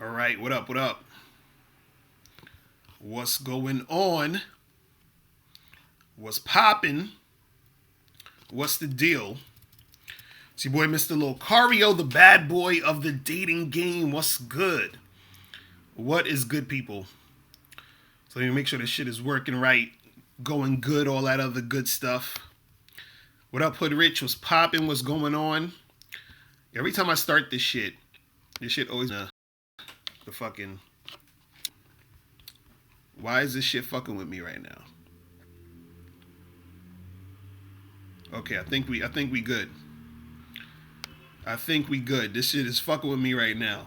All right, what up? What up? What's going on? What's popping? What's the deal? It's your boy, Mr. Locario, the bad boy of the dating game. What's good? What is good, people? So let me make sure this shit is working right, going good, all that other good stuff. What up, Hood Rich? What's popping? What's going on? Every time I start this shit always the fucking. Why is this shit fucking with me right now? Okay, I think we good. I think we good. This shit is fucking with me right now.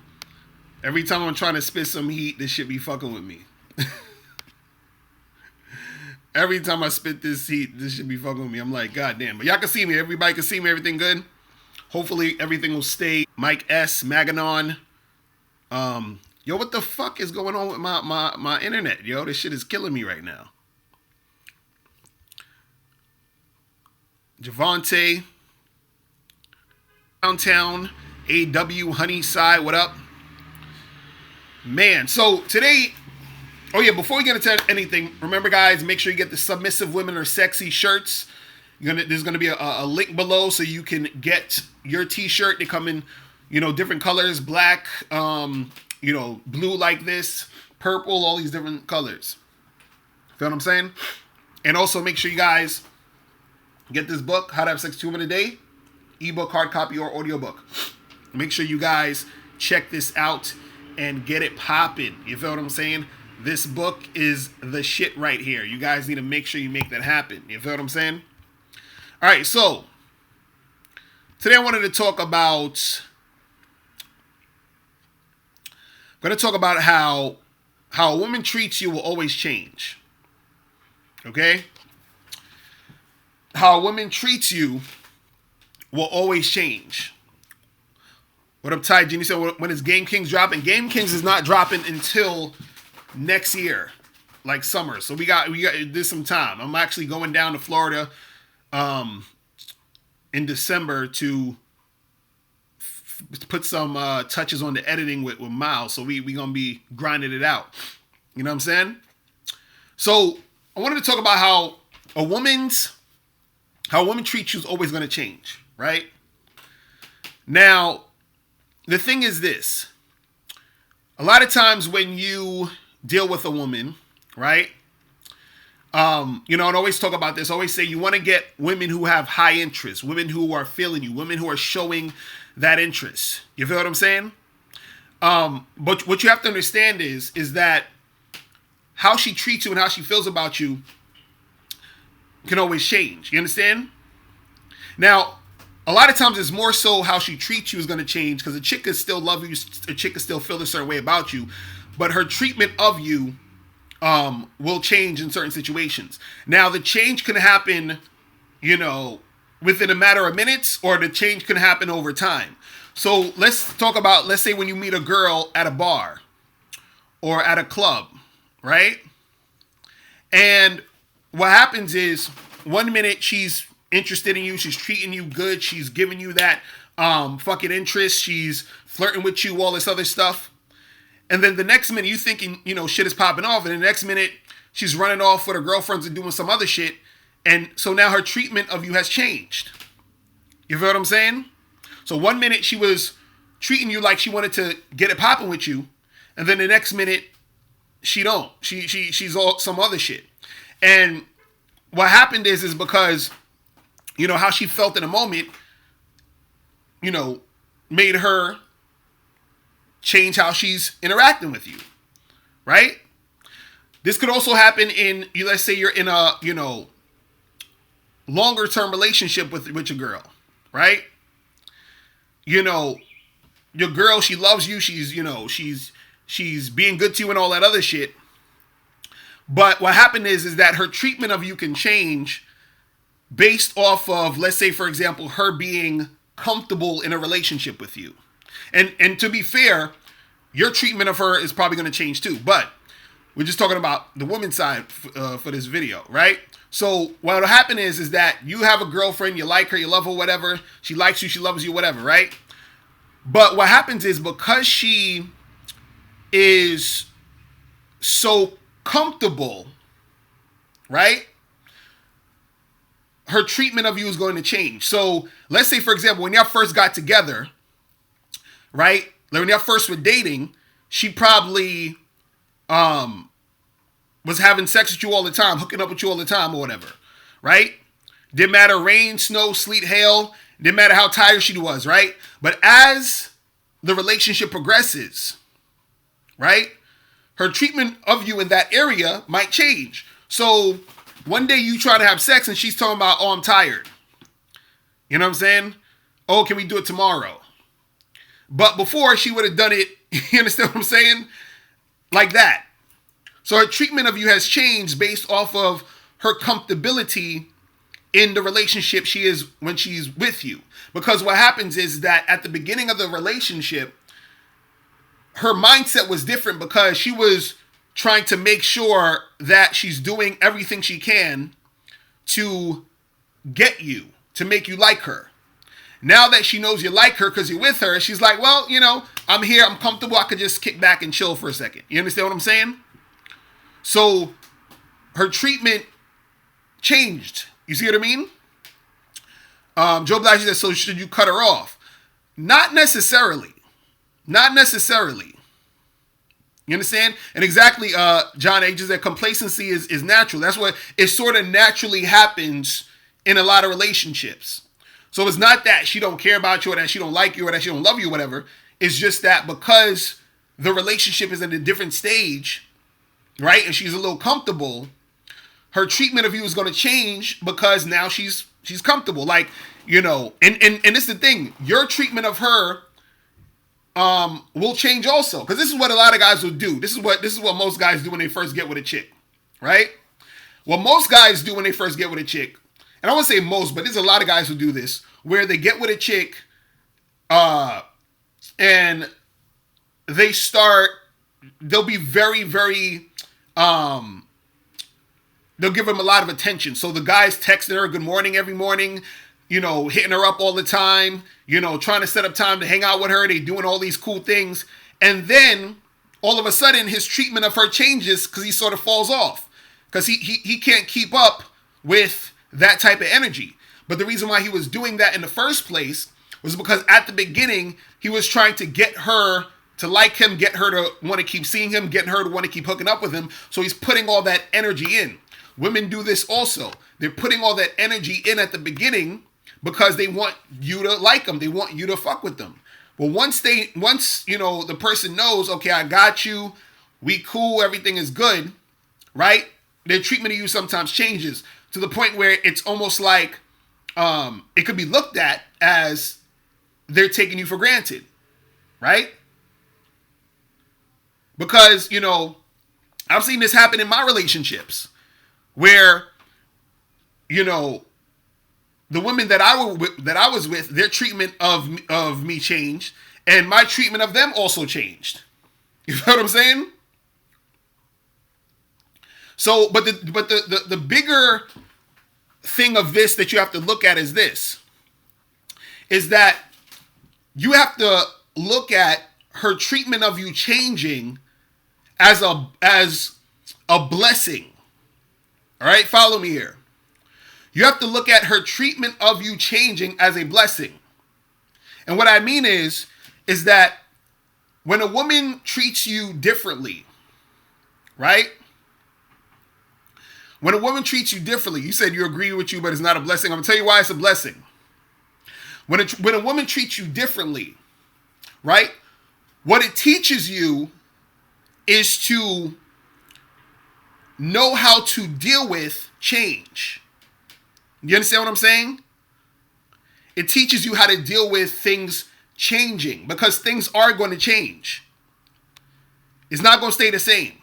Every time I'm trying to spit some heat, this shit be fucking with me. Every time I spit this heat, this shit be fucking with me. I'm like, God damn. But y'all can see me. Everybody can see me. Everything good. Hopefully everything will stay. Mike S. Maganon. Yo, what the fuck is going on with my internet? Yo, this shit is killing me right now. Javante. Downtown. AW Honeyside. What up? Man, so today... Oh yeah, before we get into anything, remember guys, make sure you get the Submissive Women Are Sexy shirts. There's gonna be a link below so you can get your t-shirt. They come in, different colors, black, blue like this, purple, all these different colors. Feel what I'm saying? And also make sure you guys get this book, How to Have Sex 2 Women a Day, ebook, hard copy, or audiobook. Make sure you guys check this out and get it popping. You feel what I'm saying? This book is the shit right here. You guys need to make sure you make that happen. You feel what I'm saying? All right, so today I wanted to talk about... I'm going to talk about how a woman treats you will always change. Okay? How a woman treats you will always change. What up, Ty? Jenny said, when is Game Kings dropping? Game Kings is not dropping until next year, like summer. So we got there's some time. I'm actually going down to Florida in December to put some touches on the editing with Miles. So we gonna be grinding it out. You know what I'm saying? So I wanted to talk about how a woman treats you is always gonna change, right? Now, the thing is this. A lot of times when you deal with a woman, right? And always talk about this. Always say you want to get women who have high interest, women who are feeling you, women who are showing that interest. You feel what I'm saying? But what you have to understand is that how she treats you and how she feels about you can always change. You understand? Now, a lot of times it's more so how she treats you is going to change because a chick could still love you, a chick could still feel a certain way about you, but her treatment of you will change in certain situations. Now, the change can happen, within a matter of minutes, or the change can happen over time. So let's say when you meet a girl at a bar or at a club, right? And what happens is 1 minute she's interested in you, she's treating you good, she's giving you that fucking interest, she's flirting with you, all this other stuff. And then the next minute you thinking, shit is popping off, and the next minute she's running off with her girlfriends and doing some other shit. And so now her treatment of you has changed. You feel what I'm saying? So 1 minute she was treating you like she wanted to get it popping with you, and then the next minute she don't. She's all some other shit. And what happened is because how she felt in a moment, made her change how she's interacting with you, right? This could also happen in, let's say you're in a, longer term relationship with your girl, right? Your girl, she loves you. She's being good to you and all that other shit. But what happened is that her treatment of you can change based off of, let's say, for example, her being comfortable in a relationship with you. And to be fair, your treatment of her is probably going to change too. But we're just talking about the woman's side for this video, right? So what'll happen is that you have a girlfriend, you like her, you love her, whatever. She likes you, she loves you, whatever, right? But what happens is because she is so comfortable, right? Her treatment of you is going to change. So let's say, for example, when y'all first got together, right? Like when y'all first were dating, she probably was having sex with you all the time, hooking up with you all the time or whatever, right? Didn't matter rain, snow, sleet, hail. Didn't matter how tired she was, right? But as the relationship progresses, right? Her treatment of you in that area might change. So one day you try to have sex and she's talking about, oh, I'm tired. You know what I'm saying? Oh, can we do it tomorrow? But before, she would have done it, you understand what I'm saying? Like that. So her treatment of you has changed based off of her comfortability in the relationship she is when she's with you. Because what happens is that at the beginning of the relationship, her mindset was different because she was trying to make sure that she's doing everything she can to get you, to make you like her. Now that she knows you like her because you're with her, she's like, well, you know, I'm here, I'm comfortable, I could just kick back and chill for a second. You understand what I'm saying? So her treatment changed. You see what I mean? Joe Blasey said, so should you cut her off? Not necessarily. Not necessarily. You understand? And exactly, John H. is that complacency is natural. That's what it sort of naturally happens in a lot of relationships. So it's not that she don't care about you or that she don't like you or that she don't love you or whatever. It's just that because the relationship is at a different stage, right? And she's a little comfortable, her treatment of you is going to change because now she's comfortable. Like, you know, and this is the thing. Your treatment of her will change also. Because this is what a lot of guys will do. This is what most guys do when they first get with a chick, right? What most guys do when they first get with a chick, and I won't say most, but there's a lot of guys who do this, where they get with a chick, and they'll be very, very, they'll give them a lot of attention. So the guy's texting her good morning every morning, you know, hitting her up all the time, you know, trying to set up time to hang out with her. They doing all these cool things. And then all of a sudden his treatment of her changes because he sort of falls off because he can't keep up with that type of energy. But the reason why he was doing that in the first place was because at the beginning, he was trying to get her to like him, get her to want to keep seeing him, getting her to want to keep hooking up with him. So he's putting all that energy in. Women do this also. They're putting all that energy in at the beginning because they want you to like them. They want you to fuck with them. But once you know, the person knows, okay, I got you, we cool, everything is good, right? Their treatment of you sometimes changes to the point where it's almost like it could be looked at as they're taking you for granted, right? Because, you know, I've seen this happen in my relationships where, you know, the women that I was with, their treatment of me changed, and my treatment of them also changed. You know what I'm saying? So, but the bigger thing of this that you have to look at is this, is that you have to look at her treatment of you changing as a blessing. All right, follow me here. You have to look at her treatment of you changing as a blessing. And what I mean is that when a woman treats you differently, right? When a woman treats you differently, you said you agree with you, but it's not a blessing. I'm going to tell you why it's a blessing. When a woman treats you differently, right? What it teaches you is to know how to deal with change. You understand what I'm saying? It teaches you how to deal with things changing because things are going to change. It's not going to stay the same.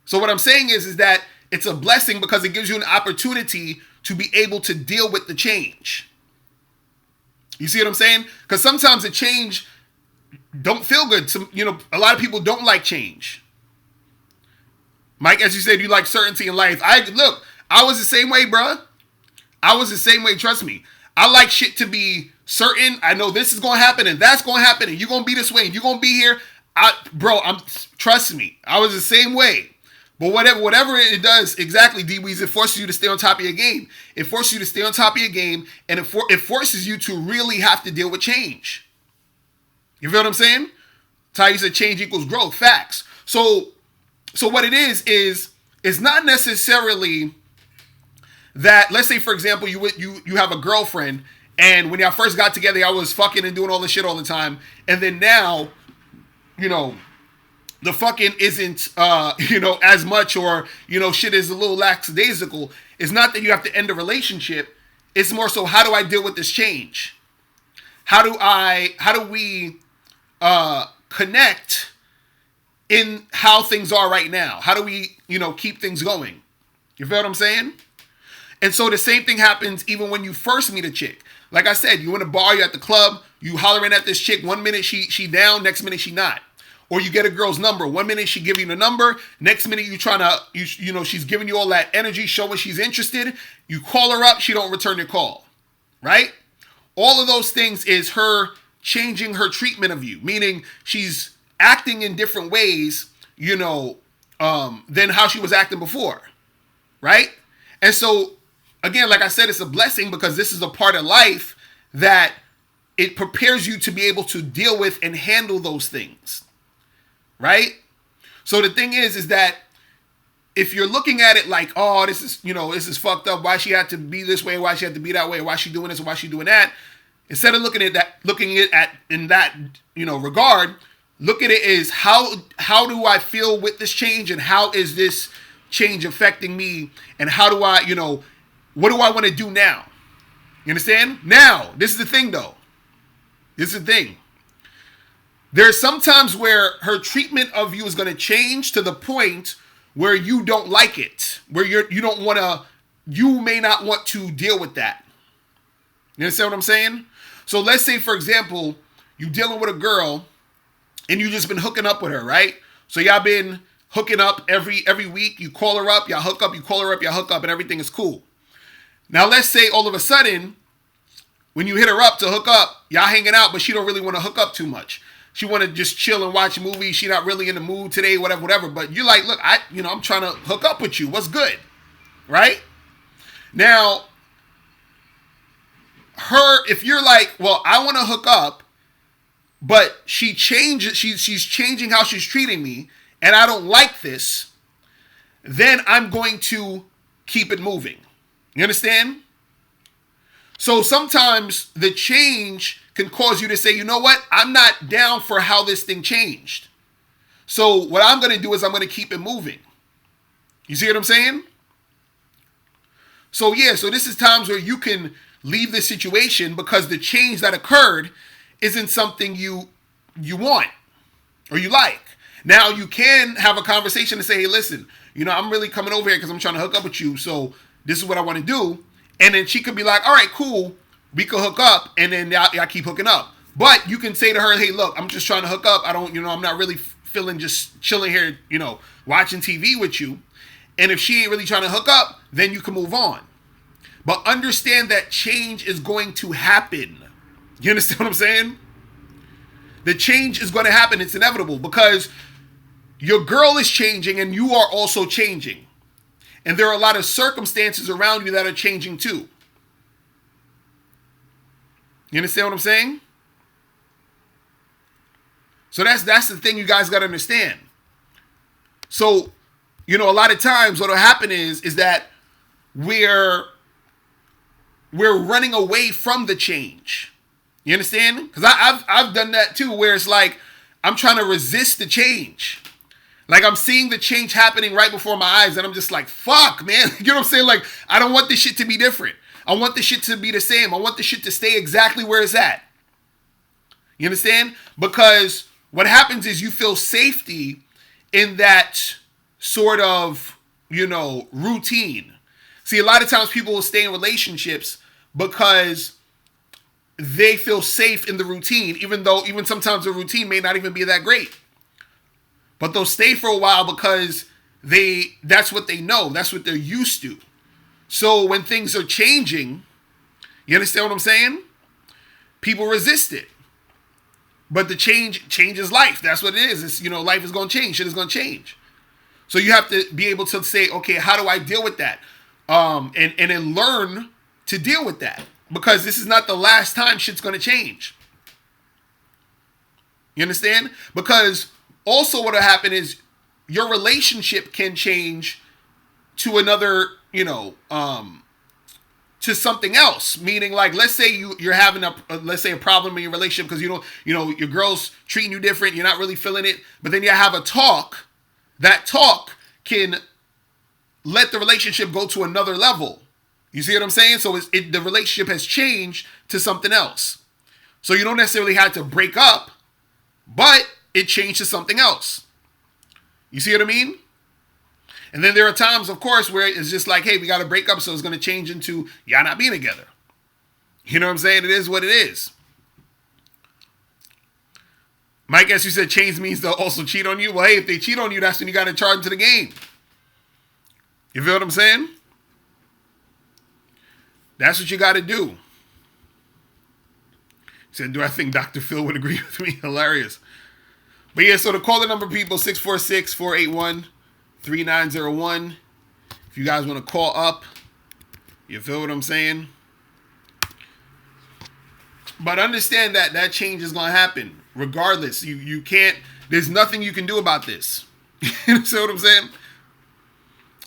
So what I'm saying is that it's a blessing because it gives you an opportunity to be able to deal with the change. You see what I'm saying? Because sometimes the change don't feel good. A lot of people don't like change. Mike, as you said, you like certainty in life. I was the same way, bruh. I was the same way, trust me. I like shit to be certain. I know this is going to happen and that's going to happen and you're going to be this way and you're going to be here. bro, trust me, I was the same way. But whatever it does, exactly, D-Weez, it forces you to stay on top of your game. It forces you to stay on top of your game, and it forces you to really have to deal with change. You feel what I'm saying? Ty said change equals growth. Facts. So what it is it's not necessarily that, let's say, for example, you have a girlfriend, and when y'all first got together, I was fucking and doing all this shit all the time, and then now, you know, the fucking isn't, as much, or, shit is a little lackadaisical. It's not that you have to end a relationship. It's more so, how do I deal with this change? How do we connect in how things are right now? How do we, keep things going? You feel what I'm saying? And so the same thing happens even when you first meet a chick. Like I said, you in a bar, you're at the club, you hollering at this chick. 1 minute she down, next minute she not. Or you get a girl's number. 1 minute she give you the number. Next minute she's giving you all that energy, showing she's interested. You call her up, she don't return your call. Right? All of those things is her changing her treatment of you. Meaning she's acting in different ways, than how she was acting before. Right? And so, again, like I said, it's a blessing because this is a part of life that it prepares you to be able to deal with and handle those things. Right? So the thing is that if you're looking at it like, oh, this is fucked up. Why she had to be this way? Why she had to be that way? Why she doing this? Why she doing that? Instead of looking at in that regard, look at it as how do I feel with this change, and how is this change affecting me, and how do I what do I want to do now? You understand? Now, this is the thing though. This is the thing. There's sometimes where her treatment of you is going to change to the point where you don't like it, where you may not want to deal with that. You understand what I'm saying? So let's say, for example, you dealing with a girl and you just been hooking up with her, right? So y'all been hooking up every week. You call her up, y'all hook up, you call her up, y'all hook up, and everything is cool. Now let's say all of a sudden, when you hit her up to hook up, y'all hanging out, but she don't really want to hook up too much. She want to just chill and watch movies. She not really in the mood today, whatever. But you're like, look, I'm trying to hook up with you. What's good? Right? Now, if you're like, well, I want to hook up, but she's changing how she's treating me, and I don't like this, then I'm going to keep it moving. You understand? So sometimes the change can cause you to say, you know what? I'm not down for how this thing changed. So what I'm going to do is I'm going to keep it moving. You see what I'm saying? So yeah, so this is times where you can leave the situation because the change that occurred isn't something you want or you like. Now you can have a conversation and say, hey, listen, I'm really coming over here because I'm trying to hook up with you. So this is what I want to do. And then she could be like, all right, cool. We could hook up, and then y'all keep hooking up. But you can say to her, hey, look, I'm just trying to hook up. I'm not really feeling just chilling here, watching TV with you. And if she ain't really trying to hook up, then you can move on. But understand that change is going to happen. You understand what I'm saying? The change is going to happen. It's inevitable because your girl is changing and you are also changing. And there are a lot of circumstances around you that are changing too. You understand what I'm saying? So that's the thing you guys got to understand. So, a lot of times what will happen is that we're running away from the change. You understand? Because I've done that too, where it's like I'm trying to resist the change. Like I'm seeing the change happening right before my eyes, and I'm just like, fuck, man. You know what I'm saying? Like, I don't want this shit to be different. I want this shit to be the same. I want this shit to stay exactly where it's at. You understand? Because what happens is you feel safety in that sort of, routine. See, a lot of times people will stay in relationships because they feel safe in the routine, even sometimes the routine may not even be that great. But they'll stay for a while because that's what they know. That's what they're used to. So when things are changing, you understand what I'm saying? People resist it. But the change is life. That's what it is. It's, life is going to change. Shit is going to change. So you have to be able to say, okay, how do I deal with that? And then learn to deal with that. Because this is not the last time shit's going to change. You understand? Because also what will happen is your relationship can change to another, to something else. Meaning, like, let's say you're having a problem in your relationship because your girl's treating you different. You're not really feeling it. But then you have a talk. That talk can let the relationship go to another level. You see what I'm saying? So the relationship has changed to something else. So you don't necessarily have to break up, but it changed to something else. You see what I mean? And then there are times, of course, where it's just like, hey, we got to break up, so it's going to change into y'all not being together. You know what I'm saying? It is what it is. Mike, as you said, change means they'll also cheat on you. Well, hey, if they cheat on you, that's when you got to charge them to the game. You feel what I'm saying? That's what you got to do. He said, do I think Dr. Phil would agree with me? Hilarious. But yeah, so the caller number, people, 646-481-3901. If you guys want to call up, you feel what I'm saying? But understand that change is going to happen. Regardless, you can't, there's nothing you can do about this. You see what I'm saying?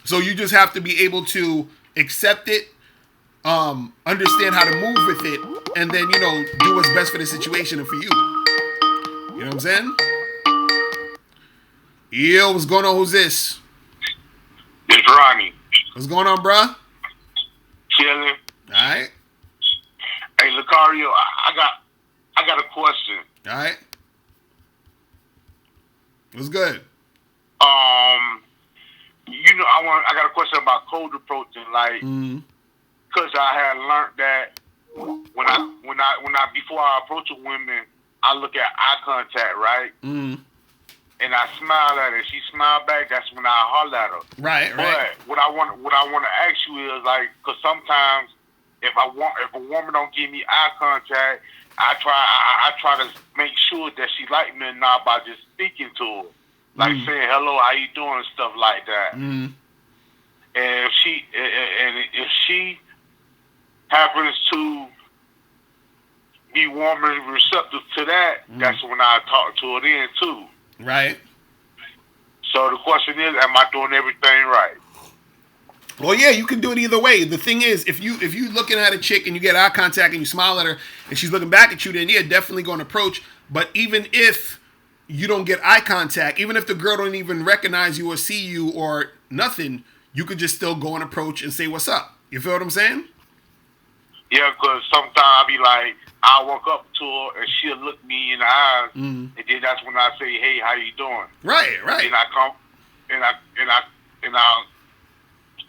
So you just have to be able to accept it, understand how to move with it, and then, do what's best for the situation and for you. You know what I'm saying? Yo, what's going on? Who's this? It's Ronnie. What's going on, bruh? Chilling. All right. Hey, Locario, I got a question. All right. What's good? I got a question about cold approaching, like, because I had learned that when I before I approach a woman, I look at eye contact, right? And I smile at her. She smile back. That's when I holler at her. Right. But what I want to ask you is, like, because sometimes if a woman don't give me eye contact, I try to make sure that she like me or not by just speaking to her, like saying hello, how you doing, and stuff like that. And if she happens to be warm and receptive to that, that's when I talk to her then too. Right. So the question is, am I doing everything right? Well, yeah, you can do it either way. The thing is, if you looking at a chick and you get eye contact and you smile at her and she's looking back at you, then yeah, definitely go and approach. But even if you don't get eye contact, even if the girl don't even recognize you or see you or nothing, you could just still go and approach and say what's up. You feel what I'm saying? Yeah, because sometimes I'll be like, I'll walk up to her and she'll look me in the eyes, and then that's when I say, "Hey, how you doing?" Right. And I come, and I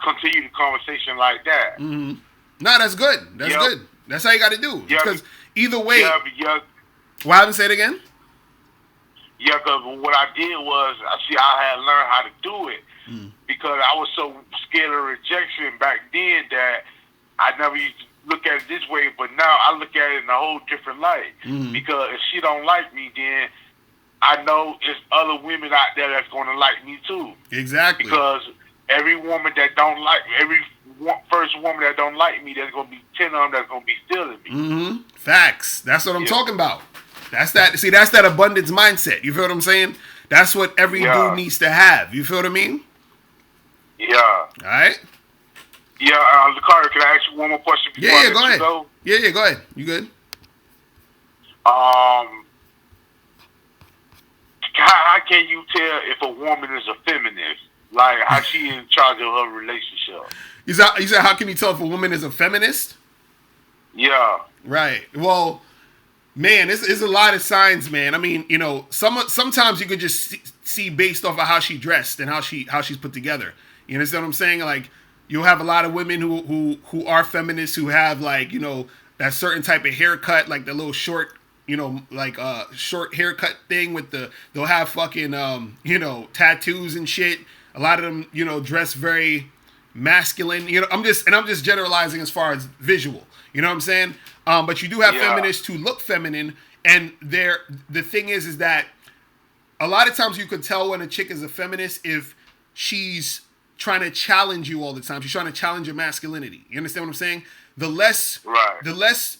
continue the conversation like that. No, that's good. That's good. That's how you got to do. Because either way, yeah. Well, I haven't said it again. Yeah, because what I did was, I had learned how to do it because I was so scared of rejection back then that I never used to look at it this way. But now I look at it in a whole different light because if she don't like me, then I know there's other women out there that's going to like me too. Exactly. Because every woman that first woman that don't like me, there's going to be 10 of them that's going to be stealing me. Facts. That's what I'm talking about. That's that abundance mindset. You feel what I'm saying? That's what every dude needs to have. You feel what I mean? Yeah. All right. Yeah, Locario, can I ask you one more question before I let go ahead. you go? Yeah, go ahead. You good? How can you tell if a woman is a feminist? Like, how she in charge of her relationship? You said, how can you tell if a woman is a feminist? Yeah. Right. Well, man, it's a lot of signs, man. I mean, sometimes you could just see based off of how she dressed and how she's put together. You understand what I'm saying? Like, you'll have a lot of women who are feminists who have, like, that certain type of haircut, like the little short, short haircut thing with they'll have fucking, tattoos and shit. A lot of them, dress very masculine. I'm just generalizing as far as visual. You know what I'm saying? But you do have feminists who look feminine And the thing is that a lot of times you could tell when a chick is a feminist if she's trying to challenge you all the time. She's trying to challenge your masculinity. You understand what I'm saying? The less, Right. the less,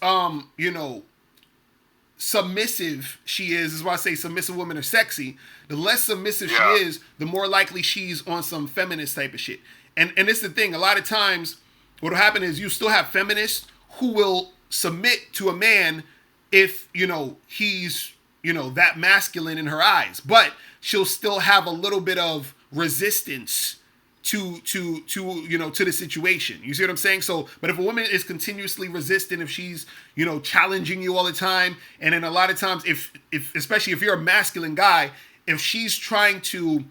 submissive she is why I say submissive women are sexy. The less submissive she is, the more likely she's on some feminist type of shit. And it's the thing. A lot of times, what'll happen is you still have feminists who will submit to a man if he's that masculine in her eyes, but she'll still have a little bit of resistance to the situation. You see what I'm saying? So, but if a woman is continuously resistant, if she's challenging you all the time, and then a lot of times, if especially if you're a masculine guy, if she's trying to,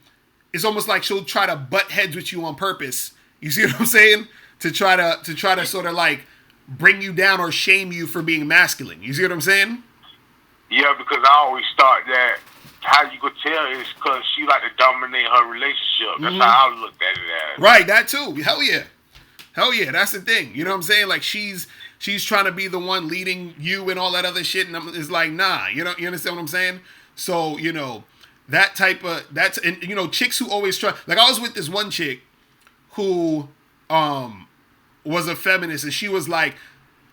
it's almost like she'll try to butt heads with you on purpose. You see what I'm saying? To try to sort of like bring you down or shame you for being masculine. You see what I'm saying? Yeah, because I always thought that how you could tell is because she like to dominate her relationship. That's how I looked at it as. Right, that too. Hell yeah. That's the thing. You know what I'm saying? Like she's trying to be the one leading you and all that other shit, and it's like, nah. You understand what I'm saying? So that type of chicks who always try. Like I was with this one chick who was a feminist, and she was like,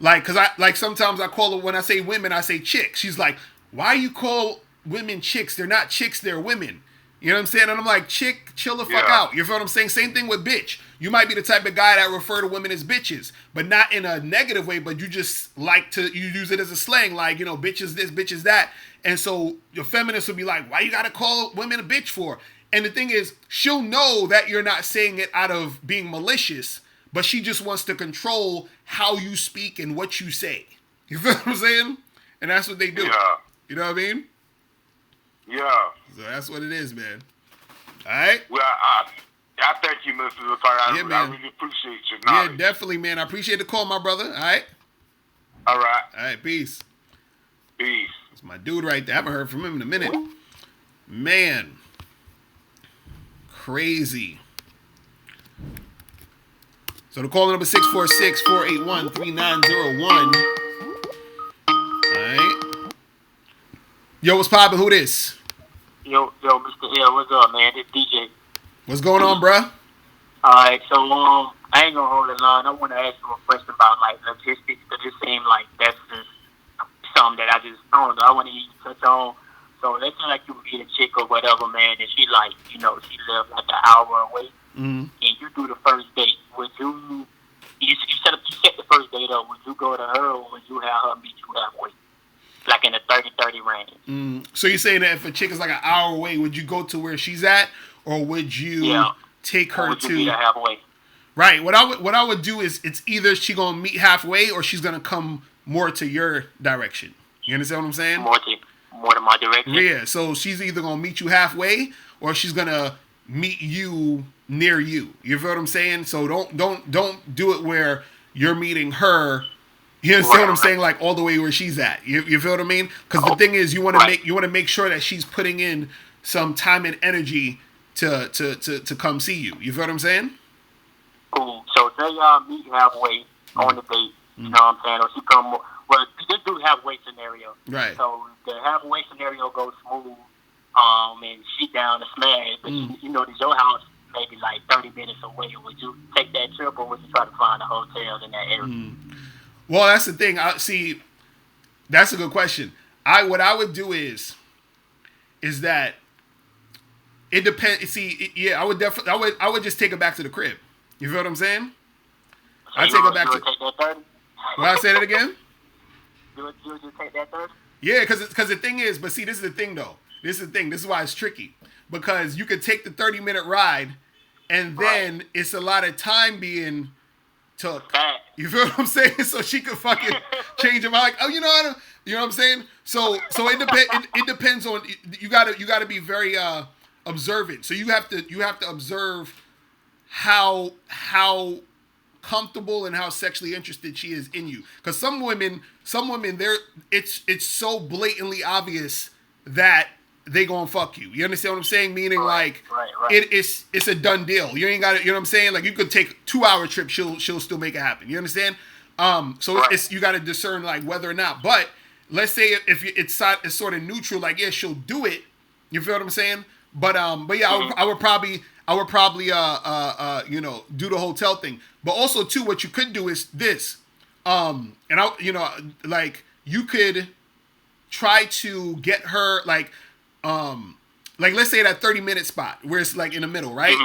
cause sometimes I call her, when I say women, I say chicks. She's like, why you call women chicks? They're not chicks, they're women. You know what I'm saying? And I'm like, chick, chill the fuck out. You feel what I'm saying? Same thing with bitch. You might be the type of guy that refer to women as bitches, but not in a negative way, but you just like to, you use it as a slang, like, bitch is this, bitch is that. And so your feminists will be like, why you gotta call women a bitch for? And the thing is, she'll know that you're not saying it out of being malicious, but she just wants to control how you speak and what you say. You feel what I'm saying? And that's what they do. Yeah. You know what I mean? Yeah. So that's what it is, man. All right? Well, I thank you, Mr. Locario. Yeah, man. I really appreciate your knowledge. Yeah, definitely, man. I appreciate the call, my brother. All right? All right. All right, peace. Peace. That's my dude right there. I haven't heard from him in a minute. Man. Crazy. So the call number 646-481-3901. Alright. Yo, what's poppin'? Who this? Yo, Mr. L, what's up, man? This DJ. What's going on, bruh? Alright, so I ain't gonna hold the line. I want to ask you a question about like logistics, because it seems like that's just something that I don't know. I want to hear you touch on. So let's say like you meet a chick or whatever, man, and she like, she lives like an hour away, and you do the first date. Would you set the first date up? Would you go to her, or would you have her meet you halfway, like in a 30-30 range? So you're saying that if a chick is like an hour away, would you go to where she's at, or would you take her to meet her halfway? Right. What I would do is it's either she gonna meet halfway or she's gonna come more to your direction. You understand what I'm saying? More to my direction. Yeah. So she's either gonna meet you halfway or she's gonna meet you near you. You feel what I'm saying? So don't do it where you're meeting her. You understand what I'm saying? Like all the way where she's at. You feel what I mean? Because the thing is, you want to make sure that she's putting in some time and energy to come see you. You feel what I'm saying? Cool. So say y'all meet halfway on the date. You know what I'm saying? Or she come. Well, just do halfway scenario. Right. So the halfway scenario goes smooth. And she down to smash, but it's your house maybe like 30 minutes away. Would you take that trip, or would you try to find a hotel in that area? Well, that's the thing. See, that's a good question. What I would do is that it depends. See, I would definitely, I would just take her back to the crib. You feel what I'm saying? So I'd take her back to. Take that 30? Well, I say that again. You would just take that 30? Yeah, because the thing is, but see, this is the thing though. This is the thing. This is why it's tricky, because you could take the 30-minute ride, and then it's a lot of time being took. You feel what I'm saying? So she could fucking change her mind. Like, oh, you know what I'm saying? So it depends on you. Gotta be very observant. So you have to observe how comfortable and how sexually interested she is in you. Because some women, it's so blatantly obvious that they gonna fuck you. You understand what I'm saying? Meaning right. It's a done deal. You ain't got it. You know what I'm saying? Like you could take a 2-hour trip, she'll still make it happen. You understand? So it's you got to discern like whether or not. But let's say if it's sort of neutral, like yeah, she'll do it. You feel what I'm saying? But yeah, I would probably do the hotel thing. But also too, what you could do is this, and like you could try to get her like let's say that 30-minute spot where it's like in the middle, right?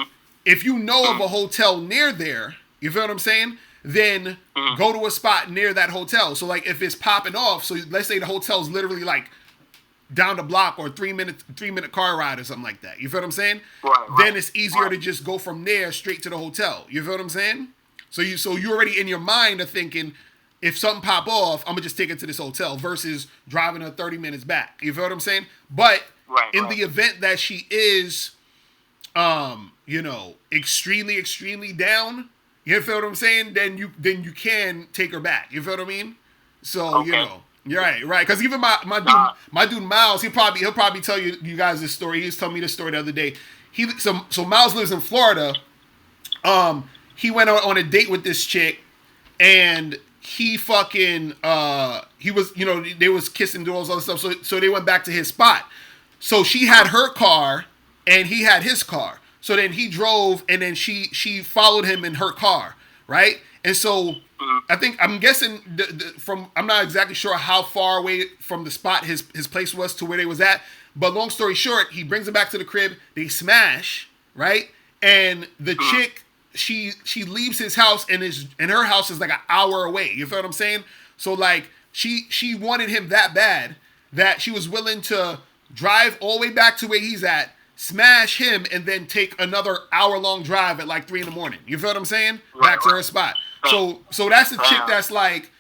If you know of a hotel near there, you feel what I'm saying? Then go to a spot near that hotel. So like if it's popping off, so let's say the hotel's literally like down the block or 3-minute car ride or something like that. You feel what I'm saying? Right. Then it's easier to just go from there straight to the hotel. You feel what I'm saying? So you already in your mind are thinking, if something pop off, I'm gonna just take it to this hotel versus driving her 30 minutes back. You feel what I'm saying? But in the event that she is, extremely, extremely down, you feel what I'm saying? Then you can take her back. You feel what I mean? So you're right. Because even my dude Miles, he'll probably tell you guys this story. He was telling me this story the other day. So Miles lives in Florida. He went on a date with this chick, and he fucking he was they was kissing, doing all this other stuff. So they went back to his spot. So she had her car and he had his car. So then he drove, and then she followed him in her car, right? And so I'm guessing I'm not exactly sure how far away from the spot his place was to where they was at. But long story short, he brings her back to the crib. They smash, right? And the chick, she leaves his house, and her house is like an hour away. You feel what I'm saying? So like she wanted him that bad that she was willing to drive all the way back to where he's at, smash him, and then take another hour-long drive at like 3 a.m. You feel what I'm saying? Back to her spot. So that's the chick that's like,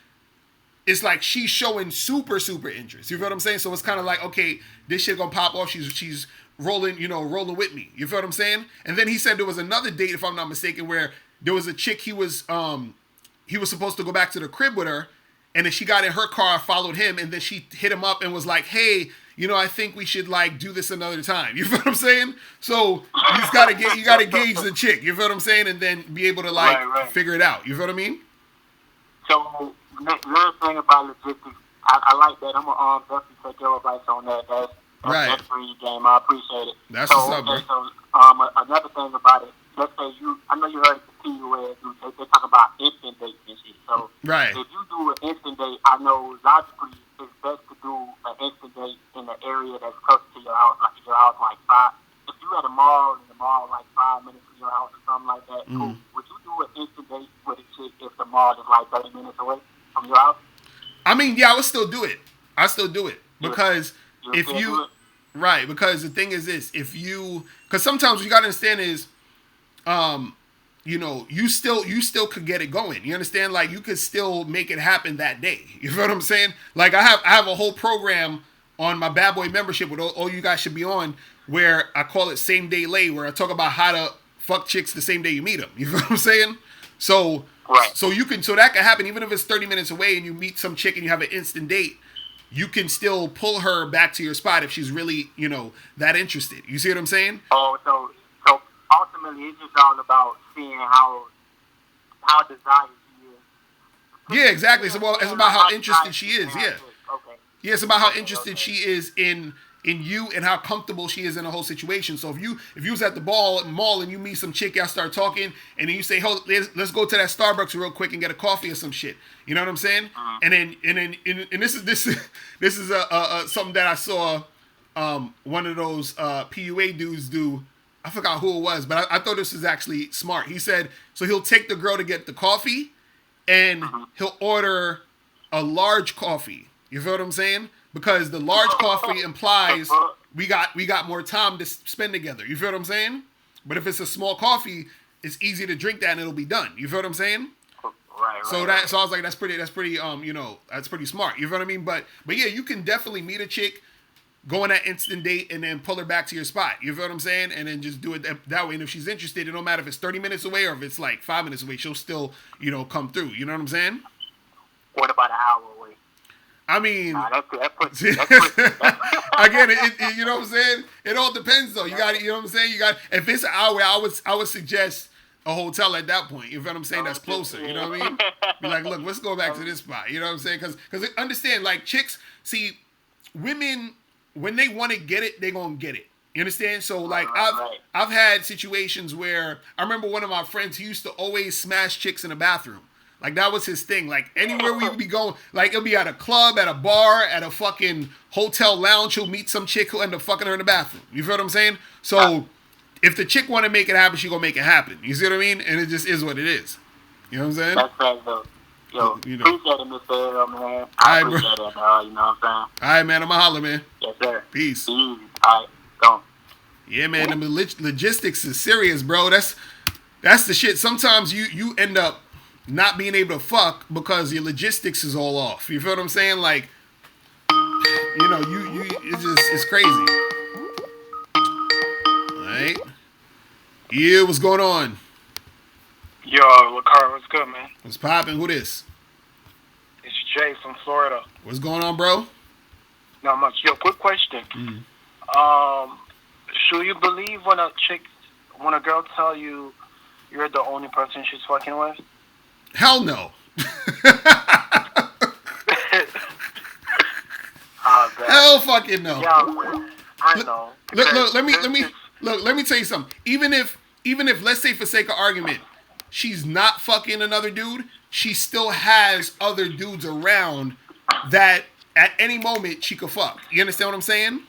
it's like she's showing super, super interest. You feel what I'm saying? So it's kind of like, okay, this shit gonna pop off. She's rolling with me. You feel what I'm saying? And then he said there was another date, if I'm not mistaken, where there was a chick he was supposed to go back to the crib with her, and then she got in her car, followed him, and then she hit him up and was like, hey, I think we should like do this another time. You feel what I'm saying? So you gotta gauge the chick. You feel what I'm saying? And then be able to figure it out. You feel what I mean? So another thing about logistics, I like that. I'm gonna definitely take your advice on that. That's free game. I appreciate it. That's what's up, bro. So another thing about it, let's say I know you heard the T where they talk about instant dates and shit. So if you do an instant date, I know logically it's best to do an instant date in an area that's close to your house, like your house like 5. If you at a mall, like 5 minutes from your house or something like that, cool. Would you do an instant date with a chick if the mall is like 30 minutes away from your house? I mean, yeah, I would still do it. Because because the thing is this, because sometimes what you gotta understand is, you still could get it going. You understand? Like you could still make it happen that day. You know what I'm saying? Like I have a whole program on my Bad Boy membership with all you guys should be on, where I call it Same Day Lay, where I talk about how to fuck chicks the same day you meet them. You know what I'm saying? So that can happen even if it's 30 minutes away and you meet some chick and you have an instant date. You can still pull her back to your spot if she's really, that interested. You see what I'm saying? Oh, so ultimately it's just all about seeing how desired she is. Yeah, exactly. It's about how interested she is. Yeah. Okay. Yeah, it's about how interested she is in you and how comfortable she is in the whole situation. So if you was at the mall and you meet some chick, y'all start talking, and then you say, "Hold, let's go to that Starbucks real quick and get a coffee or some shit." You know what I'm saying? And then this is something that I saw one of those PUA dudes do. I forgot who it was, but I thought this was actually smart. He said, so he'll take the girl to get the coffee, and he'll order a large coffee. You feel what I'm saying? Because the large coffee implies we got more time to spend together. You feel what I'm saying? But if it's a small coffee, it's easy to drink that and it'll be done. You feel what I'm saying? Right. So I was like, that's pretty that's pretty smart. You feel what I mean? But yeah, you can definitely meet a chick, go on that instant date, and then pull her back to your spot. You feel what I'm saying? And then just do it that way. And if she's interested, it don't matter if it's 30 minutes away or if it's like 5 minutes away, she'll still, come through. You know what I'm saying? What about an hour away? I mean, that puts again, it you know what I'm saying? It all depends though. You got, you know what I'm saying? If it's an hour, I would suggest a hotel at that point. You feel what I'm saying? That's closer. You know what I mean? Be like, look, let's go back to this spot. You know what I'm saying? Because understand, like chicks, see, women when they want to get it, they gonna get it. You understand? So like I've had situations where I remember one of my friends who used to always smash chicks in the bathroom. Like that was his thing. Like anywhere we would be going, like it'll be at a club, at a bar, at a fucking hotel lounge, he'll meet some chick who'll end up fucking her in the bathroom. You feel what I'm saying? So if the chick want to make it happen, she gonna make it happen. You see what I mean? And it just is what it is. You know what I'm saying? That's right, though. Yo, you know. Appreciate it, Mr. Man. I appreciate it, you know what I'm saying? All right, man. I'm a holler, man. Yes, sir. Peace. All right, go. Yeah, man. The logistics is serious, bro. That's the shit. Sometimes you end up not being able to fuck because your logistics is all off. You feel what I'm saying? Like, you know, it's crazy. All right. Yeah, what's going on? Yo, Locario, what's good, man? What's poppin'? Who this? It's Jay from Florida. What's going on, bro? Not much. Yo, quick question. Should you believe when a girl tell you you're the only person she's fucking with? Hell no. Hell fucking no. Yeah, I know. Look, let me tell you something. Even if let's say for sake of argument, she's not fucking another dude, she still has other dudes around that at any moment she could fuck. You understand what I'm saying?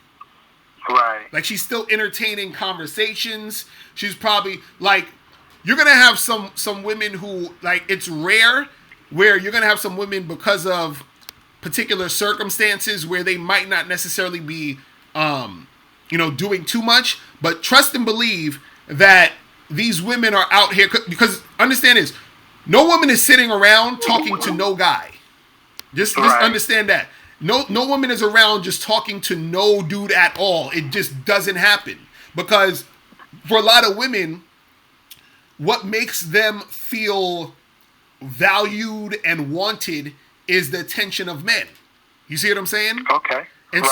Right. Like she's still entertaining conversations. She's probably like, you're gonna have some women who, like, it's rare where you're gonna have some women because of particular circumstances where they might not necessarily be doing too much, but trust and believe that these women are out here because understand this, no woman is sitting around talking to no guy. Just understand that. No woman is around just talking to no dude at all. It just doesn't happen. Because for a lot of women, what makes them feel valued and wanted is the attention of men. You see what I'm saying? Okay. And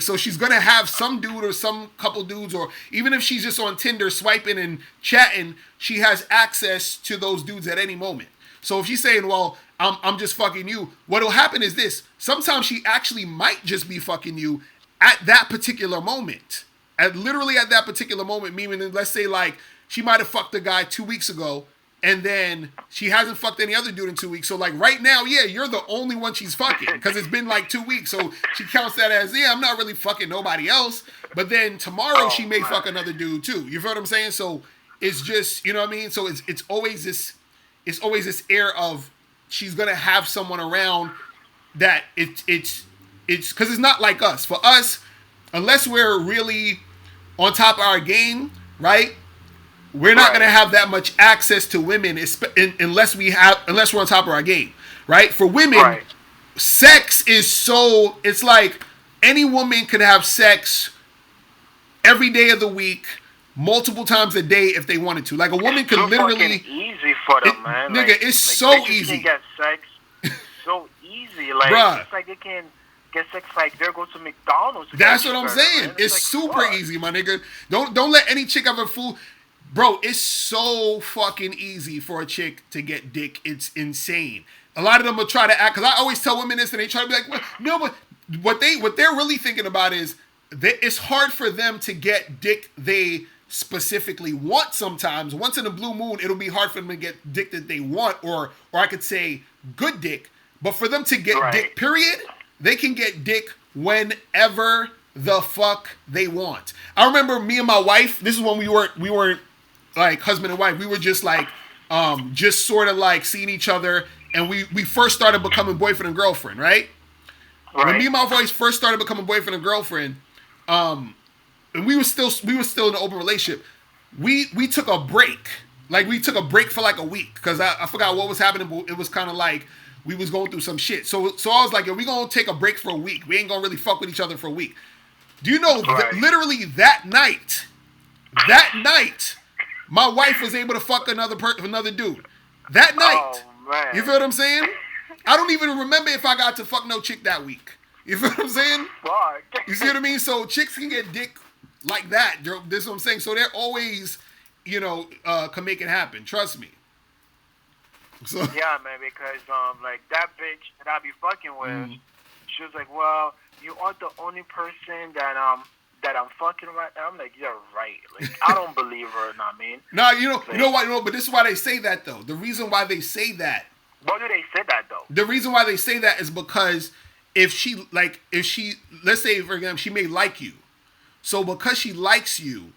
so she's going to have some dude or some couple dudes, or even if she's just on Tinder swiping and chatting, she has access to those dudes at any moment. So if she's saying, well, I'm just fucking you, what'll happen is this. Sometimes she actually might just be fucking you at that particular moment. Literally at that particular moment, meaning, let's say, like, she might have fucked a guy 2 weeks ago, and then she hasn't fucked any other dude in 2 weeks. So, like, right now, yeah, you're the only one she's fucking because it's been, like, 2 weeks. So she counts that as, yeah, I'm not really fucking nobody else. But then tomorrow she may fuck another dude, too. You feel what I'm saying? So it's just, you know what I mean? So it's always this air of she's going to have someone around that it's because it's not like us. For us, unless we're really on top of our game, right? We're not going to have that much access to women unless we're on top of our game, right? For women, sex is it's like any woman could have sex every day of the week, multiple times a day if they wanted to. Like a woman could literally easy for them, man. Nigga, like, it's so easy. You can get sex so easy. Like, bruh, it's like they can get sex like they're going to McDonald's. That's what I'm saying. It's like, super easy, my nigga. Don't let any chick ever fool. Bro, it's so fucking easy for a chick to get dick. It's insane. A lot of them will try to act, because I always tell women this, and they try to be like, well, no, but what they're really thinking about is that it's hard for them to get dick they specifically want sometimes. Once in a blue moon, it'll be hard for them to get dick that they want, or I could say good dick. But for them to get dick, period, they can get dick whenever the fuck they want. I remember me and my wife, this is when we weren't like husband and wife. We were just like, just sort of like seeing each other, and we first started becoming boyfriend and girlfriend, right? When me and my wife first started becoming boyfriend and girlfriend, and we were still in an open relationship. We took a break. Like, we took a break for like a week because I forgot what was happening, but it was kind of like we was going through some shit. So I was like, yo, we gonna take a break for a week. We ain't gonna really fuck with each other for a week. Do you know that literally that night, my wife was able to fuck another dude. That night. Oh, man. You feel what I'm saying? I don't even remember if I got to fuck no chick that week. You feel what I'm saying? You see what I mean? So chicks can get dick like that. This is what I'm saying. So they're always can make it happen. Trust me. So Yeah, man, because like that bitch that I be fucking with, she was like, "Well, you are the only person that I'm fucking right now." I'm like, "You're right." Like, I don't believe her. Know what I mean? nah, you know what? No, but this is why they say that though. The reason why they say that. Why do they say that though? The reason why they say that is because if she, let's say for example, she may like you, so because she likes you,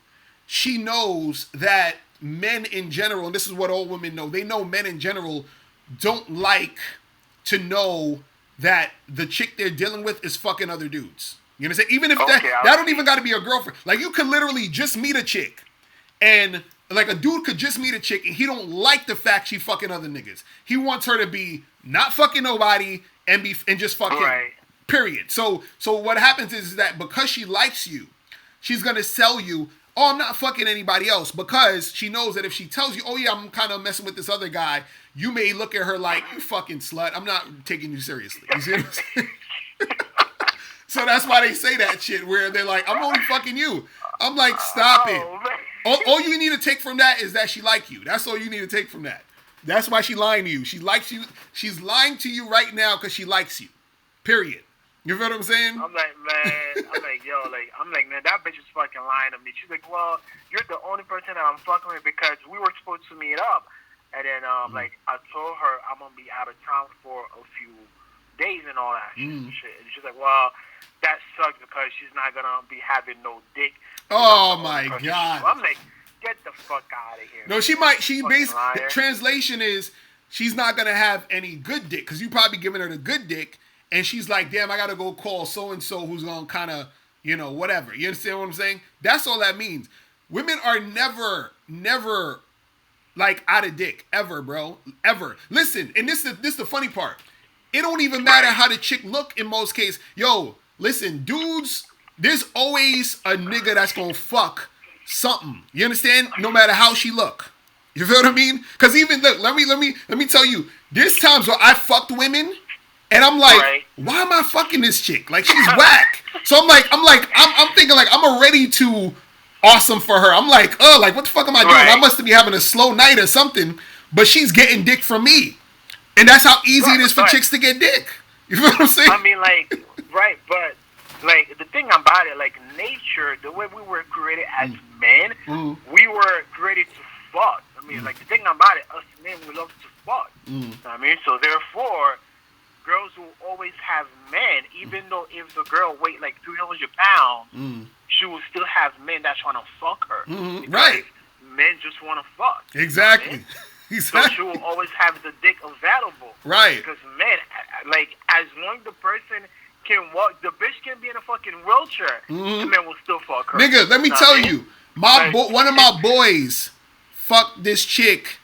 she knows that men in general, and this is what all women know, they know men in general don't like to know that the chick they're dealing with is fucking other dudes. You understand? Even if that don't even got to be your girlfriend. Like, you could literally just meet a chick, and like a dude could just meet a chick, and he don't like the fact she fucking other niggas. He wants her to be not fucking nobody and just fuck him. Right. Period. So what happens is that because she likes you, she's gonna sell you, "Oh, I'm not fucking anybody else," because she knows that if she tells you, "Oh yeah, I'm kind of messing with this other guy," you may look at her like, "You fucking slut. I'm not taking you seriously." You see what I'm saying? So that's why they say that shit, where they're like, "I'm only fucking you." I'm like, stop it. All you need to take from that is that she like you. That's all you need to take from that. That's why she lying to you. She likes you. She's lying to you right now because she likes you. Period. You feel what I'm saying? I'm like, man, man, that bitch is fucking lying to me. She's like, "Well, you're the only person that I'm fucking with because we were supposed to meet up." And then, like, I told her I'm going to be out of town for a few days and all that shit. And she's like, "Well, that sucks because she's not going to be having no dick." Oh, my God. I'm like, get the fuck out of here. No, the translation is she's not going to have any good dick because you probably giving her the good dick. And she's like, "Damn, I got to go call so-and-so who's going to kind of, whatever." You understand what I'm saying? That's all that means. Women are never, like, out of dick. Ever, bro. Ever. Listen, and this is the funny part. It don't even matter how the chick look in most cases. Yo, listen, dudes, there's always a nigga that's going to fuck something. You understand? No matter how she look. You feel what I mean? Because even, look, let me tell you, there's times where I fucked women, and I'm like, why am I fucking this chick? Like, she's whack. So I'm thinking like, I'm already too awesome for her. I'm like, like, what the fuck am I doing? I must be having a slow night or something. But she's getting dick from me. And that's how easy it is for chicks to get dick. You feel what I'm saying? I mean, like, right, but, like, the thing about it, like, nature, the way we were created as men, we were created to fuck. I mean, like, the thing about it, us men, we love to fuck. You know what I mean? So, therefore, girls will always have men, even though if the girl weight like 300 pounds, she will still have men that's trying to fuck her. Right. Men just want to fuck. Exactly. You know so she will always have the dick available. Right. Because men, like, as long as the person can walk, the bitch can be in a fucking wheelchair, the man will still fuck her. Nigga, let me tell you, one of my boys fucked this chick.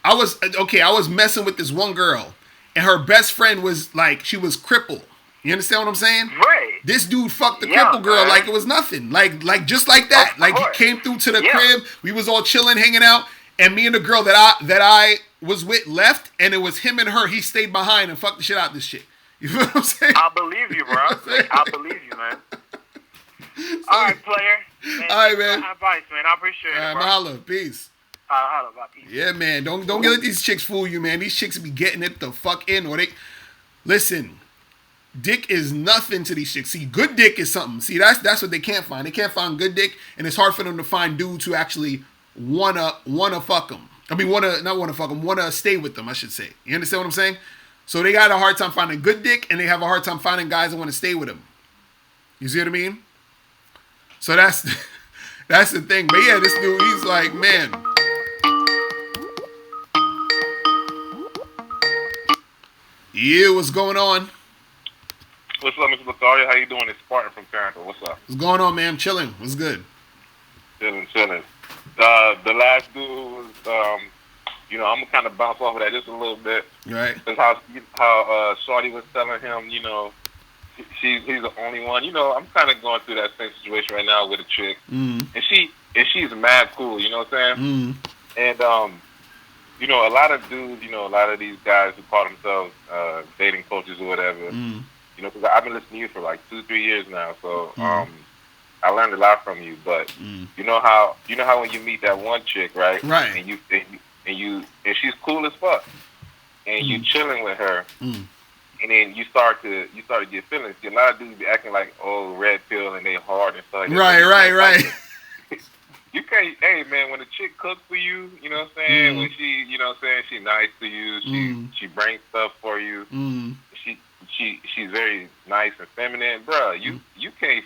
I was messing with this one girl. And her best friend was like, she was crippled. You understand what I'm saying? Right. This dude fucked the crippled girl like it was nothing. Like just like that. Like, he came through to the crib. We was all chilling, hanging out. And me and the girl that I was with left. And it was him and her. He stayed behind and fucked the shit out of this shit. You feel what I'm saying? I believe you, bro. I believe you, man. All right, player. Man, all right, man. Advice, man. I appreciate it, bro. Holla. Peace. Yeah, man. Don't let these chicks fool you, man. These chicks be getting it the fuck in, or they listen. Dick is nothing to these chicks. See, good dick is something. See, that's what they can't find. They can't find good dick, and it's hard for them to find dudes who actually wanna fuck them. I mean, wanna stay with them. I should say. You understand what I'm saying? So they got a hard time finding good dick, and they have a hard time finding guys that want to stay with them. You see what I mean? So that's the thing. But yeah, this dude, he's like, man. Yeah, what's going on? What's up, Mr. Locario? How you doing? It's Spartan from Carrington. What's up? What's going on, man? I'm chilling. What's good? Chilling. The last dude was, I'm gonna kind of bounce off of that just a little bit. Right. Because how Shorty was telling him, he's the only one. I'm kind of going through that same situation right now with a chick, and she's mad cool. You know what I'm saying? And a lot of dudes, a lot of these guys who call themselves dating coaches or whatever, because I've been listening to you for like 2-3 years now. So, I learned a lot from you, but you know how when you meet that one chick, right? Right. And she's cool as fuck, and you chilling with her, and then you start to get feelings. A lot of dudes be acting like, oh, red pill and they hard and stuff like that. Right. You can't, hey man, when a chick cooks for you, you know what I'm saying? When she, you know what I'm saying, she's nice to you, she brings stuff for you, she's very nice and feminine, bruh. You can't,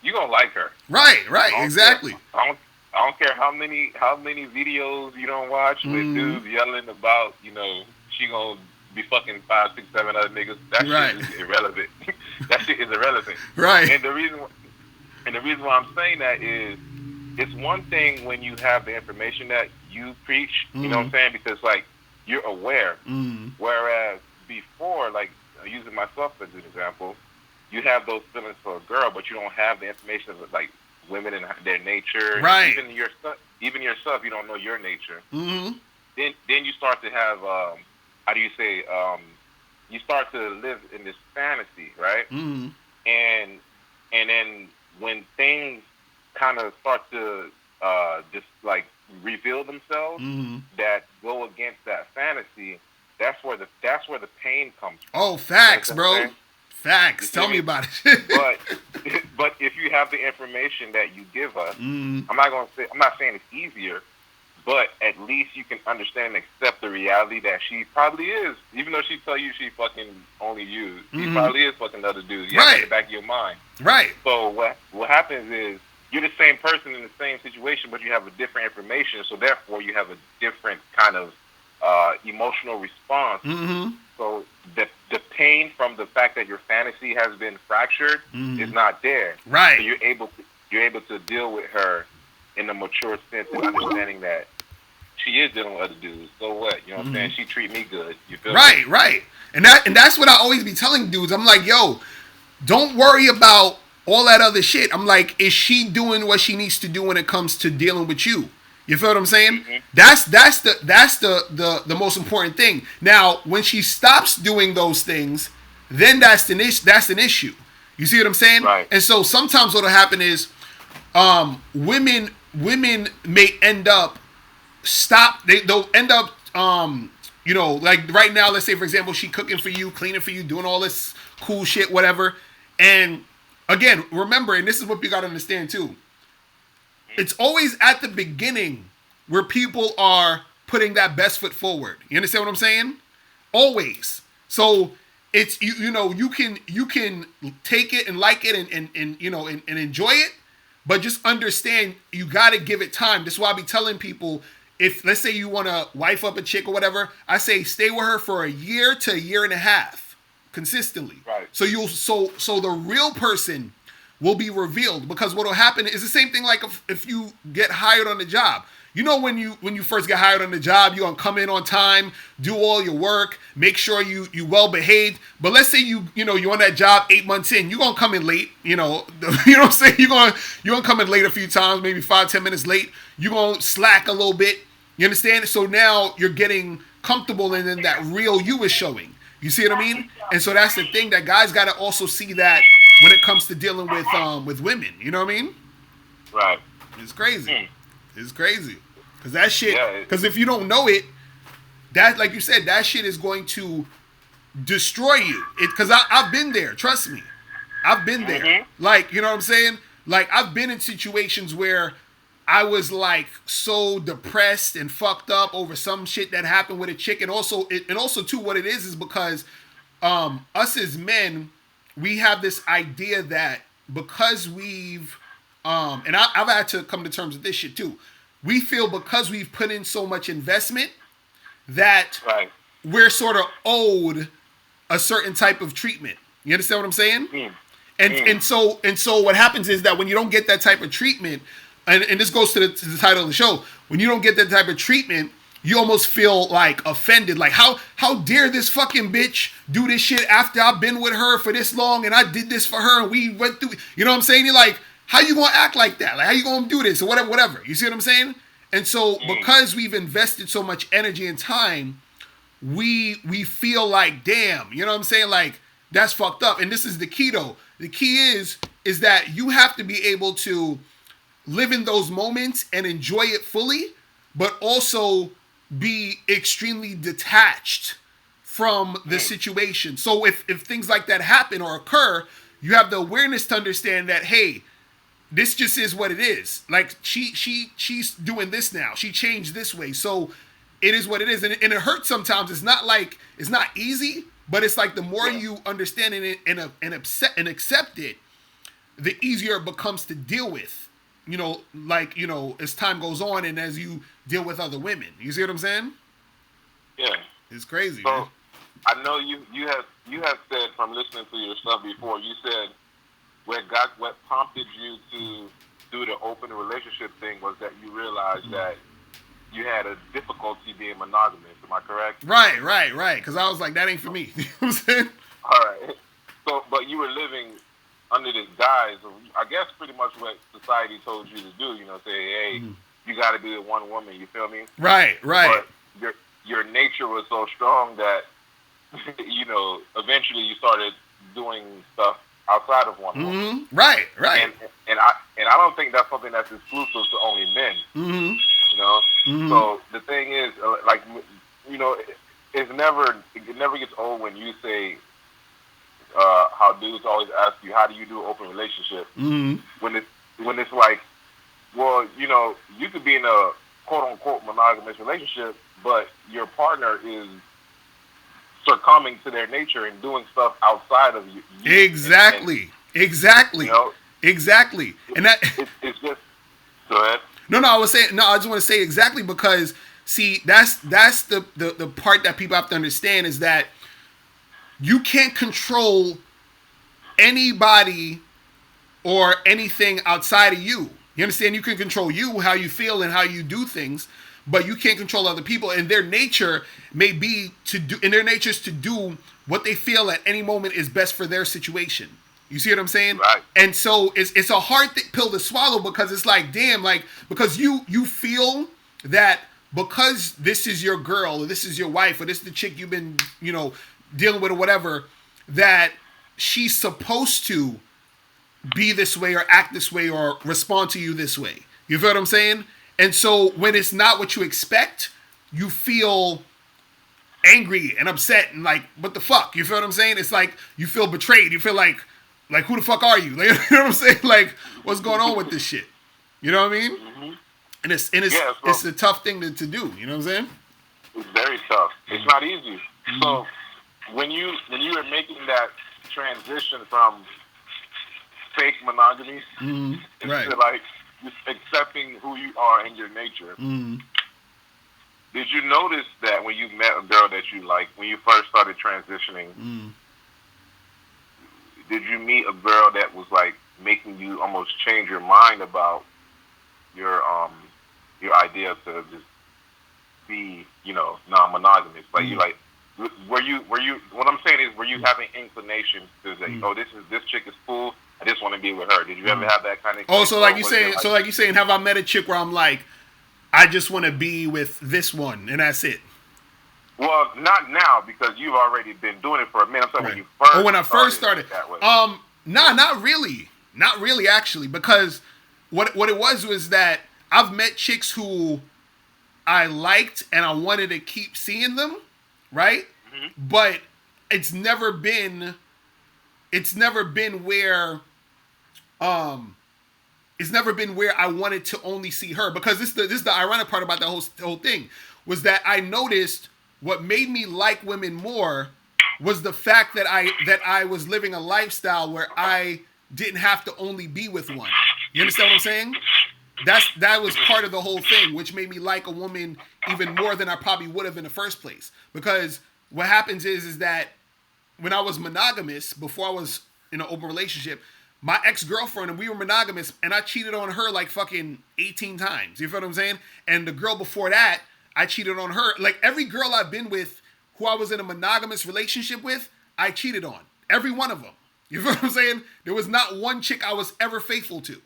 you gonna like her. Right, exactly. I don't care how many videos you don't watch with dudes yelling about, you know, she gonna be fucking 5, 6, 7 other niggas. That shit is irrelevant. That shit is irrelevant. Right. And the reason why I'm saying that is, it's one thing when you have the information that you preach, you know what I'm saying, because like you're aware. Whereas before, like using myself as an example, you have those feelings for a girl, but you don't have the information of like women and their nature. Right. Even yourself, you don't know your nature. Then you start to have how do you say? You start to live in this fantasy, right? And then when things kind of start to just like reveal themselves that go against that fantasy, that's where the pain comes from. Oh, facts, bro. Facts. Tell me about it. but if you have the information that you give us, I'm not saying it's easier, but at least you can understand and accept the reality that she probably is, even though she tell you she fucking only you, she probably is fucking other dudes. You have it in the back of your mind. Right. So what happens is you're the same person in the same situation, but you have a different information, so therefore you have a different kind of emotional response. So the pain from the fact that your fantasy has been fractured is not there. Right. So you're able to deal with her in a mature sense and understanding that she is dealing with other dudes. So what? You know what I'm saying? She treat me good. You feel me? Right. And that's what I always be telling dudes. I'm like, yo, don't worry about all that other shit. I'm like, is she doing what she needs to do when it comes to dealing with you? You feel what I'm saying? That's the most important thing. Now, when she stops doing those things, then that's an issue. You see what I'm saying? Right. And so sometimes what'll happen is, women may end up they'll end up you know, like right now, let's say for example, she cooking for you, cleaning for you, doing all this cool shit, whatever. And again, remember, and this is what you gotta understand too. It's always at the beginning where people are putting that best foot forward. You understand what I'm saying? Always. So it's you know, you can take it and like it and you know and enjoy it, but just understand you gotta give it time. That's why I be telling people, if let's say you wanna wife up a chick or whatever, I say stay with her for a year to a year and a half consistently. Right. So so the real person will be revealed, because what will happen is the same thing like if you get hired on the job. You know, when you first get hired on the job, you're gonna come in on time, do all your work, make sure you well behaved. But let's say you're on that job 8 months in, you're gonna come in late. You know what I'm saying? You're gonna come in late a few times, maybe 5-10 minutes late. You're gonna slack a little bit. You understand? So now you're getting comfortable, and then that real you is showing. You see what I mean? And so that's the thing, that guys gotta also see that when it comes to dealing with women. You know what I mean? Right. It's crazy. It's crazy. Because that shit, because if you don't know it, that, like you said, that shit is going to destroy you. Because I've been there. Trust me. I've been there. Like, you know what I'm saying? Like, I've been in situations where I was like so depressed and fucked up over some shit that happened with a chick. And also too, what it is because us as men, we have this idea that because we've and I've had to come to terms with this shit too. We feel because we've put in so much investment that we're sort of owed a certain type of treatment. You understand what I'm saying? And so what happens is that when you don't get that type of treatment, and this goes to the title of the show, when you don't get that type of treatment, you almost feel like offended. Like, how dare this fucking bitch do this shit after I've been with her for this long and I did this for her and we went through, you know what I'm saying? You're like, how you gonna act like that? Like, how you gonna do this or whatever? You see what I'm saying? And so because we've invested so much energy and time, we feel like, damn, you know what I'm saying? Like, that's fucked up. And this is the key though. The key is is that you have to be able to live in those moments and enjoy it fully, but also be extremely detached from the situation. So if things like that happen or occur, you have the awareness to understand that, hey, this just is what it is. Like she's doing this now. She changed this way. So it is what it is. And it hurts sometimes. It's not easy, but it's like the more you understand it and accept it, the easier it becomes to deal with. As time goes on and as you deal with other women. You see what I'm saying? Yeah. It's crazy, so, man. I know you have said from listening to your stuff before, you said what prompted you to do the open relationship thing was that you realized that you had a difficulty being monogamous. Am I correct? Right. Because I was like, that ain't for me. You know what I'm saying? All right. So, but you were living under this guise of, I guess, pretty much what society told you to do. Say, hey, you got to be with one woman. You feel me? Right. But your nature was so strong that eventually you started doing stuff outside of one woman. Right. And I don't think that's something that's exclusive to only men. So the thing is, it never gets old when you say how dudes always ask you, how do you do an open relationship? When it's like, well, you could be in a quote unquote monogamous relationship, but your partner is succumbing to their nature and doing stuff outside of you. Exactly. Exactly. And that it's just, go ahead. No, I just want to say exactly, because see, that's the part that people have to understand, is that you can't control anybody or anything outside of you. You understand? You can control you, how you feel and how you do things, but you can't control other people, and their nature is to do what they feel at any moment is best for their situation. You see what I'm saying? Right. And so it's a hard pill to swallow, because it's like, damn, because you feel that because this is your girl or this is your wife or this is the chick you've been, dealing with or whatever, that she's supposed to be this way or act this way or respond to you this way. You feel what I'm saying? And so when it's not what you expect, you feel angry and upset and like, what the fuck? You feel what I'm saying? It's like you feel betrayed. You feel like who the fuck are you? Like, you know what I'm saying? Like, what's going on with this shit? You know what I mean? Mm-hmm. And it's a tough thing to do. You know what I'm saying? It's very tough. It's not easy. Mm-hmm. So when you were making that transition from fake monogamy to like just accepting who you are and your nature, did you notice that when you met a girl that you liked, when you first started transitioning, did you meet a girl that was like making you almost change your mind about your idea to just be, non-monogamous? Like, you like, were you? What I'm saying is, were you having inclinations to say, oh, this chick is cool, I just want to be with her? Did you ever have that kind of? Oh, so like you saying, have I met a chick where I'm like, I just want to be with this one and that's it? Well, not now, because you've already been doing it for a minute. I'm saying when I first started that way. Not really actually, because what it was that I've met chicks who I liked and I wanted to keep seeing them, right? Mm-hmm. But it's never been where I wanted to only see her, because this is the ironic part about the whole thing, was that I noticed what made me like women more was the fact that I was living a lifestyle where I didn't have to only be with one. You understand what I'm saying? That was part of the whole thing, which made me like a woman even more than I probably would have in the first place. Because what happens is that when I was monogamous, before I was in an open relationship, my ex-girlfriend, and we were monogamous, and I cheated on her like fucking 18 times. You feel what I'm saying? And the girl before that, I cheated on her. Like, every girl I've been with who I was in a monogamous relationship with, I cheated on. Every one of them. You feel what I'm saying? There was not one chick I was ever faithful to.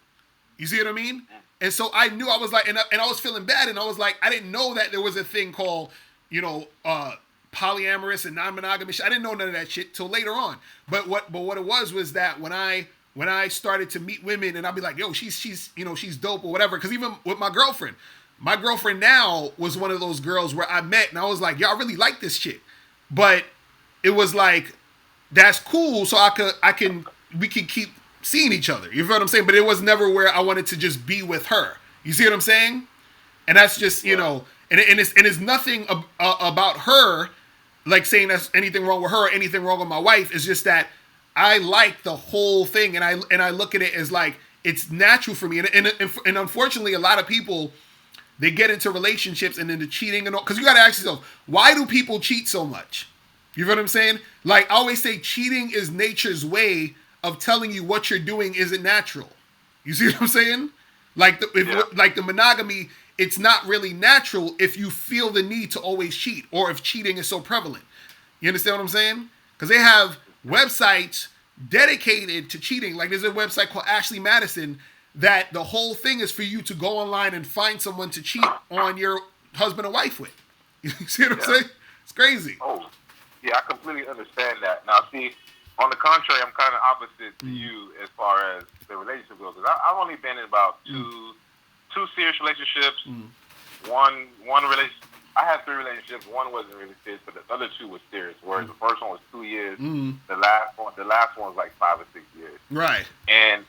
You see what I mean? And so I knew, I was like, and I was feeling bad, and I was like, I didn't know that there was a thing called, polyamorous and non-monogamous. I didn't know none of that shit till later on. But what it was that when I when I started to meet women and I'd be like, yo, she's she's dope or whatever. Because even with my girlfriend now was one of those girls where I met and I was like, yo, I really like this chick. But it was like, that's cool, so we can keep seeing each other. You feel what I'm saying? But it was never where I wanted to just be with her. You see what I'm saying? And that's just, and it's nothing about her, like saying there's anything wrong with her or anything wrong with my wife. It's just that I like the whole thing, and I look at it as like it's natural for me. And unfortunately, a lot of people, they get into relationships and into cheating and all, because you got to ask yourself, why do people cheat so much? You know what I'm saying? Like I always say, cheating is nature's way of telling you what you're doing isn't natural. You see what I'm saying? Like the monogamy, it's not really natural if you feel the need to always cheat or if cheating is so prevalent. You understand what I'm saying? Because they have websites dedicated to cheating. Like there's a website called Ashley Madison that the whole thing is for you to go online and find someone to cheat on your husband or wife with. You see what I'm saying? It's crazy. Oh, yeah, I completely understand that. Now, see, on the contrary, I'm kind of opposite to you as far as the relationship goes. Because I've only been in about two serious relationships. One relationship. I had 3 relationships. One wasn't really serious, but the other 2 were serious. Whereas the first one was 2 years. The last one was like 5 or 6 years. Right. And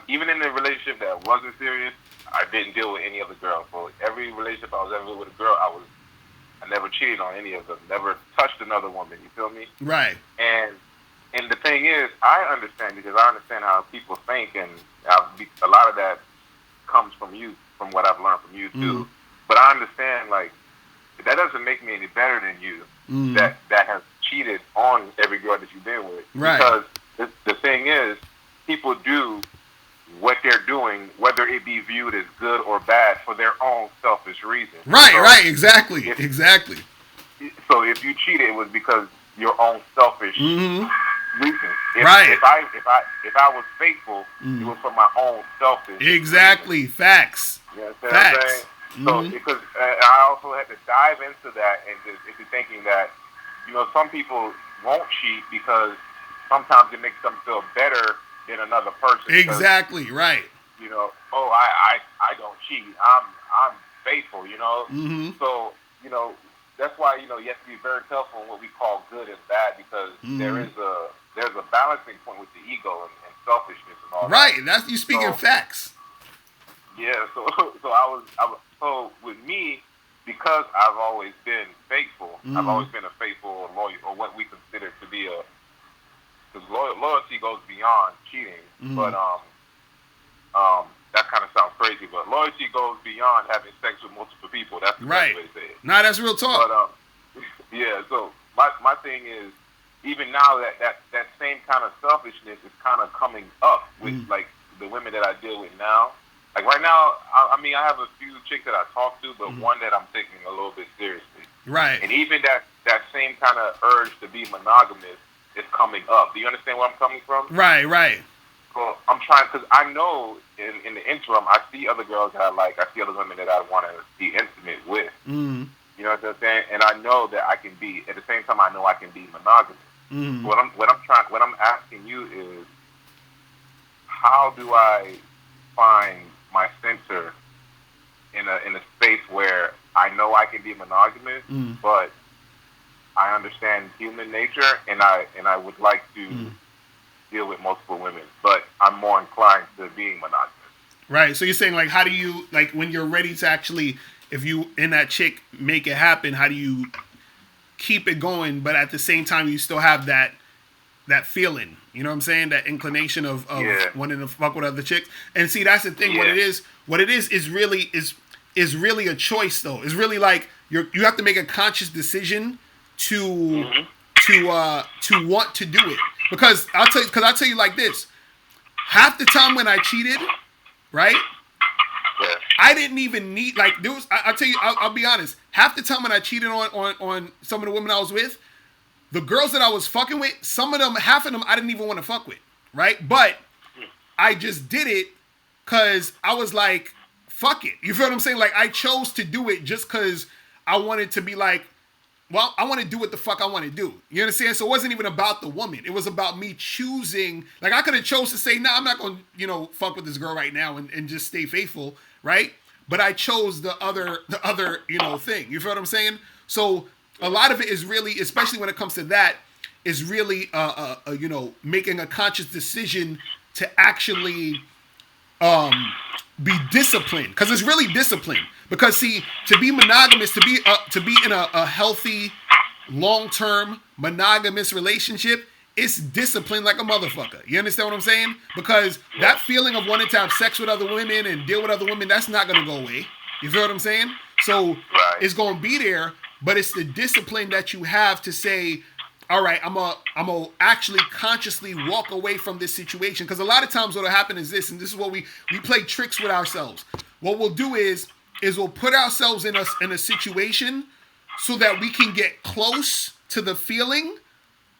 even in the relationship that wasn't serious, I didn't deal with any other girl. So every relationship I was ever with a girl, I never cheated on any of them. Never touched another woman. You feel me? Right. And the thing is, I understand because I understand how people think, and a lot of that comes from you, from what I've learned from you too. But I understand, like, that doesn't make me any better than you that has cheated on every girl that you've been with. Right. Because the thing is, people do what they're doing, whether it be viewed as good or bad, for their own selfish reasons. Right, so right, exactly. So if you cheated, it was because your own selfish reasons. If I was faithful, it was for my own selfish Exactly. reasons. Facts. You understand what I'm saying? So because I also had to dive into that and just into thinking that, some people won't cheat because sometimes it makes them feel better than another person. Exactly, right. I don't cheat. I'm faithful, So, that's why, you have to be very careful on what we call good and bad, because there's a balancing point with the ego and selfishness and all that. Right, that's you speaking facts. Yeah, so with me, because I've always been faithful, I've always been a faithful or loyal, or what we consider to be because loyalty goes beyond cheating, but that kind of sounds crazy, but loyalty goes beyond having sex with multiple people. That's the best way to say it. Nah, that's real talk. But yeah, so my thing is, even now that same kind of selfishness is kind of coming up with like the women that I deal with now. Like right now, I have a few chicks that I talk to, but one that I'm taking a little bit seriously. Right. And even that same kind of urge to be monogamous is coming up. Do you understand where I'm coming from? Right, right. So I'm trying, because I know in the interim, I see other girls that I like. I see other women that I want to be intimate with. You know what I'm saying? And I know that I can be, at the same time, I know I can be monogamous. What I'm asking you is, how do I find my center in a space where I know I can be monogamous, but I understand human nature, and I would like to deal with multiple women, but I'm more inclined to being monogamous. Right. So you're saying, like, how do you, like, when you're ready to actually, if you and that chick make it happen, how do you keep it going, but at the same time you still have that feeling, you know what I'm saying? That inclination of wanting to fuck with other chicks. And see, that's the thing. Yeah. What it is really a choice, though. It's really like you have to make a conscious decision to want to do it. Because I'll tell you like this. Half the time when I cheated, right? Yeah. I didn't even need, like, there was, I'll tell you, I'll be honest. Half the time when I cheated on some of the women I was with, the girls that I was fucking with, half of them, I didn't even want to fuck with, right? But I just did it because I was like, fuck it. You feel what I'm saying? Like, I chose to do it just because I wanted to be like, well, I want to do what the fuck I want to do. You understand? So it wasn't even about the woman. It was about me choosing. Like, I could have chose to say, nah, I'm not going to, fuck with this girl right now and just stay faithful, right? But I chose the other, thing. You feel what I'm saying? So a lot of it is really, especially when it comes to that, is really, making a conscious decision to actually be disciplined, because it's really discipline. Because see, to be monogamous, to be in a healthy, long-term monogamous relationship, it's discipline like a motherfucker. You understand what I'm saying? Because that feeling of wanting to have sex with other women and deal with other women, that's not gonna go away. You feel what I'm saying? So it's gonna be there, but it's the discipline that you have to say, all right, I'm a actually consciously walk away from this situation. Because a lot of times what'll happen is this, and this is what we play tricks with ourselves. What we'll do is we'll put ourselves in a situation so that we can get close to the feeling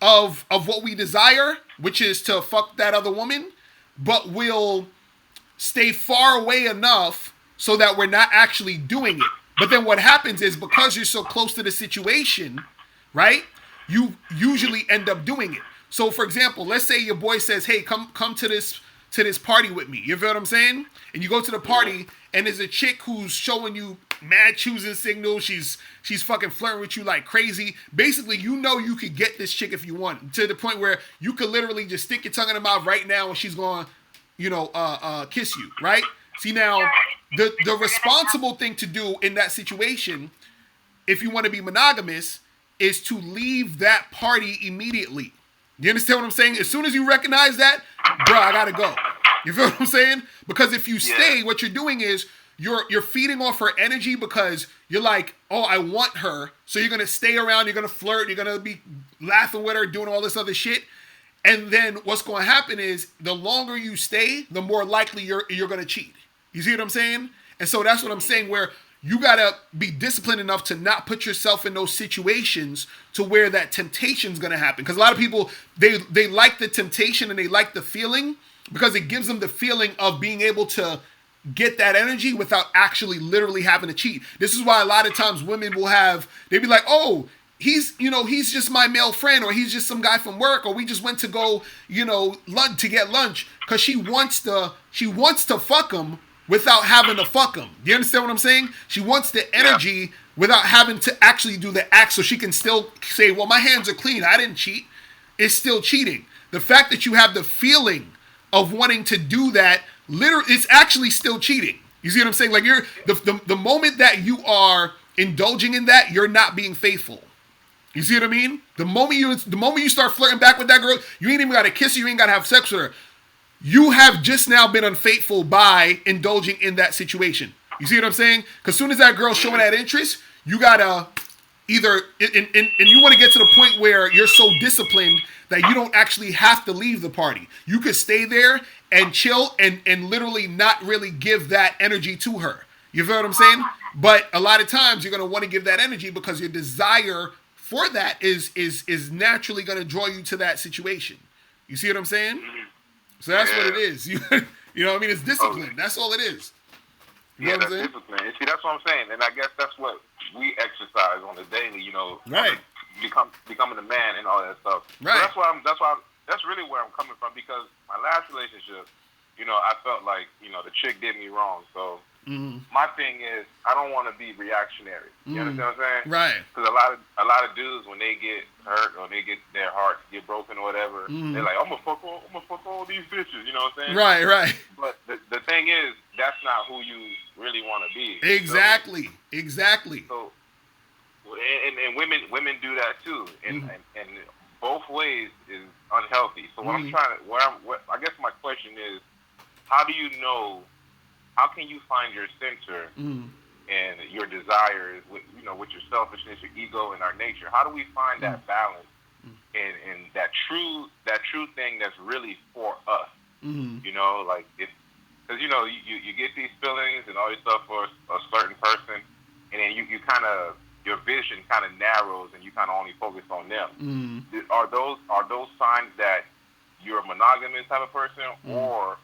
of what we desire, which is to fuck that other woman, but we'll stay far away enough so that we're not actually doing it. But then what happens is, because you're so close to the situation, right, you usually end up doing it. So for example, let's say your boy says, hey, come to this party with me. You feel what I'm saying? And you go to the party and there's a chick who's showing you mad choosing signals. She's fucking flirting with you like crazy. Basically, you could get this chick if you want, to the point where you could literally just stick your tongue in her mouth right now and she's going to, kiss you, right? See, now, the responsible thing to do in that situation, if you want to be monogamous, is to leave that party immediately. You understand what I'm saying? As soon as you recognize that, bro, I gotta go. You feel what I'm saying? Because if you stay, what you're doing is you're feeding off her energy, because you're like, oh, I want her. So you're gonna stay around, you're gonna flirt, you're gonna be laughing with her, doing all this other shit. And then what's gonna happen is, the longer you stay, the more likely you're gonna cheat. You see what I'm saying? And so that's what I'm saying, where you gotta be disciplined enough to not put yourself in those situations to where that temptation's gonna happen. Because a lot of people, they like the temptation and they like the feeling, because it gives them the feeling of being able to get that energy without actually literally having to cheat. This is why a lot of times women they'd be like, oh, he's just my male friend, or he's just some guy from work, or we just went to go, lunch to get lunch, because she wants to fuck him without having to fuck him. Do you understand what I'm saying? She wants the energy without having to actually do the act, so she can still say, well, my hands are clean, I didn't cheat. It's still cheating. The fact that you have the feeling of wanting to do that, literally, it's actually still cheating. You see what I'm saying? Like, you're the moment that you are indulging in that, you're not being faithful. You see what I mean? The moment you start flirting back with that girl, you ain't even got to kiss her, you ain't got to have sex with her. You have just now been unfaithful by indulging in that situation. You see what I'm saying? Because as soon as that girl's showing that interest, you gotta either, and you want to get to the point where you're so disciplined that you don't actually have to leave the party. You could stay there and chill and literally not really give that energy to her. You feel what I'm saying? But a lot of times you're gonna want to give that energy because your desire for that is naturally gonna draw you to that situation. You see what I'm saying? So that's what it is. You know what I mean? It's discipline. That's all it is. You know what I'm saying? Discipline. And see, that's what I'm saying. And I guess that's what we exercise on the daily, Right. Becoming a man and all that stuff. Right. So that's really where I'm coming from, because my last relationship, I felt like, the chick did me wrong. So my thing is, I don't want to be reactionary. You understand what I'm saying? Right. Because a lot of dudes, when they get hurt or they get their hearts get broken or whatever, they're like, I'm gonna fuck all these bitches. You know what I'm saying? Right. But the thing is, that's not who you really want to be. Exactly. So, and women do that too, and both ways is unhealthy. So what I guess my question is, how do you know? How can you find your center and your desires with your selfishness, your ego, and our nature? How do we find that balance and that true thing that's really for us? Like because you get these feelings and all this stuff for a certain person, and then you kind of, your vision kind of narrows and you kind of only focus on them. Are those signs that you're a monogamous type of person, or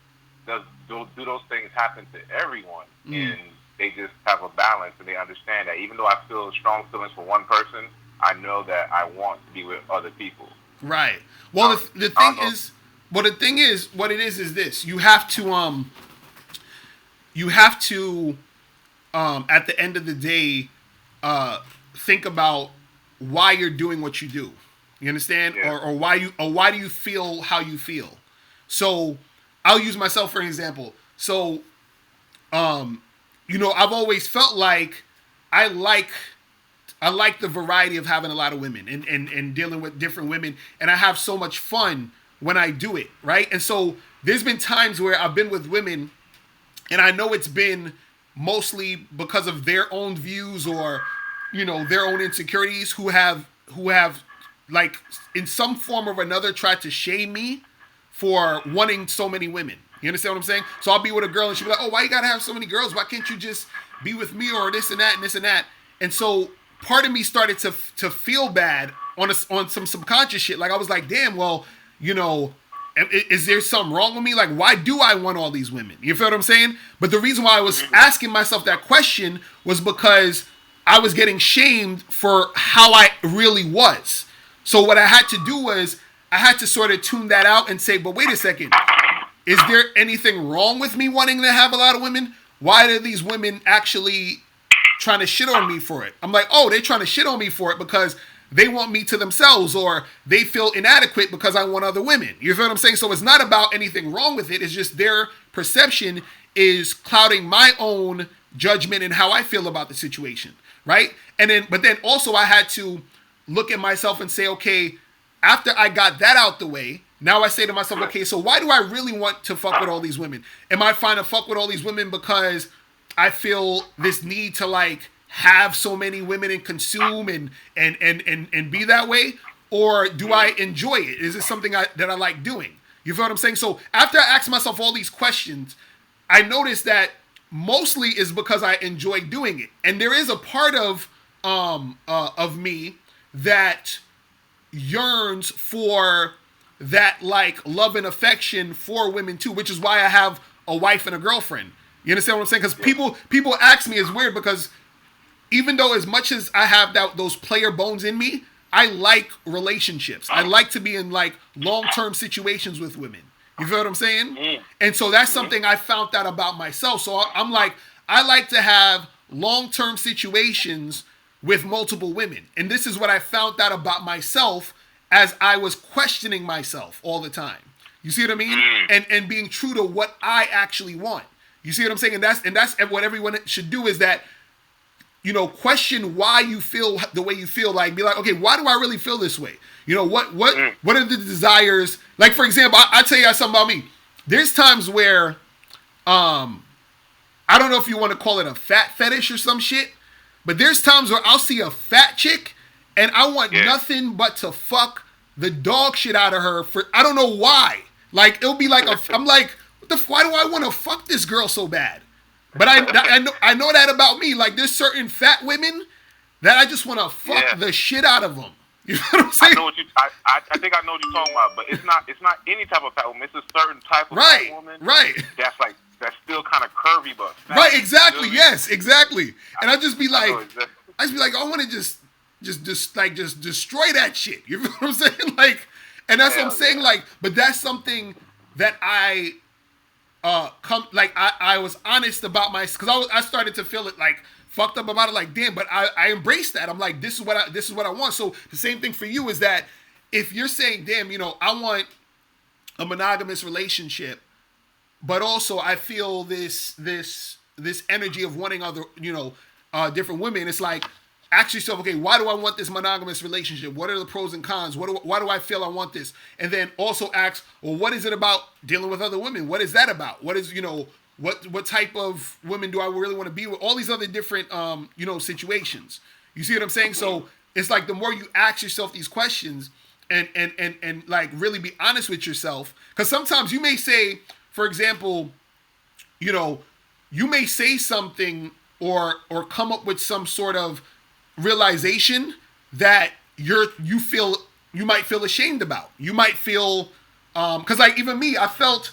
do those things happen to everyone, and they just have a balance and they understand that even though I feel strong feelings for one person, I know that I want to be with other people. Right. Well, the thing is, what it is this: you have to, at the end of the day, think about why you're doing what you do. You understand, Yeah. or why do you feel how you feel? So, I'll use myself for an example. So, I've always felt like I like the variety of having a lot of women and dealing with different women, and I have so much fun when I do it, right? And so there's been times where I've been with women, and I know it's been mostly because of their own views or their own insecurities, who have like in some form or another tried to shame me for wanting so many women. You understand what I'm saying? So I'll be with a girl and she'll be like, "Oh, why you gotta have so many girls? Why can't you just be with me?" Or this and that and this and that. And so part of me started to feel bad on some subconscious shit. Like I was like, "Damn, well, is there something wrong with me? Like, why do I want all these women?" You feel what I'm saying? But the reason why I was asking myself that question was because I was getting shamed for how I really was. So what I had to do was I had to sort of tune that out and say, but wait a second. Is there anything wrong with me wanting to have a lot of women? Why are these women actually trying to shit on me for it? I'm like, oh, they're trying to shit on me for it because they want me to themselves, or they feel inadequate because I want other women. You feel what I'm saying? So it's not about anything wrong with it. It's just their perception is clouding my own judgment and how I feel about the situation, right? But then also I had to look at myself and say, okay, after I got that out the way, now I say to myself, okay, so why do I really want to fuck with all these women? Am I trying to fuck with all these women because I feel this need to like have so many women and consume and be that way? Or do I enjoy it? Is it something that I like doing? You feel what I'm saying? So after I asked myself all these questions, I noticed that mostly is because I enjoy doing it. And there is a part of me that yearns for that like love and affection for women too, which is why I have a wife and a girlfriend. You understand what I'm saying? Because people ask me, it's weird because even though as much as I have those player bones in me, I like relationships. I like to be in like long-term situations with women. You feel what I'm saying? And so that's something I found out about myself. So I'm like, I like to have long-term situations with multiple women. And this is what I found out about myself as I was questioning myself all the time. You see what I mean? And being true to what I actually want. You see what I'm saying? And that's what everyone should do, is that, question why you feel the way you feel. Like, be like, okay, why do I really feel this way? What are the desires? Like, for example, I'll tell you something about me. There's times where, I don't know if you want to call it a fat fetish or some shit, but there's times where I'll see a fat chick and I want nothing but to fuck the dog shit out of her for, I don't know why. Like, it'll be like, I'm like, why do I want to fuck this girl so bad? But I know that about me. Like, there's certain fat women that I just want to fuck the shit out of them. You know what I'm saying? I think I know what you're talking about, but it's not any type of fat woman. It's a certain type of fat woman. Right. That's still kind of curvy, but fat. Right. Exactly. Yes. Exactly. And I just be like, I want to just destroy that shit. You know what I'm saying? Like, and that's what I'm saying. Like, but that's something that I I was honest about because I started to feel it like fucked up about it. Like, damn, but I embraced that. I'm like, this is what I want. So the same thing for you is that if you're saying, damn, I want a monogamous relationship, but also I feel this energy of wanting other, different women. It's like, ask yourself, okay, why do I want this monogamous relationship? What are the pros and cons? Why do I feel I want this? And then also ask, well, what is it about dealing with other women? What is that about? What is, what type of women do I really want to be with? All these other different, situations. You see what I'm saying? So it's like the more you ask yourself these questions and like really be honest with yourself, because sometimes you may say, for example, you may say something or come up with some sort of realization that you might feel ashamed about. You might feel, because like even me, I felt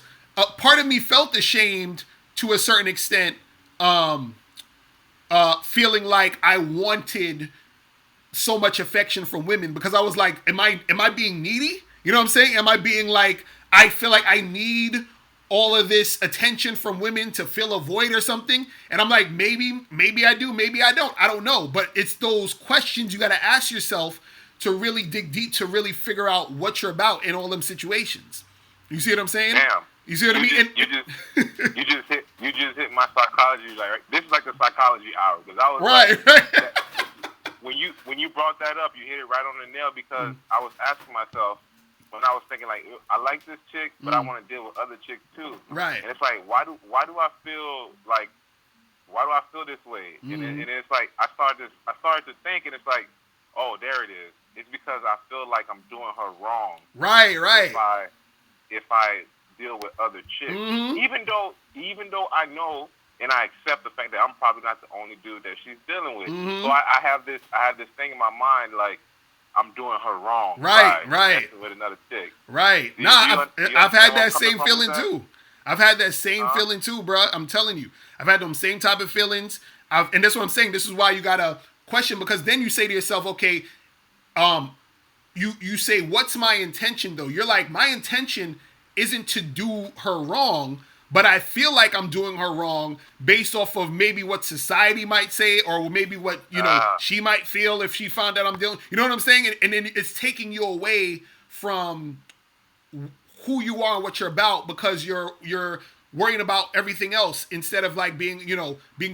part of me felt ashamed to a certain extent, feeling like I wanted so much affection from women because I was like, am I being needy? You know what I'm saying? Am I being like, I feel like I need all of this attention from women to fill a void or something? And I'm like, maybe I do, maybe I don't. I don't know. But it's those questions you got to ask yourself to really dig deep, to really figure out what you're about in all them situations. You see what I'm saying? Damn. You see what I mean? You just hit my psychology. Like, this is like the psychology hour, because I was right, like, right. when you brought that up, you hit it right on the nail, because I was asking myself when I was thinking, like, I like this chick, but I want to deal with other chicks too. Right. And it's like, why do I feel this way? And it's like I started to think, and it's like, oh, there it is. It's because I feel like I'm doing her wrong. Right. If I deal with other chicks, even though I know and I accept the fact that I'm probably not the only dude that she's dealing with. So I have this thing in my mind, like, I'm doing her wrong. Right. With another chick. Right. I've had that same feeling too. I've had that same feeling too, bro. I'm telling you, I've had them same type of feelings. And that's what I'm saying. This is why you gotta question, because then you say to yourself, okay, you say, what's my intention though? You're like, my intention isn't to do her wrong, but I feel like I'm doing her wrong based off of maybe what society might say, or maybe what, she might feel if she found out I'm dealing, you know what I'm saying? And then it's taking you away from who you are and what you're about, because you're worrying about everything else instead of like being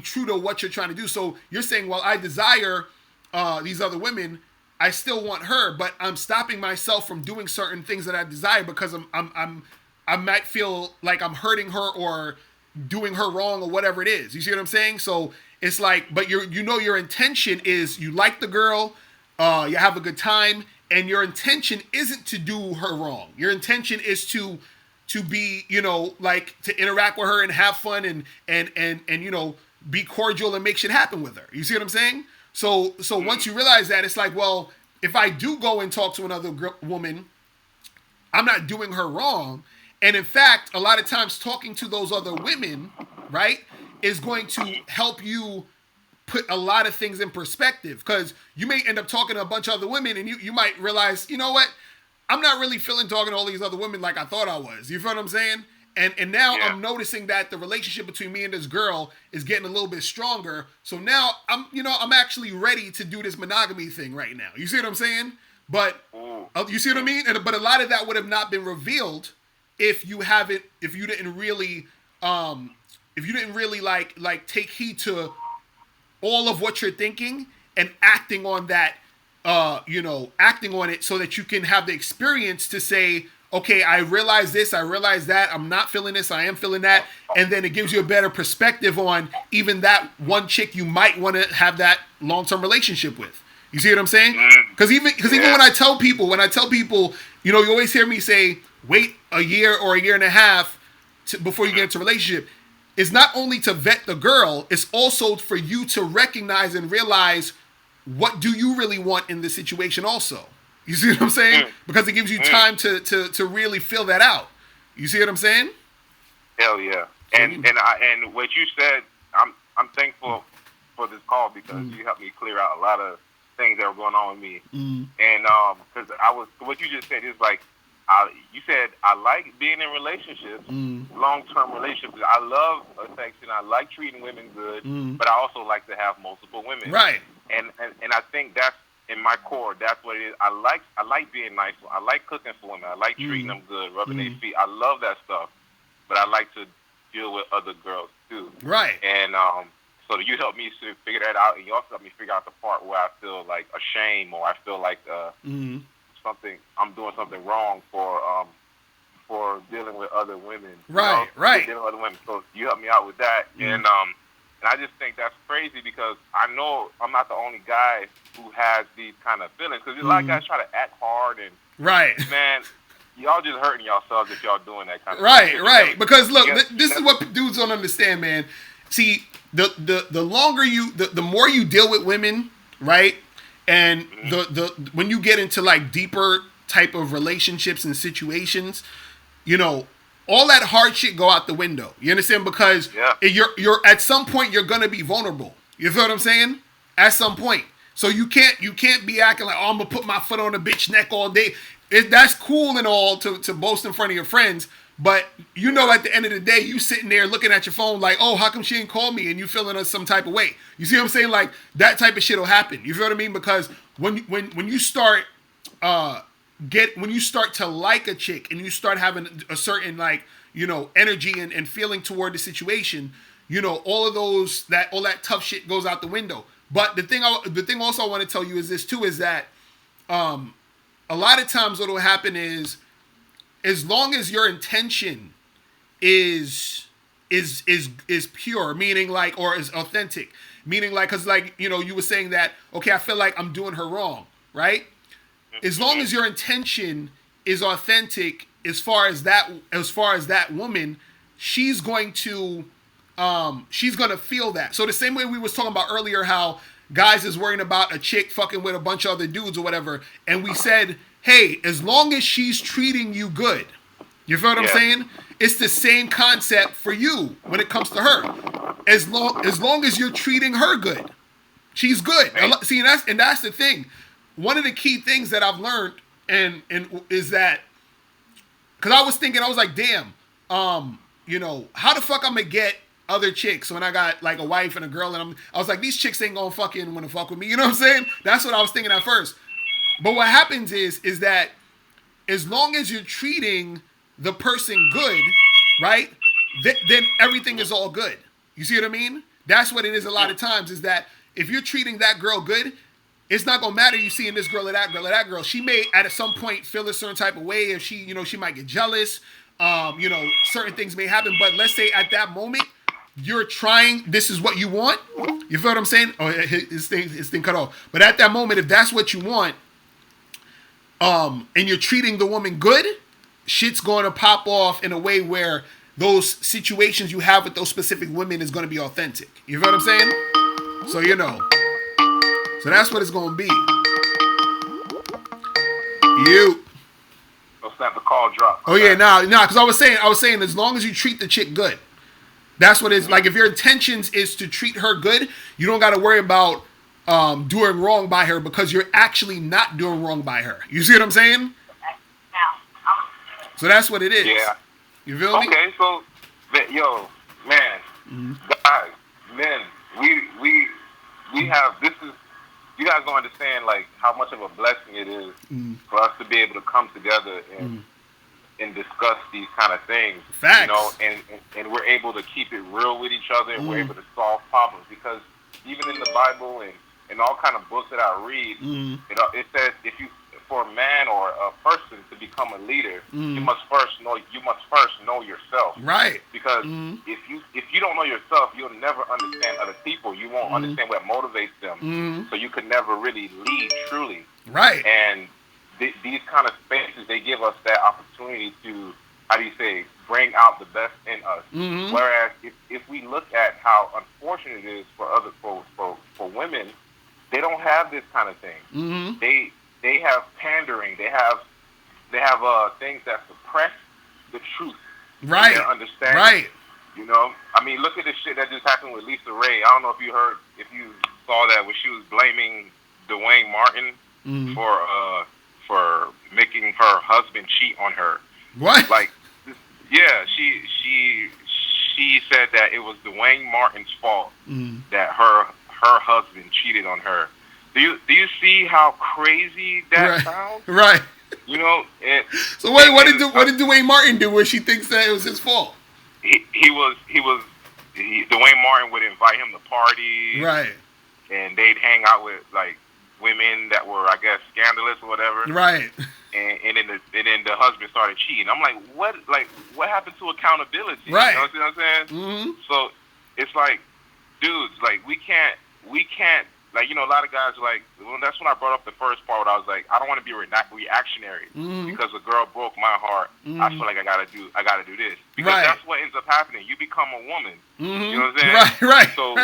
true to what you're trying to do. So you're saying, well, I desire these other women, I still want her, but I'm stopping myself from doing certain things that I desire because I might feel like I'm hurting her or doing her wrong or whatever it is. You see what I'm saying? So it's like, but your intention is you like the girl, you have a good time, and your intention isn't to do her wrong. Your intention is to be, like, to interact with her and have fun and be cordial and make shit happen with her. You see what I'm saying? So once you realize that, it's like, well, if I do go and talk to another woman, I'm not doing her wrong. And in fact, a lot of times talking to those other women, right, is going to help you put a lot of things in perspective, because you may end up talking to a bunch of other women and you might realize, you know what, I'm not really feeling talking to all these other women like I thought I was. You feel what I'm saying? And now I'm noticing that the relationship between me and this girl is getting a little bit stronger. So now I'm actually ready to do this monogamy thing right now. You see what I'm saying? But you see what I mean? But a lot of that would have not been revealed if you didn't really like take heed to all of what you're thinking and acting on that, acting on it so that you can have the experience to say, okay, I realize this, I realize that, I'm not feeling this, I am feeling that, and then it gives you a better perspective on even that one chick you might want to have that long-term relationship with. You see what I'm saying? Because even when I tell people, you always hear me say, wait a year or a year and a half before you get into a relationship. It's not only to vet the girl, it's also for you to recognize and realize what do you really want in this situation also. You see what I'm saying? Because it gives you time to really fill that out. You see what I'm saying? Hell yeah. And what you said, I'm thankful for this call, because you helped me clear out a lot of things that were going on with me. And because what you just said is like, you said I like being in relationships, long-term relationships. I love affection. I like treating women good, but I also like to have multiple women. Right. And I think that's in my core. That's what it is. I like being nice. I like cooking for women. I like treating them good, rubbing their feet. I love that stuff. But I like to deal with other girls too. Right. And so you helped me to figure that out, and you also helped me figure out the part where I feel like ashamed, or I feel like I'm doing something wrong for dealing with other women. Right. Dealing with other women. So you helped me out with that, and I just think that's crazy, because I know I'm not the only guy who has these kind of feelings. Because a lot of guys try to act hard, and man, y'all just hurting yourselves if y'all doing that kind of stuff. Right. Because look, this is what dudes don't understand, man. See, the longer the more you deal with women, right, and the when you get into like deeper type of relationships and situations, all that hard shit go out the window. You understand? Because you're at some point you're gonna be vulnerable. You feel what I'm saying? At some point. So you can't be acting like, oh, I'm gonna put my foot on a bitch neck all day. That's cool and all to boast in front of your friends, but you know at the end of the day, you sitting there looking at your phone like, oh, how come she didn't call me? And you feeling some type of way. You see what I'm saying? Like that type of shit will happen. You feel what I mean? Because when you start when you start to like a chick and you start having a certain like, you know, energy and feeling toward the situation, you know, all that tough shit goes out the window. But the thing also I want to tell you is this too, is that a lot of times what will happen is, as long as your intention is pure, meaning like, or is authentic, meaning like, because like, you know, you were saying that, okay, I feel like I'm doing her wrong, right? As long as your intention is authentic, as far as that woman, she's going to feel that. So the same way we was talking about earlier, how guys is worrying about a chick fucking with a bunch of other dudes or whatever, and we said, hey, as long as she's treating you good, you feel what I'm saying? It's the same concept for you when it comes to her. As long as you're treating her good, she's good. See, that's the thing. One of the key things that I've learned and is that, because I was like, damn, you know, how the fuck I'm gonna get other chicks when I got like a wife and a girl, and I was like, these chicks ain't gonna fucking want to fuck with me. You know what I'm saying? That's what I was thinking at first. But what happens is that as long as you're treating the person good, right, then everything is all good. You see what I mean? That's what it is a lot of times, is that if you're treating that girl good, it's not gonna matter you seeing this girl or that girl or that girl. She may at some point feel a certain type of way, if she, you know, she might get jealous. You know, certain things may happen, but let's say at that moment you're trying, this is what you want. You feel what I'm saying? Oh, his thing cut off. But at that moment, if that's what you want, and you're treating the woman good, shit's going to pop off in a way where those situations you have with those specific women is going to be authentic. You feel what I'm saying? So, you know. So that's what it's going to be. You. Let's have the call drop. Oh, yeah, nah, because I was saying as long as you treat the chick good. That's what it's like. If your intentions is to treat her good, you don't got to worry about doing wrong by her, because you're actually not doing wrong by her. You see what I'm saying? So that's what it is. Yeah. You feel me? Okay, so, yo, man, guys, men, we have, this is, you guys don't understand, like, how much of a blessing it is for us to be able to come together and discuss these kind of things. Facts. You know, and we're able to keep it real with each other, and we're able to solve problems, because even in the Bible and all kind of books that I read, it says for a man or a person to become a leader, you must first know yourself. Right. Because if you don't know yourself, you'll never understand other people. You won't understand what motivates them. So you could never really lead truly. Right. And these kind of spaces, they give us that opportunity to, how do you say, bring out the best in us. Whereas if we look at how unfortunate it is for women, they don't have this kind of thing. They have pandering. They have things that suppress the truth. Right. Their understanding. Right. You know, I mean, look at this shit that just happened with Lisa Ray. I don't know if you saw that, where she was blaming Dwayne Martin for making her husband cheat on her. What? Like, yeah, she said that it was Dwayne Martin's fault that her husband cheated on her. Do you see how crazy that sounds? Right. You know. So wait, what did Dwayne Martin do where she thinks that it was his fault? Dwayne Martin would invite him to parties. Right. And they'd hang out with like women that were, I guess, scandalous or whatever. Right. And then the husband started cheating. I'm like, what happened to accountability? Right. You know what I'm saying? So it's like, dudes, like we can't, like, you know, a lot of guys are like, well, that's when I brought up the first part where I was like, I don't want to be reactionary because a girl broke my heart. I feel like I gotta do this, because that's what ends up happening. You become a woman. You know what I'm saying? Right. So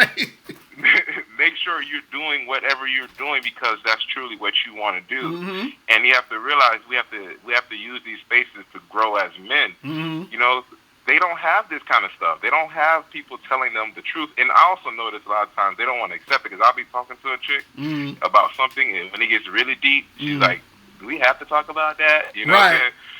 make sure you're doing whatever you're doing because that's truly what you want to do. And you have to realize we have to use these spaces to grow as men. You know, they don't have this kind of stuff. They don't have people telling them the truth. And I also notice a lot of times they don't want to accept it, because I'll be talking to a chick about something, and when it gets really deep, she's like, "Do we have to talk about that?" You know,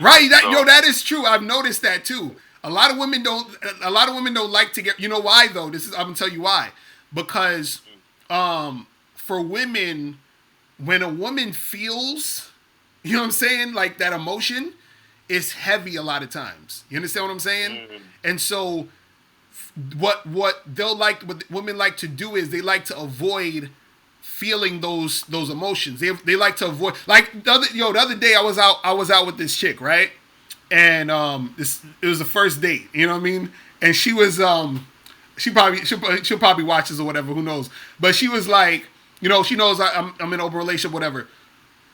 right? That is true. I've noticed that too. A lot of women don't like to get. You know why though? I'm gonna tell you why. Because for women, when a woman feels, you know what I'm saying, like that emotion, is heavy a lot of times. You understand what I'm saying? And so what women like to do is they like to avoid feeling those emotions. They like to avoid, like the other day I was out with this chick, right? And it was the first date, you know what I mean? And she was she'll probably watch this or whatever, who knows. But she was like, you know, she knows I'm in an open relationship, whatever.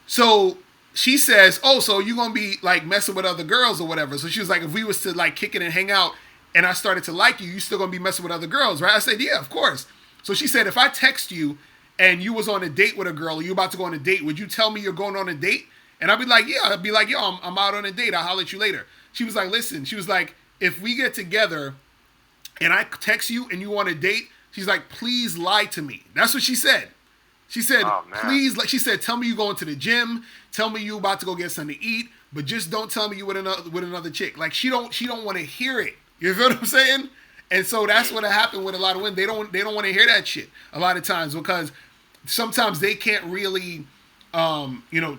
So she says, "Oh, so you gonna be like messing with other girls or whatever?" So she was like, "If we was to like kick it and hang out, and I started to like you, you still gonna be messing with other girls, right?" I said, "Yeah, of course." So she said, "If I text you and you was on a date with a girl, or you about to go on a date, would you tell me you're going on a date?" And I'd be like, "Yeah." I'd be like, "Yo, I'm out on a date. I'll holler at you later." She was like, "Listen," she was like, "if we get together and I text you and you on a date," she's like, "please lie to me." That's what she said. She said, "Please," she said, "tell me you going to the gym. Tell me you about to go get something to eat, but just don't tell me you with another chick." Like she don't want to hear it. You feel what I'm saying? And so that's what happened with a lot of women. They don't want to hear that shit a lot of times, because sometimes they can't really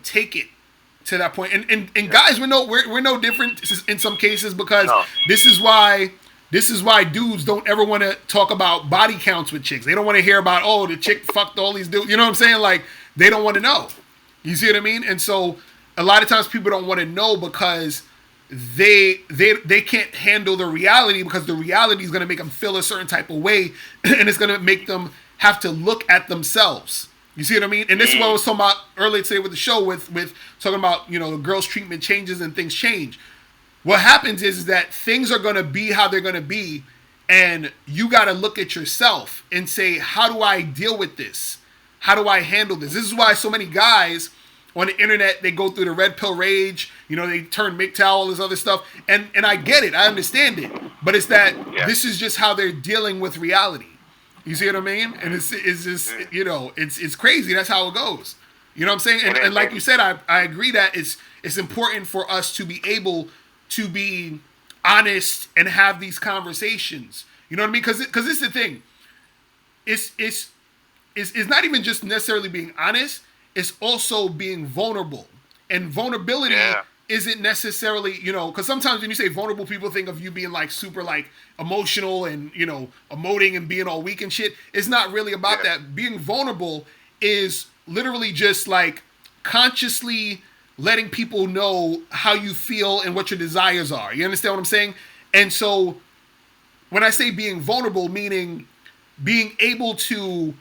take it to that point. And guys, we're no different in some cases, because this is why dudes don't ever want to talk about body counts with chicks. They don't want to hear about, oh, the chick fucked all these dudes. You know what I'm saying? Like, they don't want to know. You see what I mean? And so a lot of times people don't want to know, because they can't handle the reality, because the reality is going to make them feel a certain type of way, and it's going to make them have to look at themselves. You see what I mean? And this is what I was talking about earlier today with the show, with talking about, you know, the girls' treatment changes and things change. What happens is that things are going to be how they're going to be, and you got to look at yourself and say, how do I deal with this? How do I handle this? This is why so many guys on the internet, they go through the red pill rage, you know, they turn MGTOW, all this other stuff, and I get it, I understand it, but it's that this is just how they're dealing with reality. You see what I mean? And it's just, you know, it's crazy. That's how it goes. You know what I'm saying? And like you said, I agree that it's important for us to be able to be honest and have these conversations. You know what I mean? Because it's the thing. It's not even just necessarily being honest. It's also being vulnerable. And vulnerability isn't necessarily, you know, because sometimes when you say vulnerable, people think of you being like super like emotional and, you know, emoting and being all weak and shit. It's not really about that. Being vulnerable is literally just like consciously letting people know how you feel and what your desires are. You understand what I'm saying? And so when I say being vulnerable, meaning being able to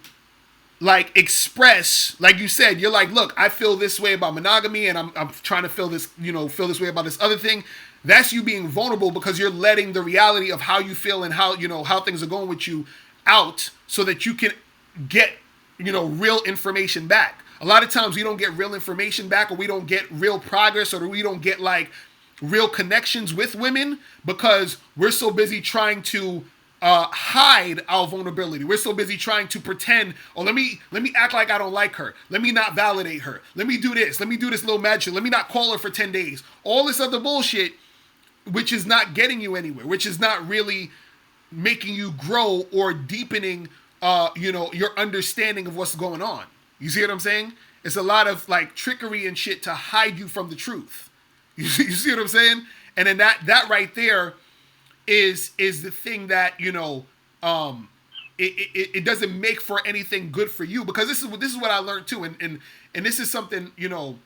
like express, like you said, you're like, look, I feel this way about monogamy, and I'm trying to feel this way about this other thing. That's you being vulnerable, because you're letting the reality of how you feel and how, you know, how things are going with you out, so that you can get, you know, real information back. A lot of times we don't get real information back, or we don't get real progress, or we don't get like real connections with women, because we're so busy trying to hide our vulnerability. We're so busy trying to pretend, oh, let me act like I don't like her. Let me not validate her. Let me do this. Let me do this little magic. Let me not call her for 10 days. All this other bullshit, which is not getting you anywhere, which is not really making you grow or deepening, your understanding of what's going on. You see what I'm saying? It's a lot of like trickery and shit to hide you from the truth. You see what I'm saying? And then that right there is the thing that, you know, it doesn't make for anything good for you, because this is what I learned too, and this is something, you know,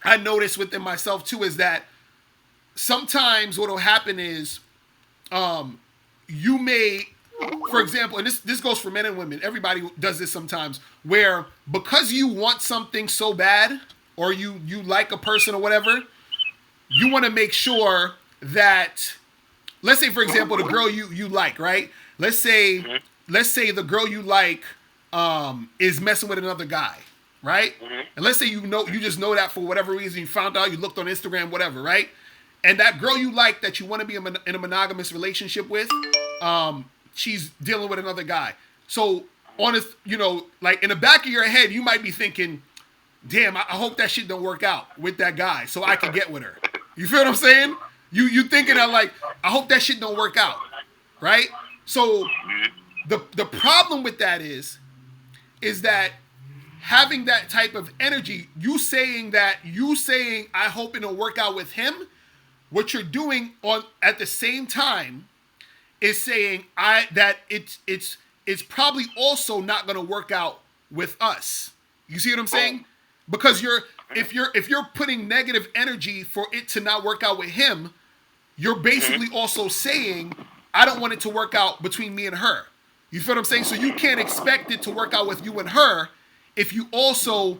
I noticed within myself too, is that sometimes what will happen is you may, for example, and this goes for men and women, everybody does this sometimes, where because you want something so bad, or you like a person or whatever, you want to make sure that, let's say, for example, the girl you like, right? Let's say the girl you like is messing with another guy, right? And let's say you just know that for whatever reason, you found out, you looked on Instagram, whatever, right? and that girl you like that you want to be in a monogamous relationship with, she's dealing with another guy. So on a, like in the back of your head, you might be thinking, damn, I hope that shit don't work out with that guy so I can get with her. You feel what I'm saying? You thinking that, like, I hope that shit don't work out, right? So the problem with that is that having that type of energy, you saying I hope it'll work out with him, what you're doing at the same time is saying that it's probably also not going to work out with us. You see what I'm saying? Because if you're putting negative energy for it to not work out with him, you're basically also saying, I don't want it to work out between me and her. You feel what I'm saying? So you can't expect it to work out with you and her if you also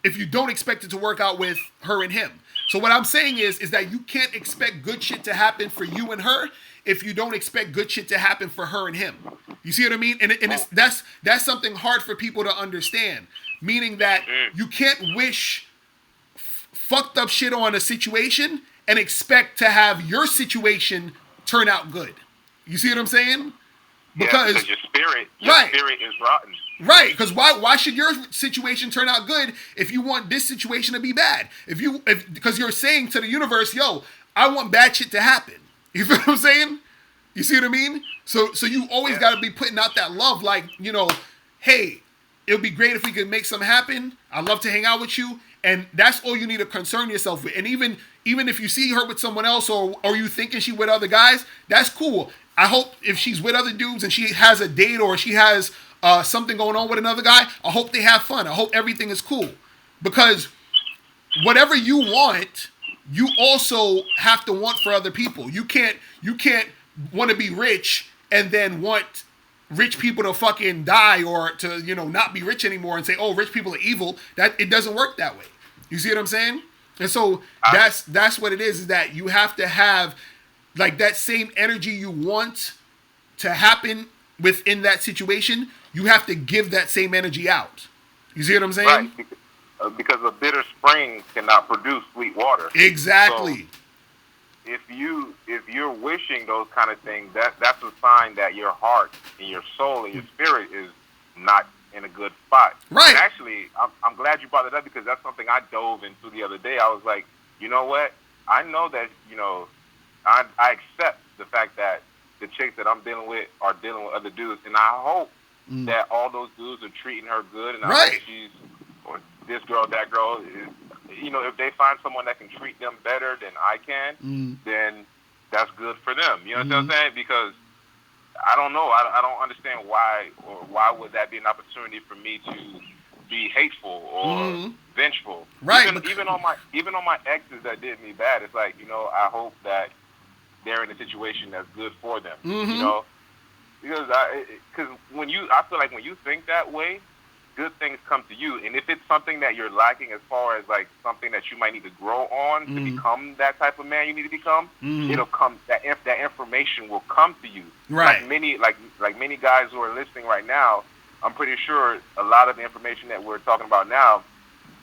if you don't expect it to work out with her and him. So what I'm saying is that you can't expect good shit to happen for you and her if you don't expect good shit to happen for her and him. You see what I mean? And that's something hard for people to understand. Meaning that you can't wish fucked up shit on a situation and expect to have your situation turn out good. You see what I'm saying? Because your spirit is rotten. Right, because why should your situation turn out good if you want this situation to be bad? Because you're saying to the universe, yo, I want bad shit to happen. You feel what I'm saying? You see what I mean? So you always got to be putting out that love, like, hey, it would be great if we could make something happen. I'd love to hang out with you. And that's all you need to concern yourself with. And even if you see her with someone else or you thinking she with other guys, that's cool. I hope if she's with other dudes and she has a date or she has something going on with another guy, I hope they have fun. I hope everything is cool. Because whatever you want, you also have to want for other people. You can't want to be rich and then want rich people to fucking die or to, not be rich anymore and say, oh, rich people are evil. That it doesn't work that way. You see what I'm saying? And so that's what it is that you have to have like that same energy you want to happen within that situation. You have to give that same energy out. You see what I'm saying? Right. Because a bitter spring cannot produce sweet water. Exactly. So if you're wishing those kind of things, that's a sign that your heart and your soul and your spirit is not in a good spot. Right. And actually, I'm glad you brought it up because that's something I dove into the other day. I was like, you know what? I know that, I accept the fact that the chicks that I'm dealing with are dealing with other dudes, and I hope that all those dudes are treating her good, and I hope she's, or this girl, that girl, if they find someone that can treat them better than I can, then that's good for them. You know what I'm saying? Because I don't know. I don't understand why would that be an opportunity for me to be hateful or vengeful. Right. Even on my exes that did me bad, it's like, I hope that they're in a situation that's good for them. Because I feel like when you think that way, good things come to you. And if it's something that you're lacking as far as like something that you might need to grow on to become that type of man you need to become, it'll come. That information will come to you. Right. Like many guys who are listening right now, I'm pretty sure a lot of the information that we're talking about now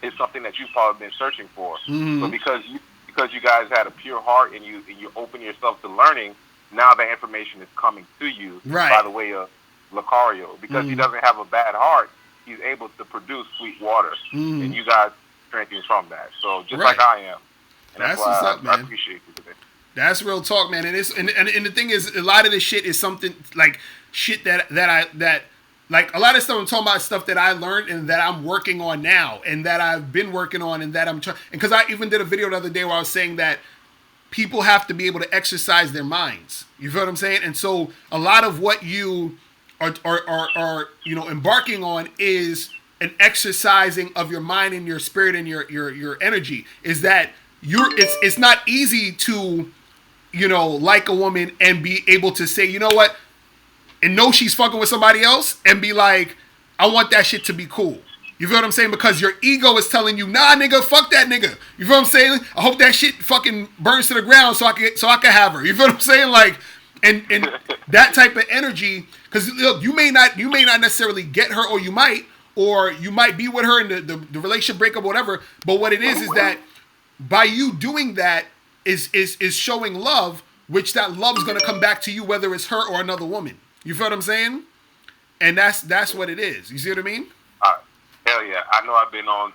is something that you've probably been searching for. So because you guys had a pure heart and you open yourself to learning, now that information is coming to you by the way of Locario. Because he doesn't have a bad heart, he's able to produce sweet water, and you guys drinking from that. So just like I am, and that's why what's up, man. I appreciate you today. That's real talk, man. And the thing is, a lot of this shit is something like shit that like a lot of stuff I'm talking about stuff that I learned and that I'm working on now and that I've been working on and that I'm trying. And because I even did a video the other day where I was saying that people have to be able to exercise their minds. You feel what I'm saying? And so a lot of what you are embarking on is an exercising of your mind and your spirit and your energy. Is that it's not easy to like a woman and be able to say, you know what, and know she's fucking with somebody else and be like, I want that shit to be cool. You feel what I'm saying? Because your ego is telling you, nah, nigga, fuck that nigga. You feel what I'm saying? I hope that shit fucking burns to the ground so I can have her. You feel what I'm saying? Like, and that type of energy, because look, you may not necessarily get her, or you might be with her and the relationship breakup, whatever. But what it is that by you doing that, is showing love, which that love is gonna come back to you, whether it's her or another woman. You feel what I'm saying? And that's what it is. You see what I mean? Hell yeah! I know I've been on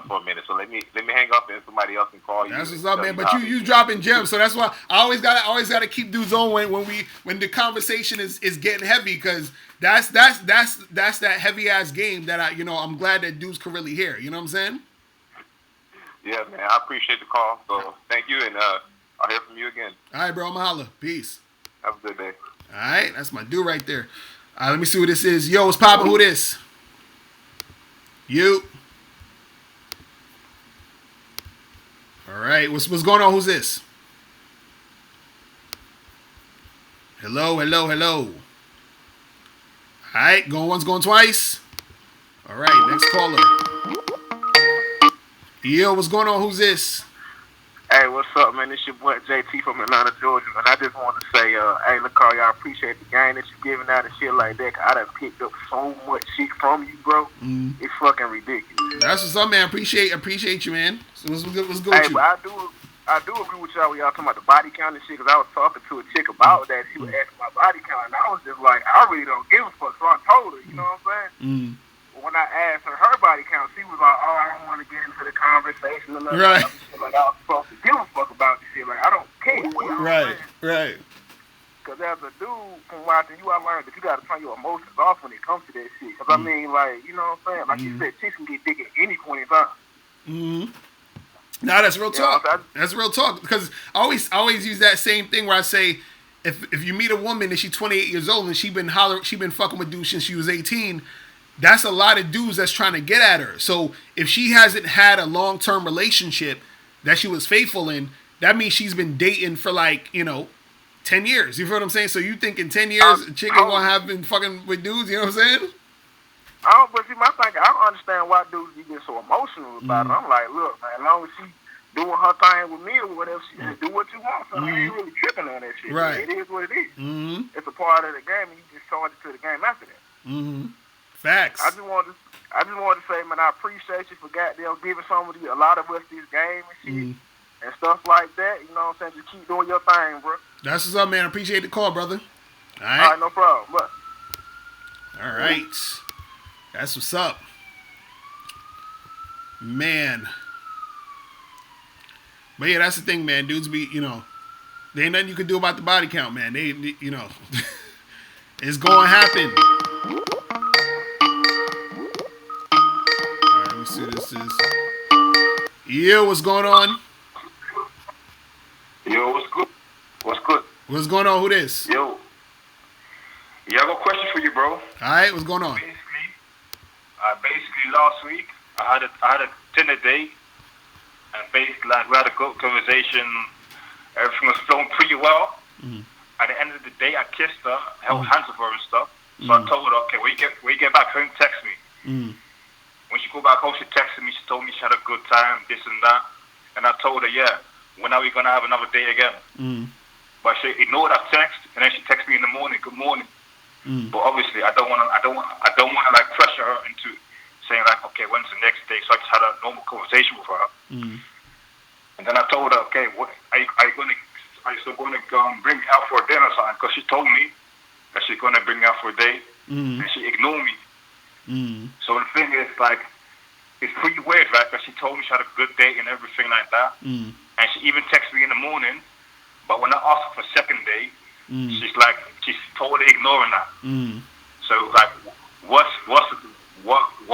for a minute, so let me hang up and somebody else can call you. That's what's up, man. But you dropping gems, so that's why I always gotta keep dudes on when the conversation is getting heavy, because that's that heavy ass game that I'm glad that dudes can really hear. You know what I'm saying? Yeah, man. I appreciate the call. So thank you, and I'll hear from you again. All right, bro. I'ma holla. Peace. Have a good day. All right, that's my dude right there. All right, let me see who this is. Yo, what's poppin'? Who this? You. All right, what's going on? Who's this? Hello. All right, going once, going twice. All right, next caller. Yo, what's going on? Who's this? Hey, what's up, man? It's your boy JT from Atlanta, Georgia, man. I just want to say, hey, Locario, I appreciate the game that you're giving out and shit like that. I done picked up so much shit from you, bro. It's fucking ridiculous. That's what's up, man. Appreciate you, man. So what's good Hey, with you? but I do agree with y'all when y'all talking about the body count and shit, because I was talking to a chick about that. She was asking my body count, and I was just like, I really don't give a fuck. So I told her, you know what I'm saying? When I asked her body count, she was like, "Oh, I don't want to get into the conversation." And right. Like I was supposed to give a fuck about this shit. Like I don't care. You know Right. Because as a dude, from watching you, I learned that you got to turn your emotions off when it comes to that shit. Because I mean, like, you know what I'm saying? Like you said, chicks can get dick at any point in time. Nah, that's real talk. You know, that's real talk. Because I always use that same thing where I say, if you meet a woman and she's 28 years old and she been fucking with dudes since she was 18. That's a lot of dudes that's trying to get at her. So if she hasn't had a long-term relationship that she was faithful in, that means she's been dating for 10 years. You feel what I'm saying? So you think in 10 years a chick ain't gonna have been fucking with dudes? You know what I'm saying? But see, my thing, I don't understand why dudes be getting so emotional about it. I'm like, look, man, as long as she doing her thing with me or whatever, she just do what you want. So I ain't really tripping on that shit. Right. It is what it is. It's a part of the game, and you just charge it to the game after that. Facts. I just wanted to say, man, I appreciate you for goddamn giving a lot of us this game and shit and stuff like that. You know what I'm saying? Just keep doing your thing, bro. That's what's up, man. I appreciate the call, brother. All right. All right, no problem. But all right. That's what's up. Man. But yeah, that's the thing, man. Dudes be, there ain't nothing you can do about the body count, man. They it's going to happen. Let me see who this is. Yo, what's going on? Yo, what's good? What's good? What's going on? Who this? Yo. Yeah, I got a question for you, bro. All right, what's going on? Basically last week, I had a dinner date, and basically we had a good conversation. Everything was flowing pretty well. At the end of the day, I kissed her, held hands with her and stuff. So I told her, okay, when you get back home, text me. When she go back home, she texted me. She told me she had a good time, this and that. And I told her, yeah, when are we gonna have another date again? But she ignored that text, and then she texted me in the morning, good morning. But obviously, I don't want to like pressure her into saying like, okay, when's the next day? So I just had a normal conversation with her. And then I told her, okay, what are you still going to bring me out for a dinner or something? Because she told me that she's going to bring me out for a date, and she ignored me. So the thing is, like, it's pretty weird, right? Because she told me she had a good date and everything like that. And she even texted me in the morning. But when I asked her for a second date, she's totally ignoring that. So, like, what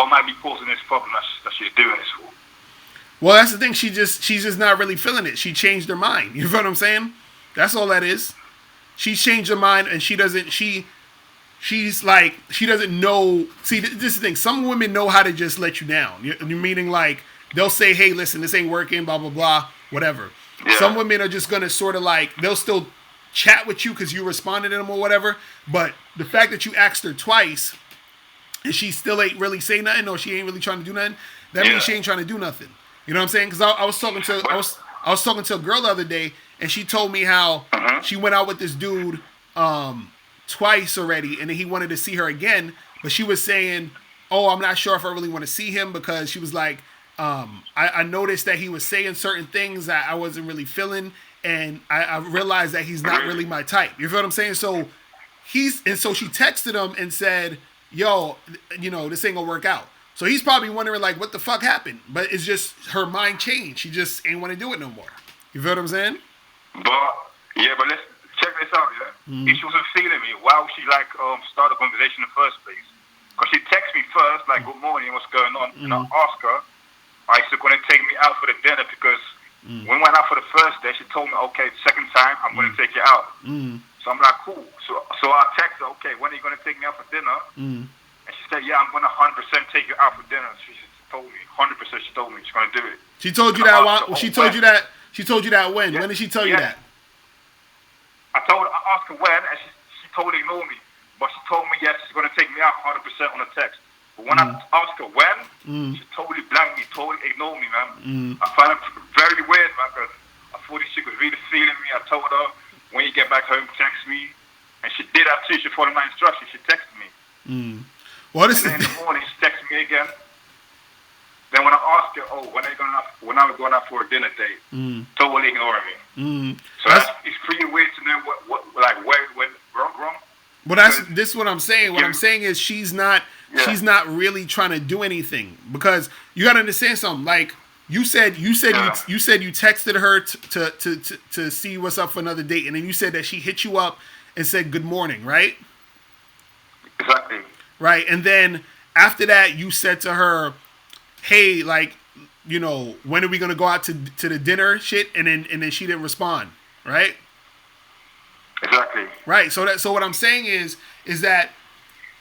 might be causing this problem that she's doing this for? Well, that's the thing. She's just not really feeling it. She changed her mind. You know what I'm saying? That's all that is. She's changed her mind, and she doesn't know. See, this is the thing. Some women know how to just let you down. You meaning like they'll say, "Hey, listen, this ain't working." Blah blah blah, whatever. Yeah. Some women are just gonna sort of like they'll still chat with you because you responded to them or whatever. But the fact that you asked her twice and she still ain't really say nothing, or she ain't really trying to do nothing, that means she ain't trying to do nothing. You know what I'm saying? Because I was talking to a girl the other day, and she told me how she went out with this dude twice already, and then he wanted to see her again, but she was saying, "Oh, I'm not sure if I really want to see him," because she was like, I noticed that he was saying certain things that I wasn't really feeling, and I realized that he's not really my type. You feel what I'm saying? So so she texted him and said, yo, this ain't gonna work out. So he's probably wondering like, what the fuck happened? But it's just her mind changed. She just ain't want to do it no more. You feel what I'm saying? But let's check this out. Yeah, if she wasn't feeling me, why would she start a conversation in the first place? Because she texted me first, like, good morning, what's going on? And I asked her, are you still going to take me out for the dinner? Because when we went out for the first day, she told me, okay, the second time, I'm going to take you out. So I'm like, cool. So I text her, okay, when are you going to take me out for dinner? And she said, yeah, I'm going to 100% take you out for dinner. She told me, 100% she told me she's going to do it. She told you that she told you that when? Yeah. When did she tell you that? I asked her when, and she totally ignored me. But she told me, yes, she's going to take me out 100% on a text. But when I asked her when, she totally blanked me, totally ignored me, man. I find it very weird, man, because I thought she was really feeling me. I told her, when you get back home, text me. And she did that too. She followed my instructions. She texted me. Well, and then in the morning, she texted me again. Then when I asked her, when are we going out for a dinner date? Totally ignoring me. So it's pretty weird to know where went wrong. Well, this is what I'm saying. What I'm saying is she's not really trying to do anything, because you got to understand something. Like you said you texted her to see what's up for another date, and then you said that she hit you up and said good morning, right? Exactly. Right, and then after that you said to her, hey, like, when are we gonna go out to the dinner shit? And then she didn't respond, right? Exactly. Right. So what I'm saying is that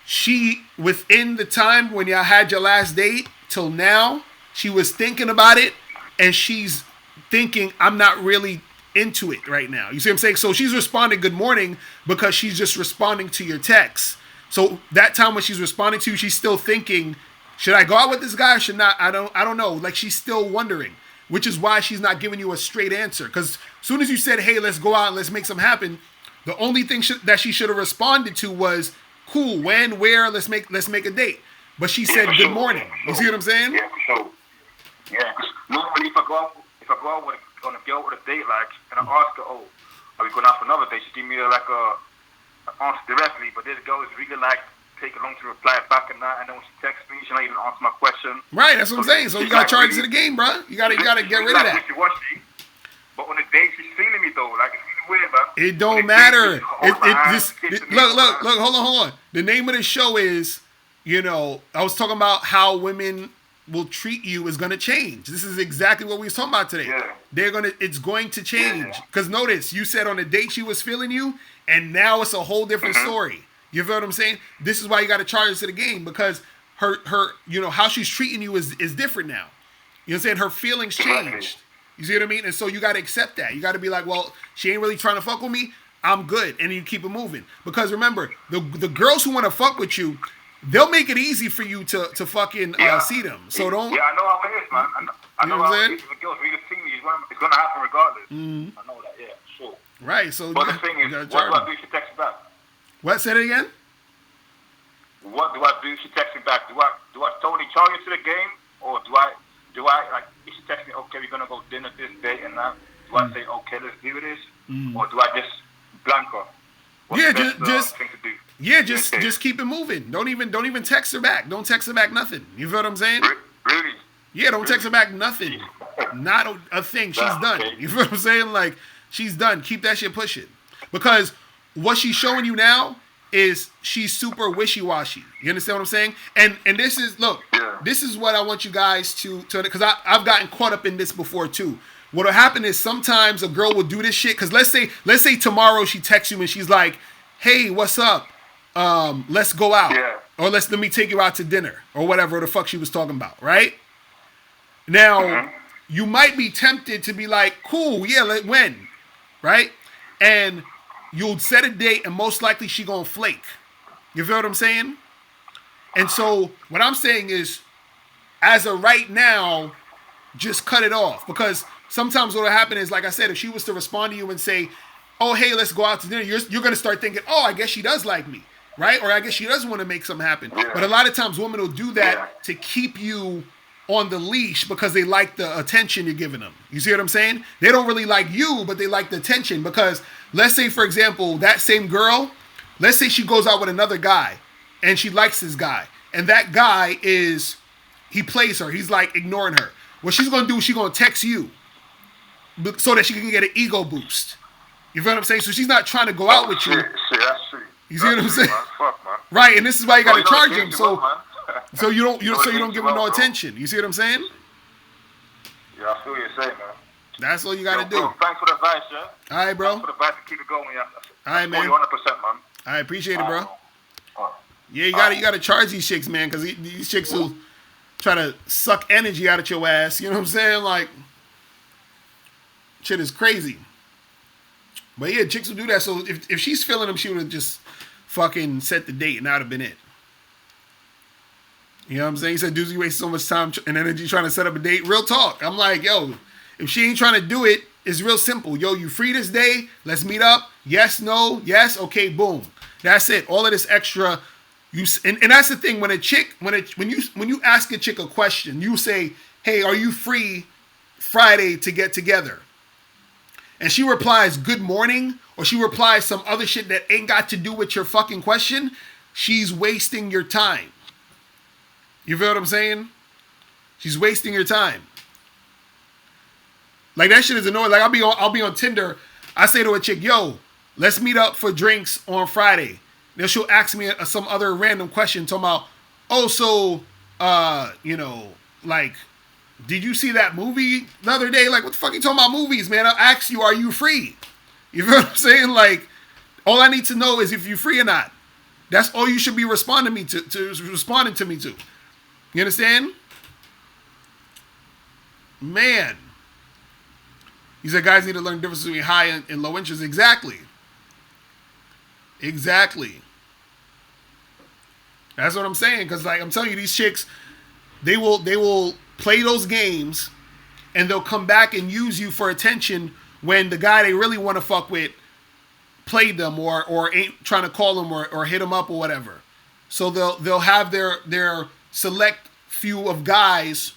she, within the time when y'all had your last date till now, she was thinking about it, and she's thinking, I'm not really into it right now. You see what I'm saying? So she's responding good morning because she's just responding to your text. So that time when she's responding to you, she's still thinking, should I go out with this guy or should not? I don't know. Like, she's still wondering, which is why she's not giving you a straight answer. Because as soon as you said, hey, let's go out and let's make something happen, the only thing that she should have responded to was, cool, when, where, let's make a date. But she said good morning. You see what I'm saying? Yeah, for sure. Yeah, because normally if I go out on a girl with a date, like, and I ask her, are we going out for another date? She give me an answer directly. But this girl is really take long to reply back and that, and then when she texts me, she not even answer my question. Right, that's what I'm saying. So you gotta charge it to the game, bro. You gotta get rid of that. Wishy-washy. But on the date, she's feeling me though. Like, it's really weird, man. It don't matter. Look, hold on. The name of the show is, I was talking about how women will treat you is gonna change. This is exactly what we was talking about today. Yeah. It's going to change. Because notice, you said on the date she was feeling you, and now it's a whole different story. You feel what I'm saying? This is why you got to charge us to the game, because her, how she's treating you is different now. You know what I'm saying? Her feelings changed. You see what I mean? And so you got to accept that. You got to be like, well, she ain't really trying to fuck with me. I'm good. And you keep it moving. Because remember, the girls who want to fuck with you, they'll make it easy for you to fucking see them. So don't. Yeah, I know how it is, man. I know how it is. If a girl's really see me, it's going to happen regardless. I know that, yeah, sure. Right. So but the thing is, what do I do if she texts me back? What? Say it again? What do I do if she texts me back? Do I totally charge her to the game, or do I like, if she texts me, okay, we're gonna go dinner this day and that? Do I say, okay, let's do this, or do I just blank her? What's the best thing to do? Yeah, just keep it moving. Don't even text her back. Don't text her back nothing. You feel what I'm saying? Really? Yeah, don't text her back nothing. Not a thing. She's done. Okay. You feel what I'm saying? Like, she's done. Keep that shit pushing. Because what she's showing you now is she's super wishy-washy. You understand what I'm saying? And this is, look, this is what I want you guys to because I've gotten caught up in this before too. What'll happen is sometimes a girl will do this shit, because let's say tomorrow she texts you and she's like, hey, what's up? Let's go out. Yeah. Or let me take you out to dinner, or whatever the fuck she was talking about, right? Now, you might be tempted to be like, cool, yeah, when? Right? And you'll set a date, and most likely she gonna flake. You feel what I'm saying? And so what I'm saying is, as of right now, just cut it off. Because sometimes what'll happen is, like I said, if she was to respond to you and say, oh, hey, let's go out to dinner, you're gonna start thinking, oh, I guess she does like me, right? Or I guess she does want to make something happen. Yeah. But a lot of times women will do that to keep you on the leash because they like the attention you're giving them. You see what I'm saying? They don't really like you, but they like the attention because let's say, for example, that same girl, let's say she goes out with another guy and she likes this guy and that guy he plays her. He's like ignoring her. What she's going to do is she's going to text you so that she can get an ego boost. You feel what I'm saying? So she's not trying to go out with you. Shit, I see. You see what I'm saying? Man. Fuck, man. Right, and this is why you got to charge him. So You don't give him no attention. You see what I'm saying? Yeah, I feel what you're saying, man. That's all you got to do. Bro, thanks for the advice, yeah. All right, bro. Thanks for the advice to keep it going, yeah. All right, man. 100%, man. I appreciate it, bro. All right. Yeah, you got to charge these chicks, man, because these chicks will try to suck energy out of your ass. You know what I'm saying? Like, shit is crazy. But yeah, chicks will do that. So if she's feeling them, she would have just fucking set the date and that would have been it. You know what I'm saying? He said, dudes, you waste so much time and energy trying to set up a date. Real talk. I'm like, yo, if she ain't trying to do it, it's real simple. Yo, you free this day? Let's meet up. Yes, no, yes, okay, boom. That's it. All of this extra, and that's the thing. When you ask a chick a question, you say, hey, are you free Friday to get together? And she replies, good morning, or she replies some other shit that ain't got to do with your fucking question, she's wasting your time. You feel what I'm saying? She's wasting your time. Like, that shit is annoying. Like, I'll be on Tinder. I say to a chick, yo, let's meet up for drinks on Friday. Then she'll ask me some other random question talking about, oh, so, like, did you see that movie the other day? Like, what the fuck are you talking about movies, man? I'll ask you, are you free? You feel what I'm saying? Like, all I need to know is if you're free or not. That's all you should be responding to me to. You understand? Man. He said guys need to learn the difference between high and low interest. Exactly. That's what I'm saying. Because, like, I'm telling you, these chicks, they will play those games and they'll come back and use you for attention when the guy they really want to fuck with played them or ain't trying to call them or hit them up or whatever. So they'll have their select few of guys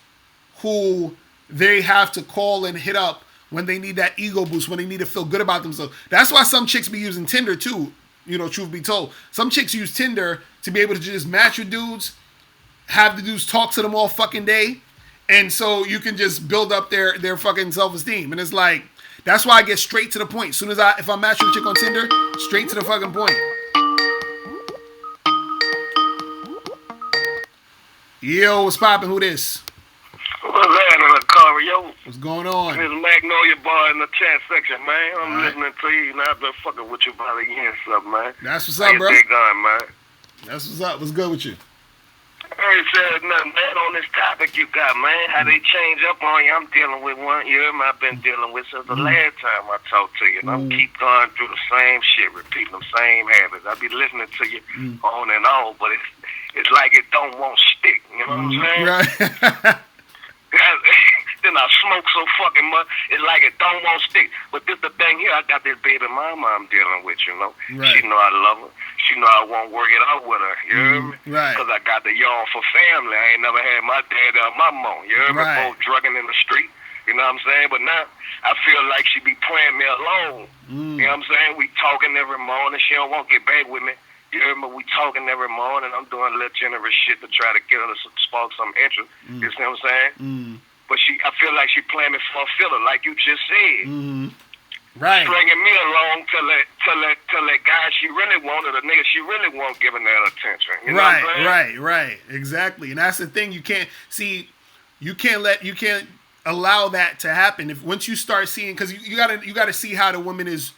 who they have to call and hit up when they need that ego boost, when they need to feel good about themselves. That's why some chicks be using Tinder too, truth be told. Some chicks use Tinder to be able to just match with dudes, have the dudes talk to them all fucking day, and so you can just build up their fucking self-esteem. And it's like, that's why I get straight to the point. As soon as if I match with a chick on Tinder, straight to the fucking point. Yo, what's poppin'? Who this? What's happening, Locario? What's going on? This Magnolia Bar in the chat section, man. I'm listening to you, and I've been fucking with you about a year and stuff, man. That's what's up, bro. Big gun, man. That's what's up. What's good with you? I ain't said nothing bad on this topic you got, man. How they change up on you. I'm dealing with one. You hear me? I've been dealing with since the last time I talked to you. And I keep going through the same shit, repeating the same habits. I be listening to you on and on, but it's like it don't want stick. You know what I'm saying? Right. Then I smoke so fucking much, it's like it don't want stick. But this the thing here, I got this baby mama I'm dealing with, Right. She know I love her. She know I won't work it out with her, you hear me? Right. Because I got the yawn for family. I ain't never had my dad or my mom, you hear me? Right. Both drugging in the street, you know what I'm saying? But now, I feel like she be playing me alone. You know what I'm saying? We talking every morning. She don't want to get back with me. You hear me? We talking every morning. I'm doing a little generous shit to try to get her to spark some interest. You see what I'm saying? But I feel like she playing me for a filler, like you just said. Right. Stringing me along till that guy she really wanted, a nigga she really won't giving that attention. You know what I'm saying? Right. Exactly. And that's the thing. You can't allow that to happen. If once you start seeing, because you gotta see how the woman is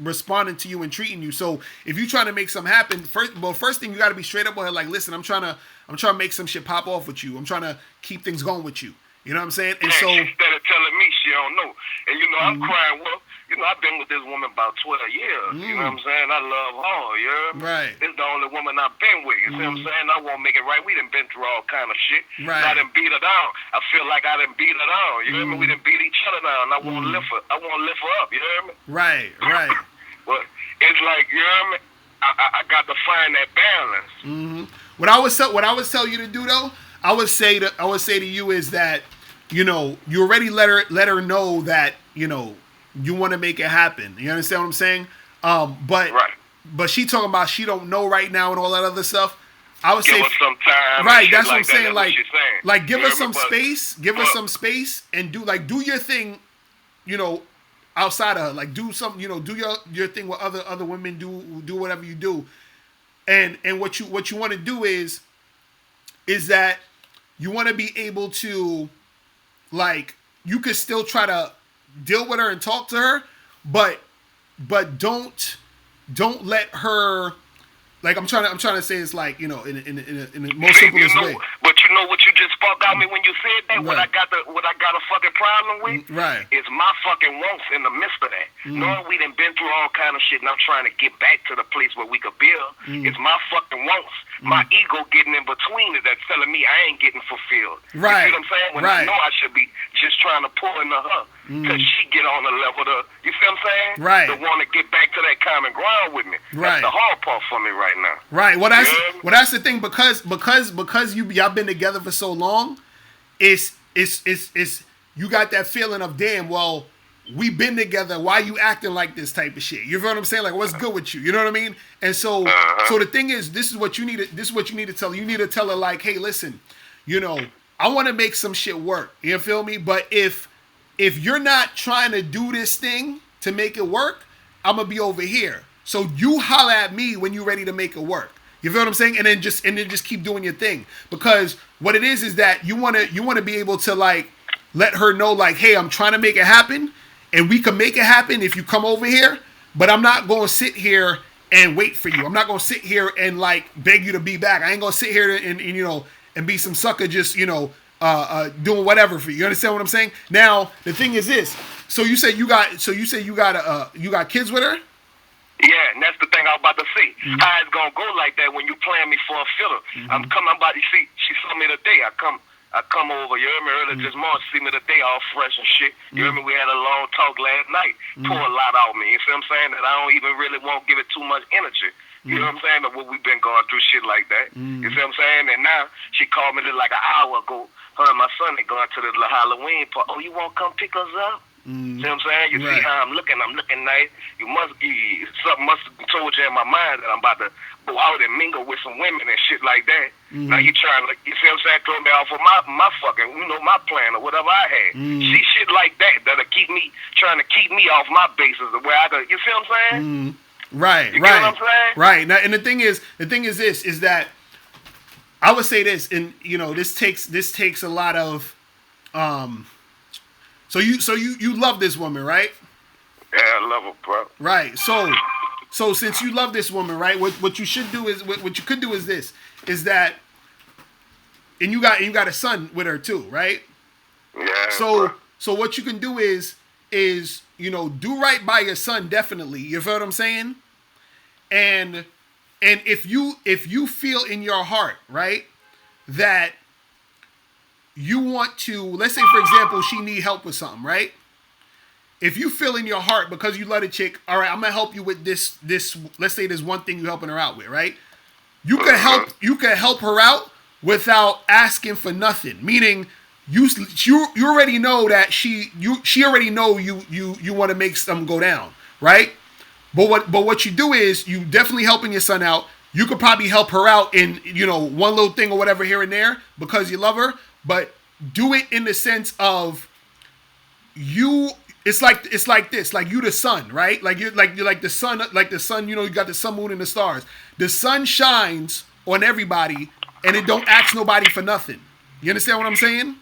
responding to you and treating you. So if you trying to make something happen, first thing you got to be straight up with her. Like, listen, I'm trying to make some shit pop off with you. I'm trying to keep things going with you. You know what I'm saying? And so instead of telling me she don't know, and I'm crying. Well, I've been with this woman about 12 years. You know what I'm saying? I love her. You hear me? Right. This the only woman I've been with. You see what I'm saying? I won't make it right. We done been through all kind of shit. Right. I done beat her down. I feel like I done beat her down. You hear me? We done beat each other down. I want to lift her. I want to lift her up. You hear me? Right. But it's like, you hear me? I got to find that balance. What I would tell you to do though, I would say to you is that, you know, you already let her know that, you know, you want to make it happen. You understand what I'm saying? But Right. but she talking about she don't know right now and all that other stuff. I would Give say us some time. right. and shit That's what I'm like that. saying. That's Like what she's saying. like give You us hear some me? But- space. Give us some space and do your thing. You know, outside of her, like do some. You know, do your thing with other women. Do whatever you do. And what you want to do is that you want to be able to, like, you could still try to deal with her and talk to her, but don't let her, like, I'm trying to say, it's like, you know, in the most simplest way. But you know what you just fucked out me when you said that? Right. What I got a fucking problem with? Right. Is my fucking wants in the midst of that. Knowing we done been through all kind of shit and I'm trying to get back to the place where we could build. It's my fucking wants. My ego getting in between it that's telling me I ain't getting fulfilled. Right. You see what I'm saying? When Right. I know I should be just trying to pull into her. Because she get on the level to, you see what I'm saying? Right. To want to get back to that common ground with me. Right. That's the hard part for me right now. Right. Well, that's Yeah. that's the thing, because y'all been together for so long. It's you got that feeling of, damn, well, we been together. Why you acting like this type of shit? You know what I'm saying? Like, what's good with you? You know what I mean? And so the thing is, this is what you need to tell her. You need to tell her, like, hey, listen, you know, I want to make some shit work. You feel me? But if you're not trying to do this thing to make it work, I'm gonna be over here. So you holler at me when you're ready to make it work. You feel what I'm saying? And then just keep doing your thing. Because what it is that you wanna be able to, like, let her know, like, hey, I'm trying to make it happen, and we can make it happen if you come over here. But I'm not gonna sit here and wait for you. I'm not gonna sit here and, like, beg you to be back. I ain't gonna sit here and you know, and be some sucker just, you know, doing whatever for you. You understand what I'm saying? Now the thing is this. So you say you got kids with her? Yeah, and that's the thing I was about to say. How it's gonna go like that when you playing me for a filler. I'm about to see. She saw me today. I come over. You heard me earlier this morning. See me today, all fresh and shit. You heard me? We had a long talk last night. Pour a lot out me. You see what I'm saying? That I don't even really want to give it too much energy. You know what I'm saying? Of what we've been going through, shit like that. You see what I'm saying? And now she called me like an hour ago. Her and my son, they going to the Halloween party. Oh, you want to come pick us up? See what I'm saying? You see how I'm looking nice. You must be, something must have told you in my mind that I'm about to go out and mingle with some women and shit like that. Now you trying to, you see what I'm saying, throw me off of my fucking, you know, my plan or whatever I had. See shit like that'll keep me, trying to keep me off my bases the way I go. You see what I'm saying? Right, You get what I'm saying? right. Now, and the thing is this, is that I would say this, and, you know, this takes a lot of, so you love this woman, right? Yeah, I love her, bro. Right. So since you love this woman, right? What you should do is, what you could do is this, is that, and you got a son with her too, right? Yeah. So what you can do is, you know, do right by your son, definitely. You feel what I'm saying? And if you feel in your heart, right, that you want to, let's say, for example, she need help with something, right? If you feel in your heart, because you love a chick, all right, I'm gonna help you with this, let's say there's one thing you're helping her out with, right? You can help her out without asking for nothing. Meaning, you already know that she already know you want to make something go down, right? But what you do is, you definitely helping your son out. You could probably help her out in, you know, one little thing or whatever here and there because you love her, but do it in the sense of you. It's like this, like you the sun, right? Like you're like the sun, you know, you got the sun, moon, and the stars. The sun shines on everybody, and it don't ask nobody for nothing. You understand what I'm saying?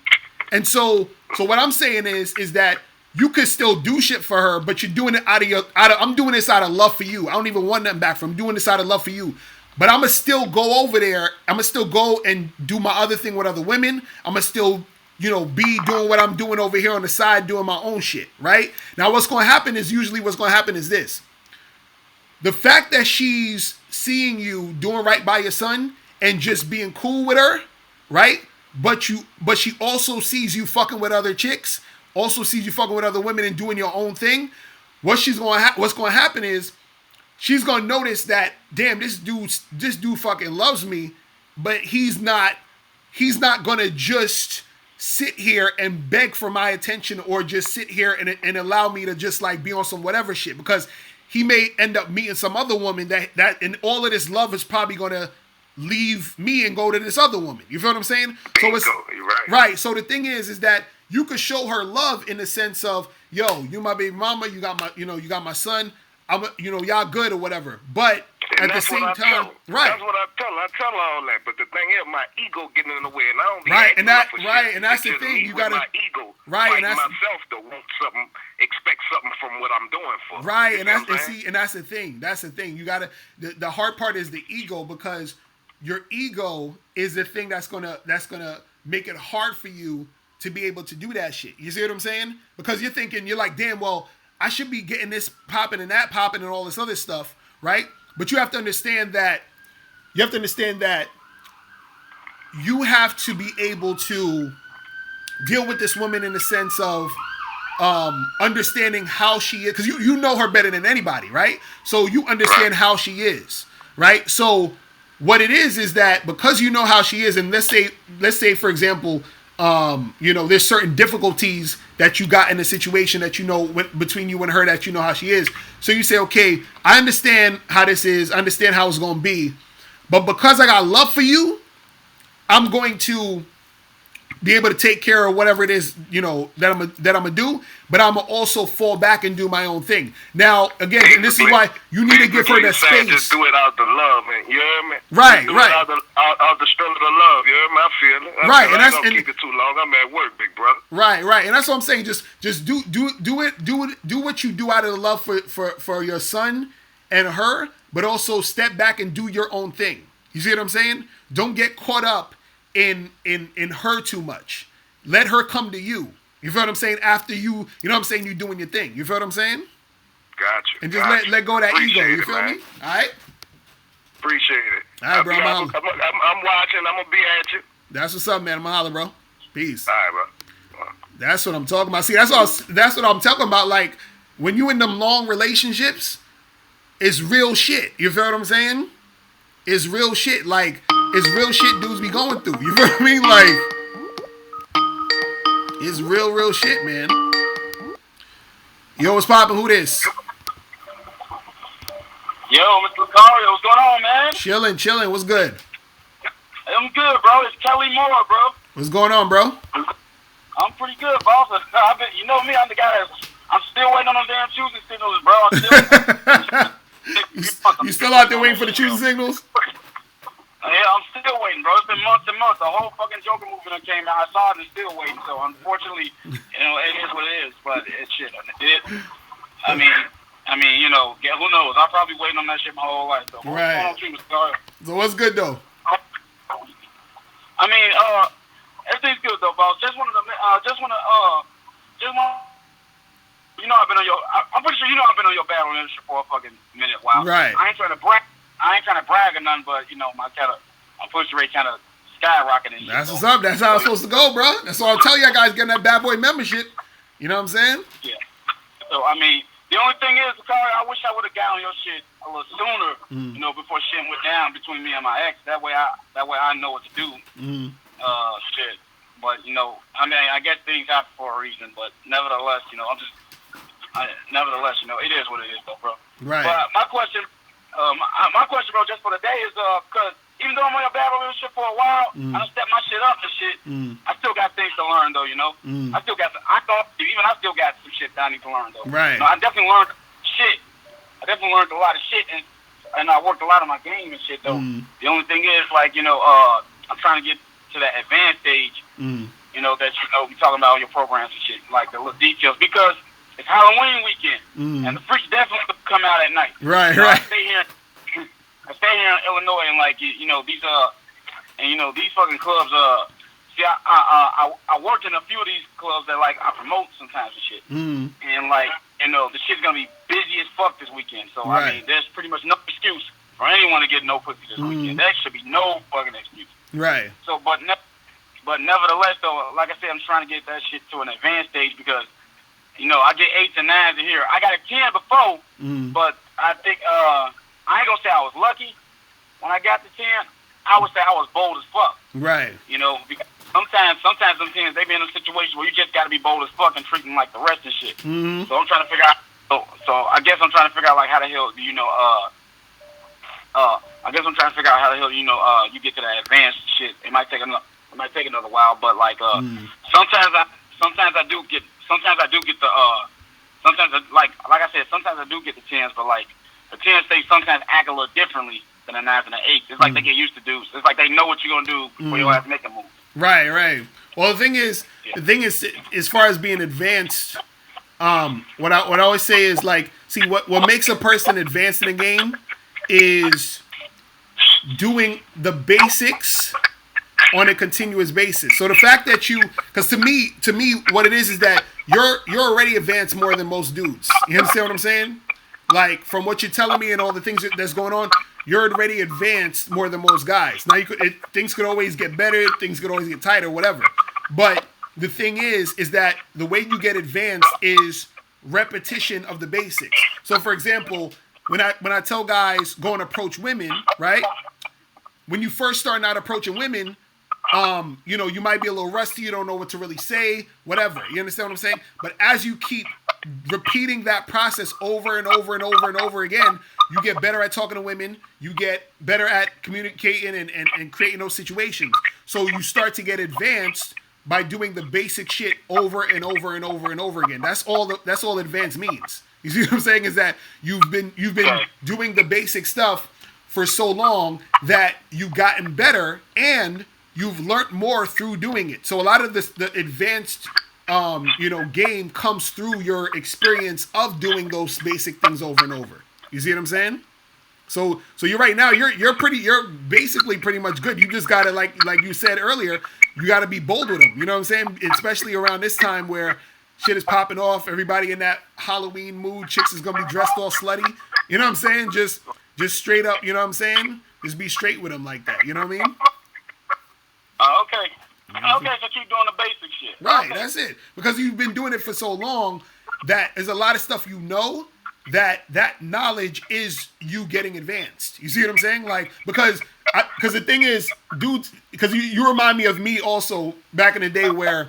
And so what I'm saying is that you could still do shit for her, but you're doing it I'm doing this out of love for you. I don't even want nothing back from. I'm doing this out of love for you. But I'm going to still go over there. I'm going to still go and do my other thing with other women. I'm going to still, you know, be doing what I'm doing over here on the side, doing my own shit, right? Now, what's going to happen is this. The fact that she's seeing you doing right by your son and just being cool with her, right? But she also sees you fucking with other chicks, also sees you fucking with other women and doing your own thing. What's going to happen is, she's going to notice that, damn, this dude fucking loves me, but he's not he's not gonna just sit here and beg for my attention or just sit here and allow me to just like be on some whatever shit, because he may end up meeting some other woman that and all of this love is probably gonna leave me and go to this other woman. You feel what I'm saying? So it's right. So the thing is that you could show her love in the sense of, yo, you my baby mama, you got my son, y'all good or whatever. But and at the same time, right? That's what I tell her. I tell her all that. But the thing is, my ego getting in the way, and I don't be right. And that for right, shit. and that's It's the just thing. me You with gotta my ego, right, and that's myself to want something, expect something from what I'm doing for. Right, you and that's the thing. That's the thing. You gotta the hard part is the ego, because your ego is the thing that's gonna make it hard for you to be able to do that shit. You see what I'm saying? Because you're like, damn, well, I should be getting this popping and that popping and all this other stuff, right? But you have to understand that you have to be able to deal with this woman in the sense of understanding how she is, because you know her better than anybody, right? So you understand how she is, right? So what it is that because you know how she is, and let's say for example, there's certain difficulties that you got in the situation that between you and her, that you know how she is. So you say, okay, I understand how this is, I understand how it's gonna be, but because I got love for you, I'm going to be able to take care of whatever it is, that I'm gonna do, but I'm gonna also fall back and do my own thing. Now, again, and this is why you need to give her that space. Just do it out the love, man. You hear me? Right, do right. It out the strength of the love. You hear me? I feel it. Right, and I ain't gonna keep it too long. I'm at work, big brother. Right, and that's what I'm saying. Just do what you do out of the love for your son and her, but also step back and do your own thing. You see what I'm saying? Don't get caught up in her too much. Let her come to you. You feel what I'm saying? After you know what I'm saying, you doing your thing. You feel what I'm saying? Gotcha. And just let go of that ego. You feel me? All right? Appreciate it. All right, bro. I'm watching. I'm gonna be at you. That's what's up, man. I'm gonna holler, bro. Peace. All right, bro. That's what I'm talking about. See, that's what I'm talking about. Like, when you in them long relationships, it's real shit. You feel what I'm saying? It's real shit. Like, it's real shit dudes be going through. You feel what I mean? Like, it's real shit, man. Yo, what's poppin'? Who this? Yo, Mr. Locario, what's going on, man? Chilling. What's good? I'm good, bro. It's Kelly Moore, bro. What's going on, bro? I'm pretty good, boss. You know me, I'm the guy I'm still waiting on them damn choosing signals, bro. You still out there waiting for the choosing signals? Yeah, I'm still waiting, bro. It's been months and months. The whole fucking Joker movie that came out, I saw it and still waiting. So, unfortunately, it is what it is. But it's shit. I mean, who knows? I'll probably waiting on that shit my whole life, though. Right. So what's good, though? I mean, everything's good, though, boss. I've been on your. I'm pretty sure I've been on your battle industry for a fucking minute. Wow. Right. I ain't trying to brag or nothing, but my push rate kind of skyrocketing. That's what's up. That's how it's supposed to go, bro. That's all I'll tell you guys getting that bad boy membership. You know what I'm saying? Yeah. So I mean, the only thing is, Locario, I wish I would have got on your shit a little sooner. Before shit went down between me and my ex. That way I know what to do. Shit. But I guess things happen for a reason. But nevertheless, it is what it is, though, bro. Right. But my question, bro, just for the day is, because even though I'm on your battle shit for a while, I done stepped my shit up and shit. I still got things to learn, though. I still got some shit that I need to learn, though. Right. I definitely learned shit. I definitely learned a lot of shit, and I worked a lot on my game and shit, though. The only thing is, like, I'm trying to get to that advanced stage. That we talking about on your programs and shit, like the little details, because it's Halloween weekend, and the freaks definitely come out at night. Right. I stay here in Illinois, and like these these fucking clubs. See, I worked in a few of these clubs that like I promote sometimes and shit, and like the shit's gonna be busy as fuck this weekend. So right. I mean, there's pretty much no excuse for anyone to get no pussy this weekend. There should be no fucking excuse. Right. So, but nevertheless, though, like I said, I'm trying to get that shit to an advanced stage because. I get 8s and 9s a year. I got a 10 before, but I think I ain't gonna say I was lucky when I got the 10. I would say I was bold as fuck. Right. You know, because sometimes them teams they be in a situation where you just got to be bold as fuck and treat them like the rest and shit. Mm-hmm. So I'm trying to figure out. So I guess I'm trying to figure out like how the hell do you know I guess I'm trying to figure out how the hell you get to that advanced shit. It might take another while, but like sometimes I do get the sometimes like I said, sometimes I do get the 10s, but like the 10s they sometimes act a little differently than the 9s and the 8s. It's like they get used to do. It's like they know what you're gonna do before you have to make a move. Right. Well, the thing is, as far as being advanced, what I always say is like, see, what makes a person advanced in a game is doing the basics on a continuous basis. So the fact that because to me, what it is that you're already advanced more than most dudes. You understand what I'm saying? Like from what you're telling me and all the things that's going on, you're already advanced more than most guys. Now things could always get better, things could always get tighter, whatever. But the thing is that the way you get advanced is repetition of the basics. So for example, when I tell guys go and approach women, right? When you first start out approaching women, you might be a little rusty, you don't know what to really say, whatever. You understand what I'm saying? But as you keep repeating that process over and over and over and over again, you get better at talking to women, you get better at communicating and creating those situations. So you start to get advanced by doing the basic shit over and over and over and over again. That's all advanced means. You see what I'm saying? Is that you've been doing the basic stuff for so long that you've gotten better and you've learned more through doing it. So a lot of the advanced game comes through your experience of doing those basic things over and over. You see what I'm saying? So you're right now, you're basically pretty much good. You just gotta like you said earlier, you gotta be bold with them. You know what I'm saying? Especially around this time where shit is popping off, everybody in that Halloween mood, chicks is gonna be dressed all slutty. You know what I'm saying? Just straight up, you know what I'm saying? Just be straight with them like that. You know what I mean? Okay. Okay, so keep doing the basic shit. Right, okay. That's it. Because you've been doing it for so long that there's a lot of stuff that knowledge is you getting advanced. You see what I'm saying? Like, because the thing is, dudes, because you remind me of me also back in the day where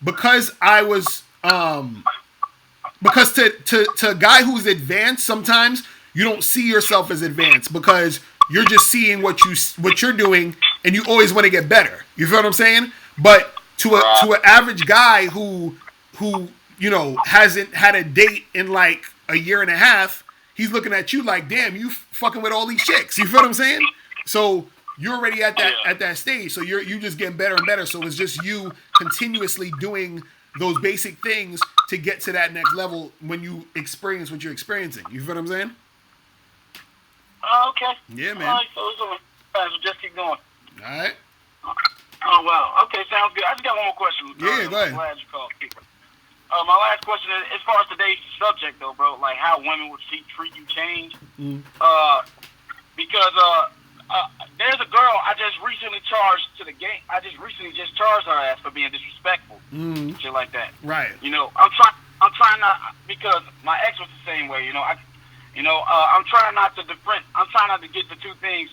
because I was because to a guy who's advanced, sometimes you don't see yourself as advanced because you're just seeing what you're doing and you always want to get better. You feel what I'm saying? But to an average guy who hasn't had a date in like a year and a half, he's looking at you like, damn, you fucking with all these chicks. You feel what I'm saying? So you're already at that stage. So you just getting better and better. So it's just you continuously doing those basic things to get to that next level when you experience what you're experiencing. You feel what I'm saying? Okay. Yeah, man. All right, so just keep going. All right. Oh, wow. Okay, sounds good. I just got one more question. Yeah, go ahead. I'm glad you called. My last question is, as far as today's subject, though, bro, like how women would treat you change. Because there's a girl I just recently charged to the game. I just recently charged her ass for being disrespectful, shit like that. Right. I'm trying not, because my ex was the same way. I'm trying not to different. I'm trying not to get the two things.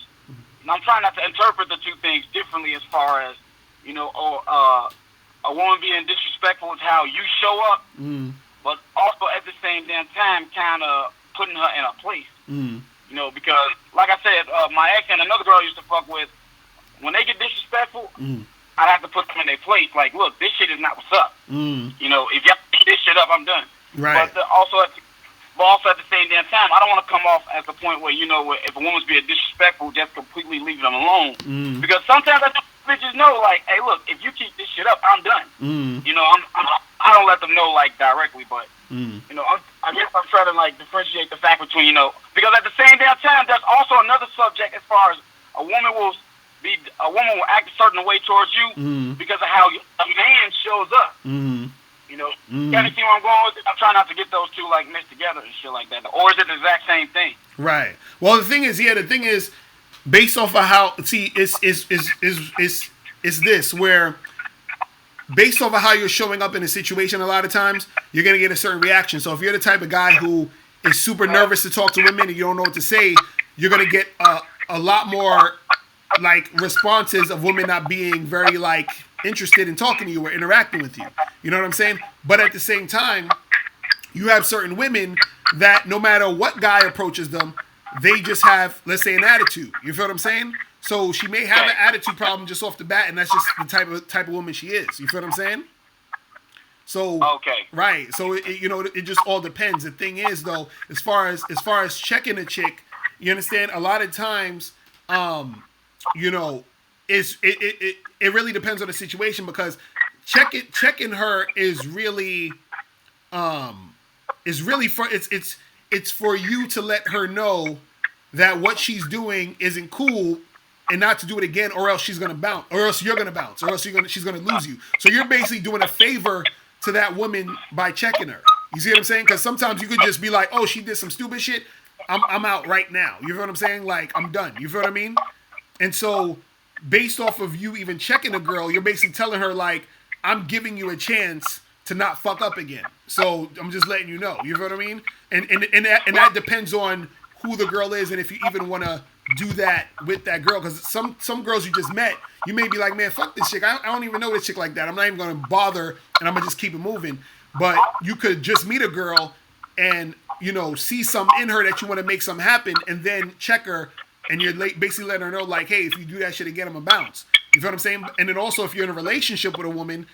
I'm trying not to interpret the two things differently as far as, a woman being disrespectful is how you show up, but also at the same damn time kind of putting her in a place. Because, like I said, my ex and another girl I used to fuck with, when they get disrespectful, I have to put them in their place. Like, look, this shit is not what's up. If y'all pick this shit up, I'm done. Right. But also at the same damn time, I don't want to come off as the point where, if a woman's being disrespectful, just completely leave them alone. Because sometimes I bitches know, like, hey, look, if you keep this shit up, I'm done. I don't let them know, like, directly, but, I guess I'm trying to, like, differentiate the fact between, because at the same damn time, there's also another subject as far as a woman will act a certain way towards you because of how a man shows up. Kind of see where I'm going with it? I'm trying not to get those two like mixed together and shit like that. Or is it the exact same thing? Right. Well, the thing is, based off of how it's this where based off of how you're showing up in a situation, a lot of times you're gonna get a certain reaction. So if you're the type of guy who is super nervous to talk to women and you don't know what to say, you're gonna get a lot more like responses of women not being very like interested in talking to you or interacting with you. You know what I'm saying? But at the same time, you have certain women that no matter what guy approaches them, they just have, let's say, an attitude. You feel what I'm saying? So she may have an attitude problem just off the bat, and that's just the type of woman she is. You feel what I'm saying? So right. So it just all depends. The thing is though, as far as checking a chick, you understand, a lot of times, it really depends on the situation, because checking her is really for it's for you to let her know that what she's doing isn't cool, and not to do it again, or else she's gonna bounce, or else you're gonna bounce, or else she's gonna lose you. So you're basically doing a favor to that woman by checking her. You see what I'm saying? Because sometimes you could just be like, oh, she did some stupid shit, I'm out right now. You feel what I'm saying? Like, I'm done. You feel what I mean? And so based off of you even checking a girl, you're basically telling her like, I'm giving you a chance to not fuck up again. So I'm just letting you know. You feel what I mean? And that depends on who the girl is, and if you even want to do that with that girl. Because some girls you just met, you may be like, man, fuck this chick. I don't even know this chick like that. I'm not even going to bother, and I'm going to just keep it moving. But you could just meet a girl and, see something in her that you want to make something happen, and then check her, and you're basically letting her know, like, hey, if you do that shit again, I'm going to bounce. You feel what I'm saying? And then also, if you're in a relationship with a woman,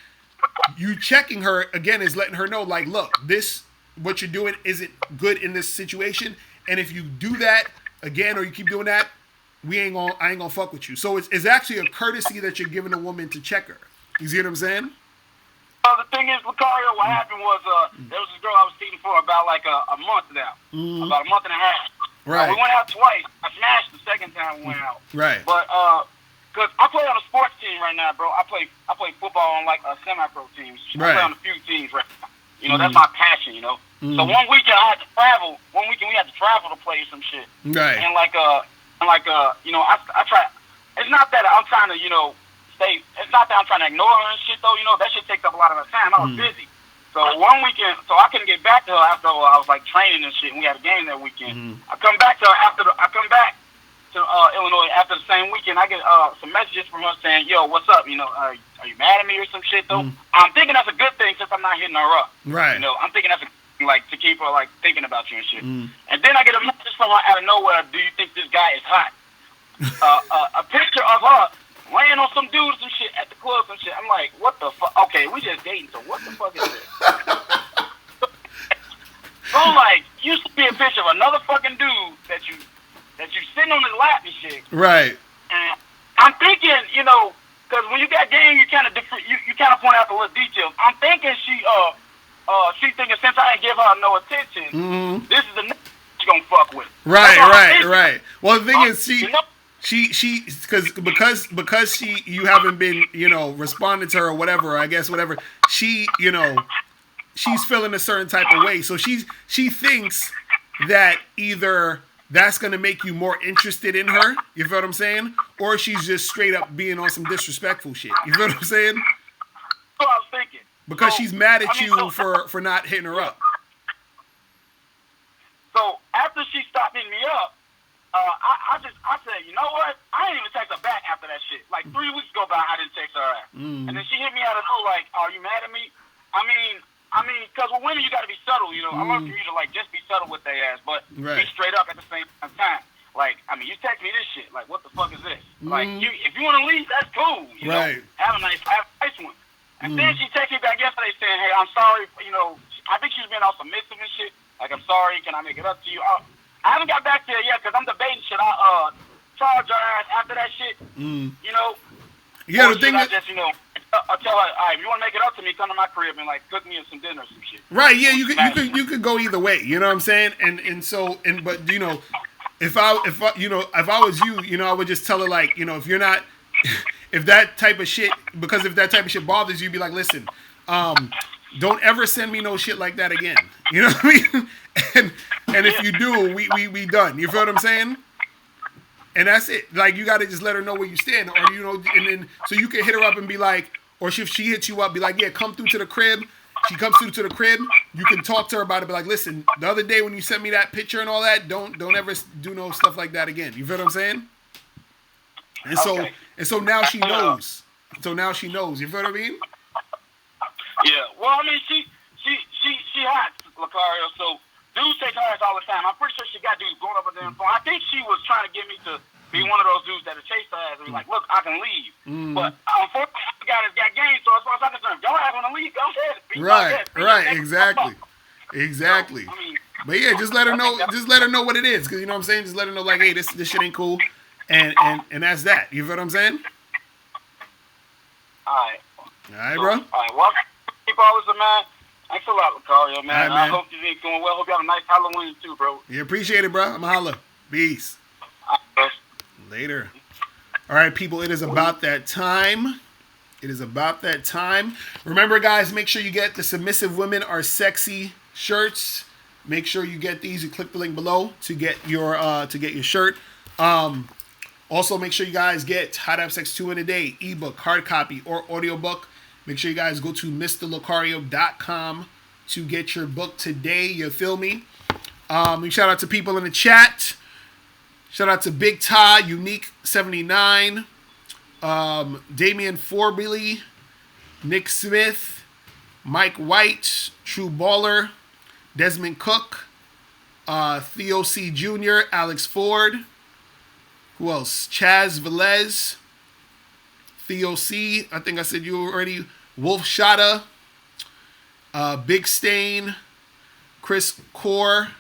you checking her, again, is letting her know, like, look, what you're doing isn't good in this situation, and if you do that again, or you keep doing that, I ain't gonna fuck with you. So it's actually a courtesy that you're giving a woman to check her. You see what I'm saying? The thing is, Locario, what happened was there was this girl I was dating for about like a month now, about a month and a half. Right. We went out twice. I smashed the second time we went out. Right. But cause I play on a sports team right now, bro. I play football on like a semi-pro team. Right. I play on a few teams right now. That's my passion. So one weekend I had to travel. One weekend we had to travel to play some shit. Right. And I try. It's not that I'm trying to stay. It's not that I'm trying to ignore her and shit though. That shit takes up a lot of her time. I was busy. So one weekend, I couldn't get back to her after I was like training and shit. And we had a game that weekend. I come back to her I come back to Illinois after the same weekend. I get some messages from her saying, "Yo, what's up? Are you mad at me or some shit though?" I'm thinking that's a good thing since I'm not hitting her up. Right. I'm thinking that's to keep her like thinking about you and shit. And then I get a message from her out of nowhere. Do you think this guy is hot? A picture of her laying on some dudes and shit at the clubs and shit. I'm like, what the fuck? Okay, we just dating, so what the fuck is this? So like, you see a picture of another fucking dude that you sitting on his lap and shit. Right. And I'm thinking, because when you got game, you kind of point out the little details. I'm thinking she thinking since I ain't give her no attention, this is the next she gonna fuck with. Right. Well, the thing is, because you haven't been, responding to her or whatever, I guess whatever, she's feeling a certain type of way. So she thinks that either that's gonna make you more interested in her, you feel what I'm saying? Or she's just straight up being on some disrespectful shit. You feel what I'm saying? That's what I was thinking. Because she's mad at you for not hitting her up. So after she stopped hitting me up, I said, you know what? I didn't even text her back after that shit. Like 3 weeks go by, I didn't text her ass. And then she hit me out of the blue like, "Are you mad at me?" I mean, because with women you gotta be subtle. I love for you to like just be subtle with their ass, but be straight up at the same time. Like, you text me this shit. Like, what the fuck is this? Like, if you want to leave, that's cool. Have a nice one. And then she texted me back yesterday saying, "Hey, I'm sorry. I think she's been all submissive and shit. Like, I'm sorry. Can I make it up to you?" I haven't got back to her yet because I'm debating should I charge her ass after that shit. Yeah, the thing is, I'll tell her, all right, if you want to make it up to me, come to my crib and like cook me some dinner or some shit. Right? Yeah, you could go either way. You know what I'm saying? But if I was you, I would just tell her like, if you're not. If that type of shit bothers you, be like, listen, don't ever send me no shit like that again. You know what I mean? And if you do, we done. You feel what I'm saying? And that's it. Like, you got to just let her know where you stand, or and then so you can hit her up and be like, or if she hits you up, be like, yeah, come through to the crib. She comes through to the crib. You can talk to her about it. Be like, listen, the other day when you sent me that picture and all that, don't ever do no stuff like that again. You feel what I'm saying? And so now she knows. So now she knows. You feel what I mean? Yeah. Well, I mean, she hot, Locario. So dudes take her ass all the time. I'm pretty sure she got dudes going up and down the phone. I think she was trying to get me to be one of those dudes that'll chase her ass and be like, look, I can leave. But unfortunately, the guy that's got game, so as far as I'm concerned, if y'all ass want to leave, go ahead. Right, exactly. I mean, but yeah, just let her know. Just let her know what it is, because you know what I'm saying. Just let her know, like, hey, this shit ain't cool, and that's that. You feel what I'm saying? All right, bro. All right, well, keep always a man. Thanks a lot, Locario, man. All right, man. I hope you're doing well. Hope you have a nice Halloween too, bro. Yeah, appreciate it, bro. I'ma holla. Peace. All right, Later. All right, people, it is about that time. It is about that time. Remember, guys, make sure you get the Submissive Women Are Sexy shirts. Make sure you get these. You click the link below to get your shirt. Also, make sure you guys get How to Have Sex 2 in a Day, ebook, hard copy, or audiobook. Make sure you guys go to MrLocario.com to get your book today. You feel me? Shout out to people in the chat. Shout out to Big Ty, Unique79, Damian Forbilly, Nick Smith, Mike White, True Baller, Desmond Cook, Theo C. Jr., Alex Ford. Who else? Chaz Velez, Theo C. I think I said you already. Wolf Shada, Big Stain, Chris Core,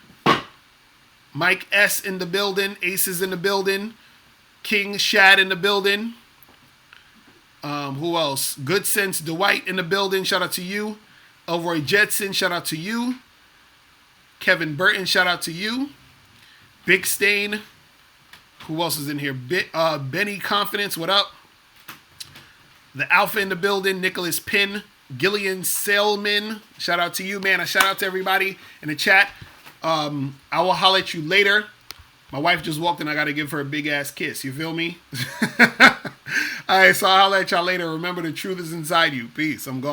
Mike S. in the building, Aces in the building, King Shad in the building. Who else? Good Sense Dwight in the building. Shout out to you. Elroy Jetson. Shout out to you. Kevin Burton. Shout out to you. Big Stain. Who else is in here? Benny Confidence. What up? The Alpha in the building. Nicholas Pinn. Gillian Sailman. Shout out to you, man. A shout out to everybody in the chat. I will holler at you later. My wife just walked in. I got to give her a big ass kiss. You feel me? All right, so I'll holler at y'all later. Remember, the truth is inside you. Peace. I'm gone.